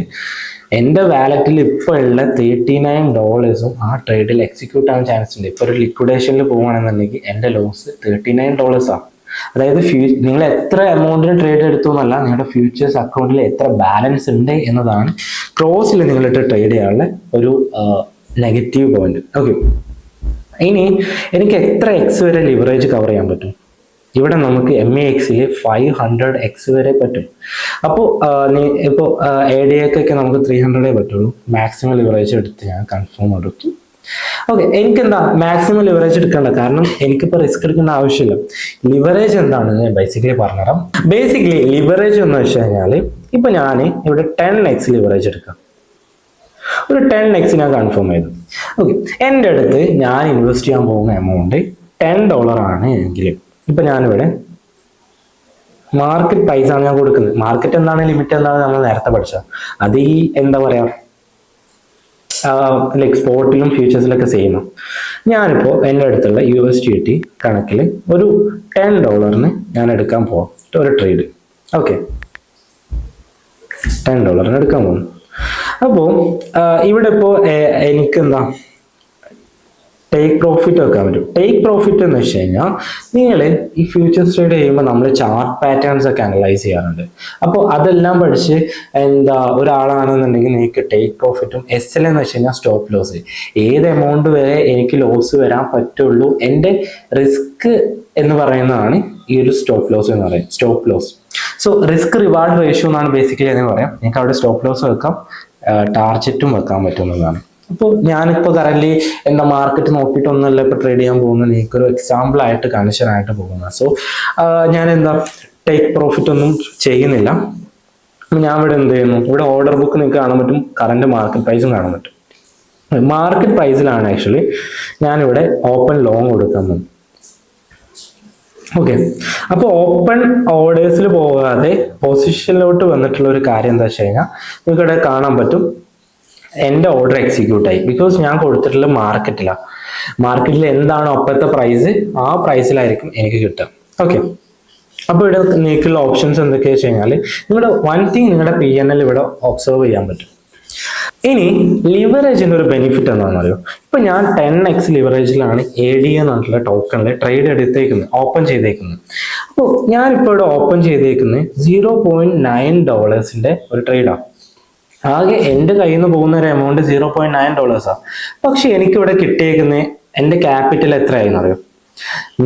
എൻ്റെ വാലറ്റിൽ ഇപ്പോൾ ഉള്ള $39 ആ ട്രേഡിൽ എക്സിക്യൂട്ട് ആവാൻ ചാൻസ് ഉണ്ട്. ഇപ്പോൾ ഒരു ലിക്വിഡേഷനിൽ പോകുകയാണെന്നുണ്ടെങ്കിൽ എൻ്റെ ലോസ് $39 ആണ്. അതായത് നിങ്ങൾ എത്ര എമൗണ്ടിന് ട്രേഡ് എടുത്തു എന്നല്ല, നിങ്ങളുടെ ഫ്യൂച്ചേഴ്സ് അക്കൗണ്ടിൽ എത്ര ബാലൻസ് ഉണ്ട് എന്നതാണ് ക്രോസിൽ നിങ്ങളിട്ട് ട്രേഡ് ചെയ്യാനുള്ള ഒരു നെഗറ്റീവ് പോയിന്റ്. ഓക്കെ, ഇനി എനിക്ക് എത്ര എക്സ് വരെ ലിവറേജ് കവർ ചെയ്യാൻ പറ്റും? ഇവിടെ നമുക്ക് MEXൽ 500x വരെ പറ്റും. അപ്പോൾ ഇപ്പോൾ ADAക്കൊക്കെ നമുക്ക് 300 പറ്റുള്ളൂ. മാക്സിമം ലിവറേജ് എടുത്ത് ഞാൻ കൺഫേം എടുത്തു. ഓക്കെ, എനിക്കെന്താ മാക്സിമം ലിവറേജ് എടുക്കേണ്ട, കാരണം എനിക്കിപ്പോൾ റിസ്ക് എടുക്കേണ്ട ആവശ്യമില്ല. ലിവറേജ് എന്താണെന്ന് ഞാൻ ബേസിക്കലി പറഞ്ഞുതരാം. ബേസിക്കലി ലിവറേജ് എന്ന് വെച്ച് കഴിഞ്ഞാൽ ഇപ്പൊ ഞാൻ ഇവിടെ 10x ലിവറേജ് എടുക്കാം. ഒരു 10x ഞാൻ കൺഫേം ചെയ്തു. ഓക്കെ, എൻ്റെ അടുത്ത് ഞാൻ ഇൻവെസ്റ്റ് ചെയ്യാൻ പോകുന്ന എമൗണ്ട് $10 ആണ് എങ്കിൽ ഇപ്പൊ ഞാനിവിടെ മാർക്കറ്റ് പ്രൈസ് ആണ് ഞാൻ കൊടുക്കുന്നത്. മാർക്കറ്റ് എന്താണ്, ലിമിറ്റ് എന്താണ് നമ്മൾ നേരത്തെ പഠിച്ചത്. അത് ഈ എന്താ പറയാ ലൈക്ക് സ്പോട്ടിലും ഫ്യൂച്ചേഴ്സിലൊക്കെ ചെയ്യുന്നു. ഞാനിപ്പോൾ എൻ്റെ അടുത്തുള്ള USDT കണക്കിൽ ഒരു $10 ഞാൻ എടുക്കാൻ പോവാം ഒരു ട്രേഡ്. ഓക്കെ, $10 എടുക്കാൻ പോകുന്നു. അപ്പോൾ ഇവിടെ ഇപ്പോൾ എനിക്ക് എന്താ ടേക്ക് പ്രോഫിറ്റ് വെക്കാൻ പറ്റും. ടേക്ക് പ്രോഫിറ്റ് എന്ന് വെച്ച് കഴിഞ്ഞാൽ നിങ്ങൾ ഈ ഫ്യൂച്ചേഴ്സ് ട്രേഡ് ചെയ്യുമ്പോൾ നമ്മൾ ചാർട്ട് പാറ്റേൺസ് ഒക്കെ അനലൈസ് ചെയ്യാറുണ്ട്. അപ്പോൾ അതെല്ലാം പഠിച്ച് ഒരാളാണെന്നുണ്ടെങ്കിൽ നിങ്ങൾക്ക് ടേക്ക് പ്രോഫിറ്റും SL എന്ന് വെച്ച് കഴിഞ്ഞാൽ സ്റ്റോപ്പ് ലോസ്, ഏത് എമൗണ്ട് വരെ എനിക്ക് ലോസ് വരാൻ പറ്റുള്ളൂ, എൻ്റെ റിസ്ക് എന്ന് പറയുന്നതാണ് ഈ ഒരു സ്റ്റോപ്പ് ലോസ് എന്ന് പറയും, stop loss. So risk reward ratio എന്നാണ് ബേസിക്കലി എന്ന് പറയാം. നിങ്ങൾക്ക് അവിടെ സ്റ്റോപ്പ് ലോസ് വെക്കാം, ടാർജറ്റും വെക്കാൻ പറ്റുന്നതാണ്. അപ്പോൾ ഞാനിപ്പോൾ കറന്റ് മാർക്കറ്റ് നോക്കിയിട്ടൊന്നുമല്ല ഇപ്പോൾ ട്രേഡ് ചെയ്യാൻ പോകുന്നത്, എനിക്കൊരു എക്സാമ്പിൾ ആയിട്ട് കാണിച്ചാനായിട്ട് പോകുന്നത്. സോ ഞാൻ ടേക്ക് പ്രോഫിറ്റ് ഒന്നും ചെയ്യുന്നില്ല. ഞാൻ ഇവിടെ എന്ത് ചെയ്യുന്നു, ഇവിടെ ഓർഡർ ബുക്ക് നിങ്ങൾക്ക് കാണാൻ പറ്റും, കറന്റ് മാർക്കറ്റ് പ്രൈസും കാണാൻ പറ്റും. മാർക്കറ്റ് പ്രൈസിലാണ് ആക്ച്വലി ഞാനിവിടെ ഓപ്പൺ ലോങ് കൊടുക്കാൻ പോകും. ഓക്കെ, അപ്പോൾ ഓപ്പൺ ഓർഡേഴ്സിൽ പോകാതെ പൊസിഷനിലോട്ട് വന്നിട്ടുള്ള ഒരു കാര്യം എന്താ വെച്ച് കഴിഞ്ഞാൽ നിങ്ങൾക്ക് ഇവിടെ കാണാൻ പറ്റും എൻ്റെ ഓർഡർ എക്സിക്യൂട്ട് ആയി. ബിക്കോസ് ഞാൻ കൊടുത്തിട്ടുള്ള മാർക്കറ്റിൽ എന്താണോ അപ്പോഴത്തെ പ്രൈസ്, ആ പ്രൈസിലായിരിക്കും എനിക്ക് കിട്ടുക. ഓക്കെ, അപ്പോൾ ഇവിടെ നിങ്ങൾക്കുള്ള ഓപ്ഷൻസ് എന്തൊക്കെയാ വെച്ച് കഴിഞ്ഞാൽ നിങ്ങളുടെ വൺ തിങ് നിങ്ങളുടെ PNL ഇവിടെ ഒബ്സർവ് ചെയ്യാൻ പറ്റും. ഇനി ലിവറേജിന്റെ ഒരു ബെനിഫിറ്റ് എന്താണെന്ന് അറിയോ, ഇപ്പൊ ഞാൻ 10x ലിവറേജിലാണ് ADA എന്നുള്ള ടോക്കണിൽ ട്രേഡ് എടുത്തേക്കുന്നത്, ഓപ്പൺ ചെയ്തേക്കുന്നത്. അപ്പോൾ ഞാനിപ്പോൾ ഇവിടെ ഓപ്പൺ ചെയ്തേക്കുന്നത് $0.9 ഒരു ട്രേഡാണ്. ആകെ എൻ്റെ കയ്യിൽ നിന്ന് പോകുന്ന ഒരു എമൗണ്ട് $0.9. പക്ഷെ എനിക്കിവിടെ കിട്ടിയേക്കുന്നത് എൻ്റെ ക്യാപിറ്റൽ എത്രയായിരുന്നു അറിയോ,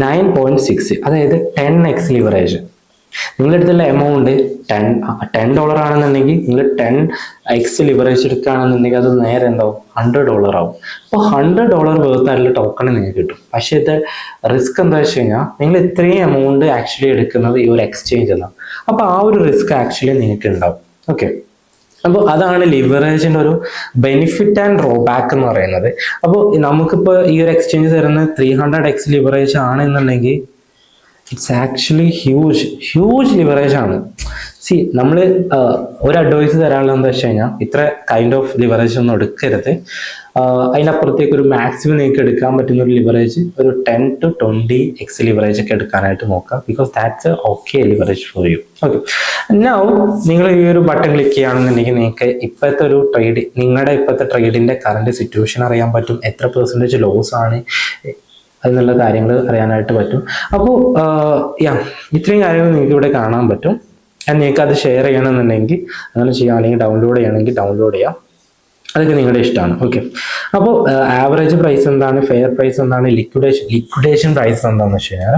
9.6, അതായത് 10x ലിവറേജ്. നിങ്ങളുടെ അടുത്തുള്ള എമൗണ്ട് $10 ആണെന്നുണ്ടെങ്കിൽ നിങ്ങൾ 10x ലിവറേജ് എടുക്കുകയാണെന്നുണ്ടെങ്കിൽ അത് നേരെ എന്താവും, $100 ആവും. അപ്പോൾ $100 വേർത്തായിട്ടുള്ള ടോക്കൺ നിങ്ങൾക്ക് കിട്ടും. പക്ഷേ ഇത് റിസ്ക് എന്താ വെച്ച് കഴിഞ്ഞാൽ നിങ്ങൾ ഇത്രയും എമൗണ്ട് ആക്ച്വലി എടുക്കുന്നത് ഈ ഒരു എക്സ്ചേഞ്ച് എന്നാണ്. അപ്പോൾ ആ ഒരു റിസ്ക് ആക്ച്വലി നിങ്ങൾക്ക് ഉണ്ടാവും. ഓക്കെ, അപ്പോൾ അതാണ് ലിവറേജിന്റെ ഒരു ബെനിഫിറ്റ് ആൻഡ് ഡ്രോബാക്ക് എന്ന് പറയുന്നത്. അപ്പോൾ നമുക്കിപ്പോൾ ഈ ഒരു എക്സ്ചേഞ്ച് തരുന്ന 300x ലിവറേജ് ആണെന്നുണ്ടെങ്കിൽ ഇറ്റ്സ് ആക്ച്വലി ഹ്യൂജ് ലിവറേജ് ആണ്. നമ്മൾ ഒരു അഡ്വൈസ് തരാനുള്ളത് എന്താ വെച്ച് കഴിഞ്ഞാൽ ഇത്ര കൈൻഡ് ഓഫ് ലിവറേജ് ഒന്നും എടുക്കരുത്. അതിനപ്പുറത്തേക്ക് ഒരു മാക്സിമം നിങ്ങൾക്ക് എടുക്കാൻ പറ്റുന്ന ഒരു ലിവറേജ് ഒരു 10 to 20x ലിവറേജ് ഒക്കെ എടുക്കാനായിട്ട് നോക്കാം. Because that's okay leverage for you. Okay, now നിങ്ങൾ ഈ ഒരു ബട്ടൺ ക്ലിക്ക് ചെയ്യുകയാണെന്നുണ്ടെങ്കിൽ നിങ്ങൾക്ക് ഇപ്പോഴത്തെ ഒരു ട്രേഡ്, നിങ്ങളുടെ ഇപ്പോഴത്തെ ട്രേഡിന്റെ കറന്റ് സിറ്റുവേഷൻ അറിയാൻ പറ്റും, എത്ര പെർസെൻറ്റേജ് ലോസ് ആണ് എന്നുള്ള കാര്യങ്ങൾ അറിയാനായിട്ട് പറ്റും. അപ്പോൾ ഇത്രയും കാര്യങ്ങൾ നിങ്ങൾക്ക് ഇവിടെ കാണാൻ പറ്റും. നിങ്ങൾക്ക് അത് ഷെയർ ചെയ്യണമെന്നുണ്ടെങ്കിൽ അങ്ങനെ ചെയ്യാം, അല്ലെങ്കിൽ ഡൗൺലോഡ് ചെയ്യണമെങ്കിൽ ഡൗൺലോഡ് ചെയ്യാം, അതൊക്കെ നിങ്ങളുടെ ഇഷ്ടമാണ്. ഓക്കെ, അപ്പോൾ ആവറേജ് പ്രൈസ് എന്താണ്, ഫെയർ പ്രൈസ് എന്താണ്, ലിക്വിഡേഷൻ പ്രൈസ് എന്താണെന്ന് വെച്ച് കഴിഞ്ഞാൽ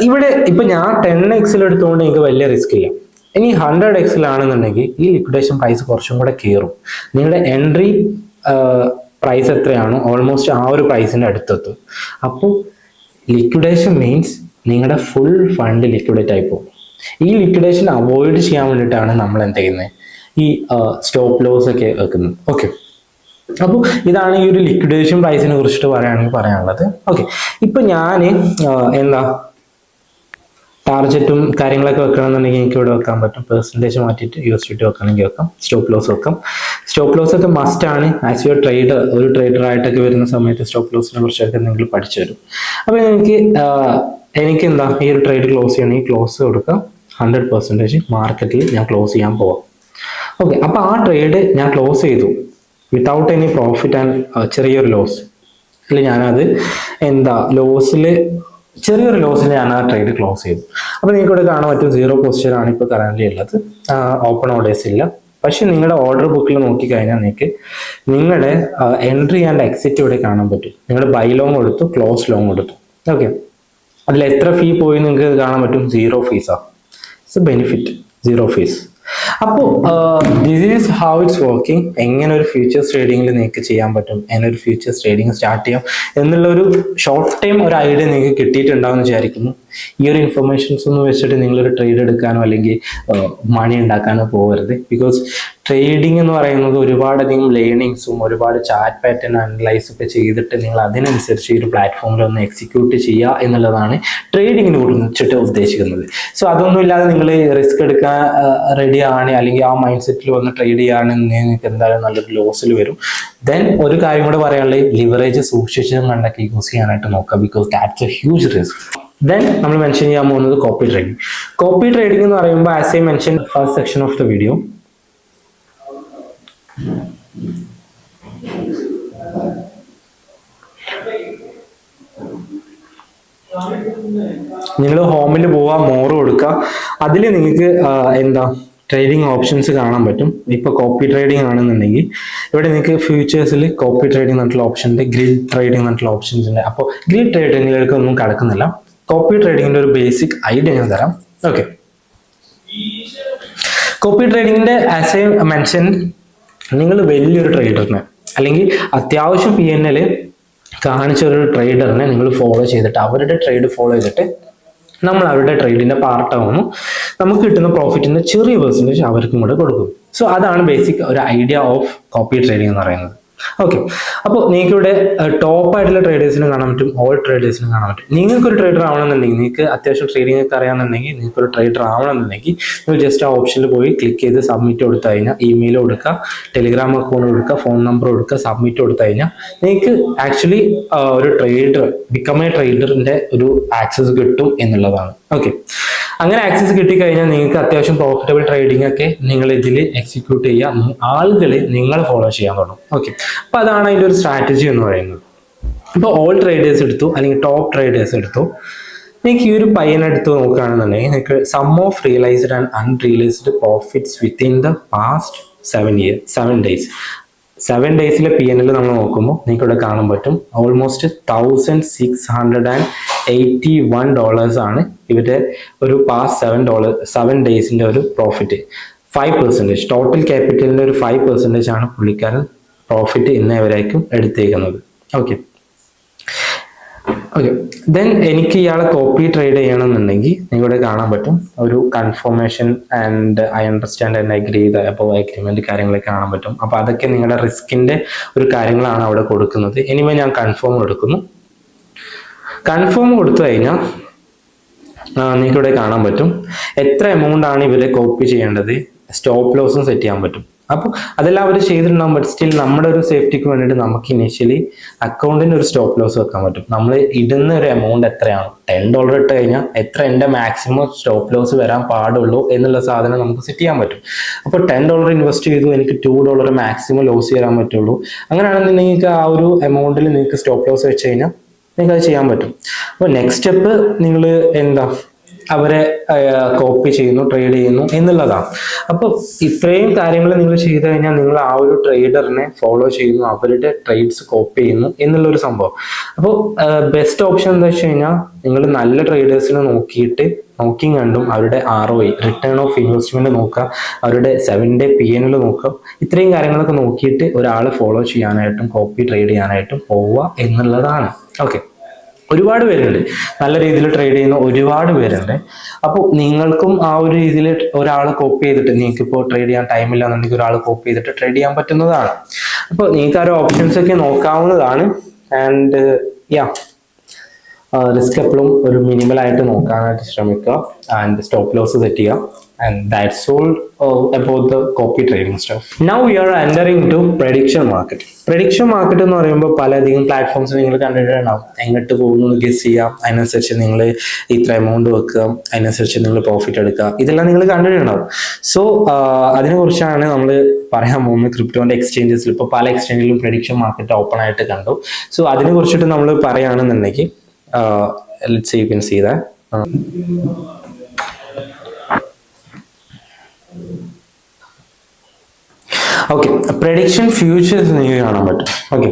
ഇവിടെ ഇപ്പം ഞാൻ 10x എടുത്തുകൊണ്ട് എനിക്ക് വലിയ റിസ്ക് ഇല്ല. ഇനി 100x ആണെന്നുണ്ടെങ്കിൽ ഈ ലിക്വിഡേഷൻ പ്രൈസ് കുറച്ചും കൂടെ കയറും. നിങ്ങളുടെ എൻട്രി പ്രൈസ് എത്രയാണോ ഓൾമോസ്റ്റ് ആ ഒരു പ്രൈസിൻ്റെ അടുത്തെത്തും. അപ്പോൾ ലിക്വിഡേഷൻ മീൻസ് നിങ്ങളുടെ ഫുൾ ഫണ്ട് ലിക്വിഡേറ്റ് ആയി പോകും. ഈ ലിക്വിഡേഷൻ അവോയ്ഡ് ചെയ്യാൻ വേണ്ടിയിട്ടാണ് നമ്മൾ എന്ത് ചെയ്യുന്നത്, ഈ സ്റ്റോപ്പ് ലോസ് ഒക്കെ വെക്കുന്നത്. ഓക്കെ, അപ്പോൾ ഇതാണ് ഈ ഒരു ലിക്വിഡേഷൻ പ്രൈസിനെ കുറിച്ചിട്ട് പറയാനുള്ളത്. ഓക്കെ, ഇപ്പൊ ഞാൻ ടാർജറ്റും കാര്യങ്ങളൊക്കെ വെക്കണമെന്നുണ്ടെങ്കിൽ എനിക്ക് ഇവിടെ വെക്കാൻ പറ്റും. പെർസെൻറ്റേജ് മാറ്റിയിട്ട് USDT വെക്കണമെങ്കിൽ വെക്കാം, സ്റ്റോപ്പ് ലോസ് വെക്കാം. സ്റ്റോപ്പ് ലോസ് ഒക്കെ മസ്റ്റ് ആണ്. ആസ് യു ഒരു ട്രേഡറായിട്ടൊക്കെ വരുന്ന സമയത്ത് സ്റ്റോപ്പ് ലോസിനെ കുറിച്ചൊക്കെ നിങ്ങൾ പഠിച്ചു വരും. അപ്പോൾ എനിക്ക് ഈ ഒരു ട്രേഡ് ക്ലോസ് ചെയ്യണമെങ്കിൽ ക്ലോസ് കൊടുക്കാം. 100% മാർക്കറ്റിൽ ഞാൻ ക്ലോസ് ചെയ്യാൻ പോവാം. ഓക്കെ, അപ്പോൾ ആ ട്രേഡ് ഞാൻ ക്ലോസ് ചെയ്തു വിത്തൗട്ട് എനി പ്രോഫിറ്റ് ആൻഡ് ചെറിയൊരു ലോസ്. അല്ല ഞാനത് ചെറിയൊരു ലോസിൽ ഞാൻ ആ ട്രേഡ് ക്ലോസ് ചെയ്തു. അപ്പോൾ നിങ്ങൾക്ക് ഇവിടെ കാണാൻ പറ്റും 0 പൊസിഷനാണ് ഇപ്പോൾ കറന്റ് ഉള്ളത്, ഓപ്പൺ ഓർഡേഴ്സ് ഇല്ല. പക്ഷെ നിങ്ങളുടെ ഓർഡർ ബുക്കിൽ നോക്കിക്കഴിഞ്ഞാൽ നിങ്ങൾക്ക് നിങ്ങളുടെ എൻട്രി ആൻഡ് എക്സിറ്റ് ഇവിടെ കാണാൻ പറ്റും. നിങ്ങൾ ബൈ ലോങ് കൊടുത്തു, ക്ലോസ് ലോങ് കൊടുത്തു. ഓക്കെ, അതിൽ എത്ര ഫീ പോയി നിങ്ങൾക്ക് കാണാൻ പറ്റും, 0 ഫീസാണ്. It's a benefit, 0 fees. അപ്പോൾ this is how it's working. എങ്ങനെ ഒരു ഫ്യൂച്ചേഴ്സ് ട്രേഡിങ്ങിൽ നിങ്ങൾക്ക് ചെയ്യാൻ പറ്റും, എങ്ങനെ ഒരു ഫ്യൂച്ചേഴ്സ് ട്രേഡിങ് സ്റ്റാർട്ട് ചെയ്യാം എന്നുള്ള ഒരു ഷോർട്ട് ടൈം ഒരു ഐഡിയ നിങ്ങൾക്ക് കിട്ടിയിട്ടുണ്ടാവും എന്ന് വിചാരിക്കുന്നു. ഈ ഒരു ഇൻഫർമേഷൻസ് ഒന്നും വെച്ചിട്ട് നിങ്ങളൊരു ട്രേഡ് എടുക്കാനോ അല്ലെങ്കിൽ മണി ഉണ്ടാക്കാനോ പോകരുത്. ബിക്കോസ് ട്രേഡിംഗ് എന്ന് പറയുന്നത് ഒരുപാടധികം ലേണിങ്സും ഒരുപാട് ചാറ്റ് പാറ്റേൺ അനലൈസ് ഒക്കെ ചെയ്തിട്ട് നിങ്ങൾ അതിനനുസരിച്ച് ഈ ഒരു പ്ലാറ്റ്ഫോമിൽ ഒന്ന് എക്സിക്യൂട്ട് ചെയ്യുക എന്നുള്ളതാണ് ട്രേഡിങ്ങിനെ കുറിച്ചിട്ട് ഉദ്ദേശിക്കുന്നത്. സോ അതൊന്നും ഇല്ലാതെ നിങ്ങൾ റിസ്ക് എടുക്കാൻ റെഡി ആണ് അല്ലെങ്കിൽ ആ മൈൻഡ് സെറ്റിൽ വന്ന് ട്രേഡ് ചെയ്യുകയാണെന്ന് നിങ്ങൾക്ക് എന്തായാലും നല്ലൊരു ലോസിൽ വരും. ദെൻ ഒരു കാര്യം കൂടെ പറയാനുള്ളത്, ലിവറേജ് സൂക്ഷിച്ചും കണ്ടൊക്കെ യൂസ് ചെയ്യാനായിട്ട് നോക്കുക. Because that's A huge risk. Then നമ്മൾ മെൻഷൻ ചെയ്യാൻ പോകുന്നത് കോപ്പി ട്രേഡിംഗ്. കോപ്പി ട്രേഡിംഗ് എന്ന് പറയുമ്പോൾ as I mention first section of the video, നിങ്ങൾ ഹോമിൽ പോവുക, മോർ കൊടുക്കുക, അതിൽ നിങ്ങൾക്ക് എന്താ ട്രേഡിംഗ് ഓപ്ഷൻസ് കാണാൻ പറ്റും. ഇപ്പൊ കോപ്പി ട്രേഡിംഗ് ആണെന്നുണ്ടെങ്കിൽ ഇവിടെ നിങ്ങൾക്ക് ഫ്യൂച്ചേഴ്സിൽ കോപ്പി ട്രേഡിംഗ് എന്നുള്ള ഓപ്ഷൻ ഉണ്ട്, ഗ്രിഡ് ട്രേഡിംഗ് എന്നുള്ള ഓപ്ഷൻസ് ഉണ്ട്. അപ്പോൾ ഗ്രിഡ് ട്രേഡിംഗിലേക്ക് ഒന്നും കടക്കുന്നില്ല, കോപ്പി ട്രേഡിങ്ങിന്റെ ഒരു ബേസിക് ഐഡിയ ഞാൻ തരാം. ഓക്കെ, കോപ്പി ട്രേഡിങ്ങിന്റെ ആസ് എ മെൻഷൻ, നിങ്ങൾ വലിയൊരു ട്രേഡറിനെ അല്ലെങ്കിൽ അത്യാവശ്യം PNL കാണിച്ച ഒരു ട്രേഡറിനെ നിങ്ങൾ ഫോളോ ചെയ്തിട്ട് അവരുടെ ട്രേഡ് ഫോളോ ചെയ്തിട്ട് നമ്മൾ അവരുടെ ട്രേഡിന്റെ പാർട്ടാവുന്നു, നമുക്ക് കിട്ടുന്ന പ്രോഫിറ്റിന്റെ ചെറിയ പെർസെൻറ്റേജ് അവർക്കും കൂടെ കൊടുക്കും. സോ അതാണ് ബേസിക് ഒരു ഐഡിയ ഓഫ് കോപ്പി ട്രേഡിംഗ് എന്ന് പറയുന്നത്. ഓക്കെ, അപ്പോൾ നിങ്ങൾക്ക് ഇവിടെ ടോപ്പ് ആയിട്ടുള്ള ട്രേഡേഴ്സിനും കാണാൻ പറ്റും, ഓൾ ട്രേഡേഴ്സിനും കാണാൻ പറ്റും. നിങ്ങൾക്ക് ഒരു ട്രേഡർ ആവണമെന്നുണ്ടെങ്കിൽ, നിങ്ങൾക്ക് അത്യാവശ്യം ട്രേഡിംഗ് ഒക്കെ അറിയാമെന്നുണ്ടെങ്കിൽ, നിങ്ങൾക്ക് ഒരു ട്രേഡർ ആവണമെന്നുണ്ടെങ്കിൽ നിങ്ങൾ ജസ്റ്റ് ആ ഓപ്ഷനിൽ പോയി ക്ലിക്ക് ചെയ്ത് സബ്മിറ്റ് കൊടുത്തു കഴിഞ്ഞാൽ, ഇമെയിൽ കൊടുക്കുക, ടെലിഗ്രാം അക്കൗണ്ട് കൊടുക്കുക, ഫോൺ നമ്പർ കൊടുക്കുക, സബ്മിറ്റ് കൊടുത്തു കഴിഞ്ഞാൽ നിങ്ങൾക്ക് ആക്ച്വലി ഒരു ട്രേഡർ, ബിക്കം എ ട്രേഡറിന്റെ ഒരു ആക്സസ് കിട്ടും എന്നുള്ളതാണ്. ഓക്കെ, അങ്ങനെ ആക്സസ് കിട്ടിക്കഴിഞ്ഞാൽ നിങ്ങൾക്ക് അത്യാവശ്യം പ്രോഫിറ്റബിൾ ട്രേഡിംഗ് ഒക്കെ നിങ്ങൾ ഇതിൽ എക്സിക്യൂട്ട് ചെയ്യുക, ആളുകൾ നിങ്ങൾ ഫോളോ ചെയ്യാൻ തുടങ്ങും. ഓക്കെ, അപ്പൊ അതാണ് അതിന്റെ ഒരു സ്ട്രാറ്റജി എന്ന് പറയുന്നത്. ഇപ്പോൾ ഓൾ ട്രേഡേഴ്സ് എടുത്തു അല്ലെങ്കിൽ ടോപ്പ് ട്രേഡേഴ്സ് എടുത്തു, നിങ്ങൾക്ക് ഈ ഒരു പയ്യനെടുത്ത് നോക്കുകയാണെന്നുണ്ടെങ്കിൽ നിങ്ങൾക്ക് sum of realised and unrealised profits within the past 7 days. 7 daysലെ PNL നമ്മൾ നോക്കുമ്പോൾ നിങ്ങൾക്ക് ഇവിടെ കാണാൻ പറ്റും ഓൾമോസ്റ്റ് $1,681 ആണ് ഇവരുടെ ഒരു പാസ്റ്റ് 7 daysന്റെ ഒരു പ്രോഫിറ്റ്. 5% ടോട്ടൽ ക്യാപിറ്റലിന്റെ ഒരു 5% ആണ് പുള്ളിക്കാരൻ പ്രോഫിറ്റ് ഇന്നേവരേക്കും എടുത്തേക്കുന്നത്. ഓക്കെ, ദെൻ എനിക്ക് ഇയാളെ കോപ്പി ട്രേഡ് ചെയ്യണമെന്നുണ്ടെങ്കിൽ നിങ്ങളുടെ കാണാൻ പറ്റും ഒരു confirmation and I understand and agree അപ്പോൾ അഗ്രിമെന്റ് കാര്യങ്ങളൊക്കെ കാണാൻ പറ്റും. അപ്പോൾ അതൊക്കെ നിങ്ങളുടെ റിസ്കിന്റെ ഒരു കാര്യങ്ങളാണ് അവിടെ കൊടുക്കുന്നത്. എനിവേ ഞാൻ കൺഫേം എടുക്കുന്നു. കൺഫേം കൊടുത്തു കഴിഞ്ഞാൽ നിങ്ങൾക്ക് ഇവിടെ കാണാൻ പറ്റും എത്ര എമൗണ്ട് ആണ് ഇവരെ കോപ്പി ചെയ്യേണ്ടത്, സ്റ്റോപ്പ് ലോസും സെറ്റ് ചെയ്യാൻ പറ്റും. അപ്പോൾ അതെല്ലാം അവർ ചെയ്തിട്ടുണ്ടാകും. ബട്ട് സ്റ്റിൽ നമ്മുടെ ഒരു സേഫ്റ്റിക്ക് വേണ്ടിയിട്ട് നമുക്ക് ഇനീഷ്യലി അക്കൗണ്ടിന് ഒരു സ്റ്റോപ്പ് ലോസ് വെക്കാൻ പറ്റും. നമ്മൾ ഇടുന്ന ഒരു എമൗണ്ട് എത്രയാണ്, $10 ഇട്ട് കഴിഞ്ഞാൽ എത്ര എൻ്റെ മാക്സിമം സ്റ്റോപ്പ് ലോസ് വരാൻ പാടുള്ളൂ എന്നുള്ള സാധനം നമുക്ക് സെറ്റ് ചെയ്യാൻ പറ്റും. അപ്പോൾ $10 ഇൻവെസ്റ്റ് ചെയ്തു, എനിക്ക് $2 മാക്സിമം ലോസ് ചെയ്യാൻ പറ്റുള്ളൂ. അങ്ങനെയാണെന്നുണ്ടെങ്കിൽ നിങ്ങൾക്ക് ആ ഒരു എമൗണ്ടിൽ നിങ്ങൾക്ക് സ്റ്റോപ്പ് ലോസ് വെച്ച് കഴിഞ്ഞാൽ നിങ്ങൾക്ക് അത് ചെയ്യാൻ പറ്റും. അപ്പോൾ നെക്സ്റ്റ് സ്റ്റെപ്പ് നിങ്ങൾ എന്താ അവരെ കോപ്പി ചെയ്യുന്നു, ട്രേഡ് ചെയ്യുന്നു എന്നുള്ളതാണ്. അപ്പോൾ ഇത്രയും കാര്യങ്ങൾ നിങ്ങൾ ചെയ്തു കഴിഞ്ഞാൽ നിങ്ങൾ ആ ഒരു ട്രേഡറിനെ ഫോളോ ചെയ്യുന്നു, അവരുടെ ട്രേഡ്സ് കോപ്പി ചെയ്യുന്നു എന്നുള്ളൊരു സംഭവം. അപ്പോൾ ബെസ്റ്റ് ഓപ്ഷൻ എന്താ വെച്ച് കഴിഞ്ഞാൽ നിങ്ങൾ നല്ല ട്രേഡേഴ്സിനെ നോക്കിയും കണ്ടും അവരുടെ ROI റിട്ടേൺ ഓഫ് ഇൻവെസ്റ്റ്മെന്റ് നോക്കുക, അവരുടെ 7 day PNL നോക്കുക. ഇത്രയും കാര്യങ്ങളൊക്കെ നോക്കിയിട്ട് ഒരാളെ ഫോളോ ചെയ്യാനായിട്ടും കോപ്പി ട്രേഡ് ചെയ്യാനായിട്ടും പോവുക എന്നുള്ളതാണ്. ഓക്കെ, ഒരുപാട് പേരുണ്ട് നല്ല രീതിയിൽ ട്രേഡ് ചെയ്യുന്ന ഒരുപാട് പേരുണ്ട്. അപ്പോൾ നിങ്ങൾക്കും ആ ഒരു രീതിയിൽ ഒരാളെ കോപ്പി ചെയ്തിട്ട്, നിങ്ങൾക്ക് ഇപ്പോൾ ട്രേഡ് ചെയ്യാൻ ടൈമില്ല എന്നുണ്ടെങ്കിൽ ഒരാളെ കോപ്പി ചെയ്തിട്ട് ട്രേഡ് ചെയ്യാൻ പറ്റുന്നതാണ്. അപ്പോൾ നിങ്ങൾക്ക് ആ ഒരു ഓപ്ഷൻസ് ഒക്കെ നോക്കാവുന്നതാണ്. ആൻഡ് റിസ്ക് എപ്പോഴും ഒരു മിനിമൽ ആയിട്ട് നോക്കാനായിട്ട് ശ്രമിക്കുക ആൻഡ് സ്റ്റോപ്പ് ലോസ് സെറ്റ് ചെയ്യുക. And that's all about the copy trading stuff. Now we are entering to prediction market. Prediction market എന്ന് പറയുമ്പോൾ പലധികം പ്ലാറ്റ്ഫോംസ് നിങ്ങൾ കണ്ടിട്ടുണ്ടാവും. എങ്ങോട്ട് പോകുന്നു ഗസ് ചെയ്യാം, അതിനനുസരിച്ച് നിങ്ങൾ ഇത്ര എമൗണ്ട് വെക്കുക, അതിനനുസരിച്ച് നിങ്ങൾ പ്രോഫിറ്റ് എടുക്കുക, ഇതെല്ലാം നിങ്ങൾ കണ്ടിട്ടുണ്ടാവും. സോ അതിനെക്കുറിച്ചാണ് നമ്മൾ പറയാൻ പോകുന്നത്. ക്രിപ്റ്റോന്റെ എക്സ്ചേഞ്ചസിൽ ഇപ്പോൾ പല എക്സ്ചേഞ്ചിലും പ്രഡിക്ഷൻ മാർക്കറ്റ് ഓപ്പൺ ആയിട്ട് കണ്ടു. സോ അതിനെ കുറിച്ചിട്ട് നമ്മൾ പറയുകയാണെന്നുണ്ടെങ്കിൽ let's say you can see that. Okay, prediction futures നിങ്ങൾക്ക് കാണാൻ പറ്റും. ഓക്കെ,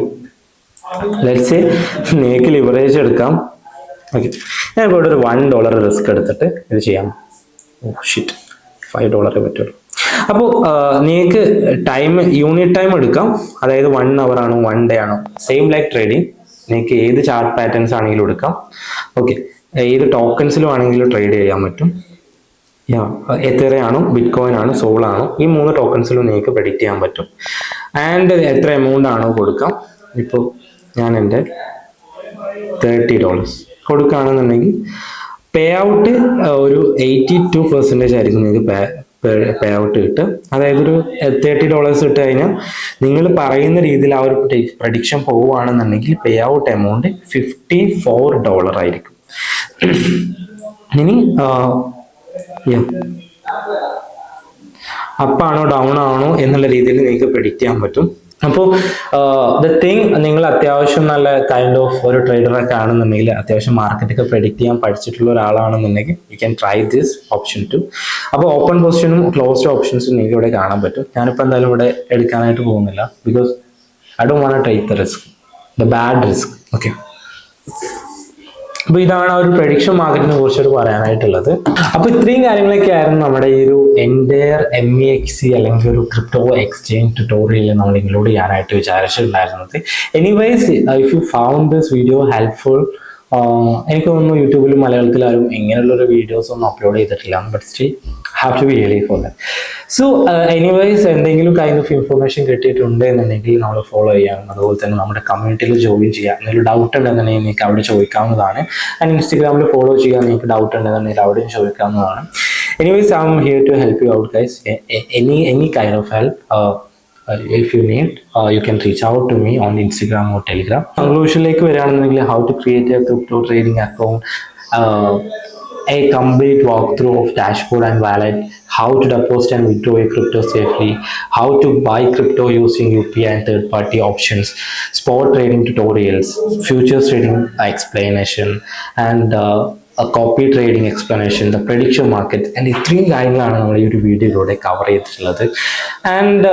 ലെറ്റ്സ് സേ നിങ്ങൾക്ക് ലിവറേജ് എടുക്കാം. ഓക്കെ, ഞാൻ ഇവിടെ ഒരു $1 റിസ്ക് എടുത്തിട്ട് ഇത് ചെയ്യാം. $5 പറ്റുള്ളൂ. അപ്പോൾ നിങ്ങൾക്ക് യൂണിറ്റ് ടൈം എടുക്കാം. അതായത് 1 hour ആണോ 1 day ആണോ, സെയിം ലൈക്ക് ട്രേഡിങ് നിങ്ങൾക്ക് ഏത് ചാർട്ട് പാറ്റേൺസ് ആണെങ്കിലും എടുക്കാം. ഓക്കെ, ഏത് ടോക്കൺസിലും ആണെങ്കിലും ട്രേഡ് ചെയ്യാൻ പറ്റും. എത്രയാണോ, ബിറ്റ്കോയിൻ ആണോ, സോൾ ആണോ, ഈ 3 ടോക്കൺസിലും നിങ്ങൾക്ക് പ്രെഡിക്റ്റ് ചെയ്യാൻ പറ്റും. ആൻഡ് എത്ര എമൗണ്ട് ആണോ കൊടുക്കാം. ഇപ്പോൾ ഞാൻ എൻ്റെ $30 കൊടുക്കുകയാണെന്നുണ്ടെങ്കിൽ പേ ഔട്ട് ഒരു 82% ആയിരിക്കും നിങ്ങൾക്ക് പേ ഔട്ട് കിട്ടുക. അതായത് ഒരു $30 ഇട്ട് കഴിഞ്ഞാൽ നിങ്ങൾ പറയുന്ന രീതിയിൽ ആ ഒരു പ്രഡിക്ഷൻ പോവുകയാണെന്നുണ്ടെങ്കിൽ പേ ഔട്ട് എമൗണ്ട് $54 ആയിരിക്കും. ഇനി അപ്പാണോ ഡൗൺ ആണോ എന്നുള്ള രീതിയിൽ നിങ്ങൾക്ക് പ്രെഡിക്റ്റ് ചെയ്യാൻ പറ്റും. അപ്പോൾ ദ തിങ്, നിങ്ങൾ അത്യാവശ്യം നല്ല കൈൻഡ് ഓഫ് ഒരു ട്രേഡറൊക്കെ ആണെന്നുണ്ടെങ്കിൽ, അത്യാവശ്യം മാർക്കറ്റൊക്കെ പ്രെഡിക്റ്റ് ചെയ്യാൻ പഠിച്ചിട്ടുള്ള ഒരാളാണെന്നുണ്ടെങ്കിൽ you can try this option too. അപ്പോൾ ഓപ്പൺ പൊസിഷനും ക്ലോസ്ഡ് ഓപ്ഷൻസും നിങ്ങൾക്ക് ഇവിടെ കാണാൻ പറ്റും. ഞാനിപ്പോൾ എന്തായാലും ഇവിടെ എടുക്കാനായിട്ട് പോകുന്നില്ല, because I don't want to take the risk, the bad risk. Okay, അപ്പൊ ഇതാണ് ആ ഒരു പ്രഡിക്ഷൻ മാർക്കറ്റിനെ കുറിച്ചിട്ട് പറയാനായിട്ടുള്ളത്. അപ്പൊ ഇത്രയും കാര്യങ്ങളൊക്കെ ആയിരുന്നു നമ്മുടെ ഈ ഒരു എൻ്റയർ MEXC അല്ലെങ്കിൽ ഒരു ക്രിപ്റ്റോ എക്സ്ചേഞ്ച് ട്യൂട്ടോറിയൽ നമ്മൾ ഇൻക്ലൂഡ് ചെയ്യാനായിട്ട് വിചാരിച്ചിട്ടുണ്ടായിരുന്നത്. Anyways, if you found this video helpful, എനിക്ക് തോന്നുന്നു യൂട്യൂബിലും മലയാളത്തിലും ആരും ഇങ്ങനെയുള്ളൊരു വീഡിയോസ് ഒന്നും അപ്ലോഡ് ചെയ്തിട്ടില്ല, but still have to be really for that. So anyways, എന്തെങ്കിലും കൈൻഡ് ഓഫ് ഇൻഫർമേഷൻ കിട്ടിയിട്ടുണ്ട് എന്നുണ്ടെങ്കിൽ നമ്മൾ ഫോളോ ചെയ്യാം. അതുപോലെ തന്നെ നമ്മുടെ കമ്മ്യൂണിറ്റിയിൽ ജോയിൻ ചെയ്യാം. എന്തെങ്കിലും ഡൗട്ട് ഉണ്ടെന്നുണ്ടെങ്കിൽ നിങ്ങൾക്ക് അവിടെ ചോദിക്കാവുന്നതാണ്. ആൻഡ് ഇൻസ്റ്റഗ്രാമിൽ ഫോളോ ചെയ്യാൻ നിങ്ങൾക്ക് ഡൗട്ട് ഉണ്ടെന്നുണ്ടെങ്കിൽ അവിടെയും ചോദിക്കാവുന്നതാണ്. Anyways, I am here to help you out guys. Any kind of help if you need, you can reach out to me on Instagram or Telegram. Conclusionലേക്ക് വരികയാണെന്നുണ്ടെങ്കിൽ, how to create a crypto trading account, a complete walkthrough of dashboard and wallet, how to deposit and withdraw a crypto safely, how to buy crypto using UPI and third-party options, spot trading tutorials, futures trading explanation, and a copy trading explanation, the prediction market, and ഇത്രയും കാര്യങ്ങളാണ് നമ്മൾ ഈ ഒരു വീഡിയോയിലൂടെ cover ചെയ്തിട്ടുള്ളത്. And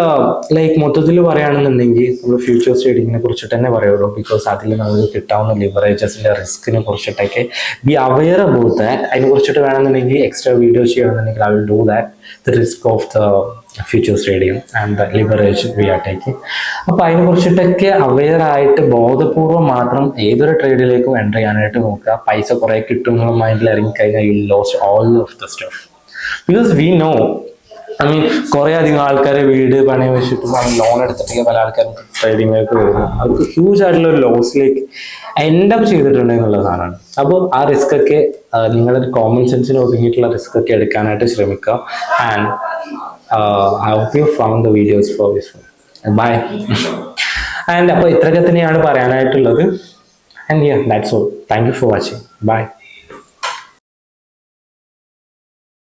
like മൊത്തത്തിൽ പറയുകയാണെന്നുണ്ടെങ്കിൽ നമ്മൾ ഫ്യൂച്ചേഴ്സ് ട്രേഡിങ്ങിനെ കുറിച്ചിട്ട് തന്നെ പറയുള്ളൂ, ബിക്കോസ് അതിൽ നമുക്ക് കിട്ടാവുന്ന ലിവറേജസിൻ്റെ റിസ്കിനെ കുറിച്ചിട്ടൊക്കെ ബി അവെയർ അബൌട്ട് ദാറ്റ്. അതിനെ കുറിച്ചിട്ട് വേണമെന്നുണ്ടെങ്കിൽ എക്സ്ട്രാ വീഡിയോ ചെയ്യണമെന്നുണ്ടെങ്കിൽ I will do that, the risk of the futures trading and the leverage we are taking. അപ്പോൾ അതിനെ കുറിച്ചിട്ടൊക്കെ അവെയർ ആയിട്ട് ബോധപൂർവം മാത്രം ഏതൊരു ട്രേഡിലേക്കും എൻ്റർ ചെയ്യാനായിട്ട് നോക്കുക. പൈസ കുറേ കിട്ടും എന്നുള്ള മൈൻഡിൽ ഇറങ്ങിക്കഴിഞ്ഞാൽ you lost all of the stuff, because we know, I mean കുറേ അധികം ആൾക്കാർ വീട് പണയം വെച്ചിട്ട് ലോൺ എടുത്തിട്ടൊക്കെ പല ആൾക്കാരും ട്രേഡിങ്ങിലേക്ക് വരുന്നു. അവർക്ക് ഹ്യൂജ് ആയിട്ടുള്ള ഒരു ലോസിലേക്ക് എൻഡ് അപ്പ് ചെയ്തിട്ടുണ്ട് എന്നുള്ള സാധനമാണ്. അപ്പോൾ ആ റിസ്ക് ഒക്കെ നിങ്ങളുടെ കോമൺ സെൻസിന് ഒതുങ്ങിയിട്ടുള്ള റിസ്ക് ഒക്കെ എടുക്കാനായിട്ട് ശ്രമിക്കുക. And I hope you found the videos for this one. Bye. And അപ്പോൾ ഇത്രയൊക്കെ തന്നെയാണ് പറയാനായിട്ടുള്ളത്. And yeah, that's all. Thank you for watching. Bye.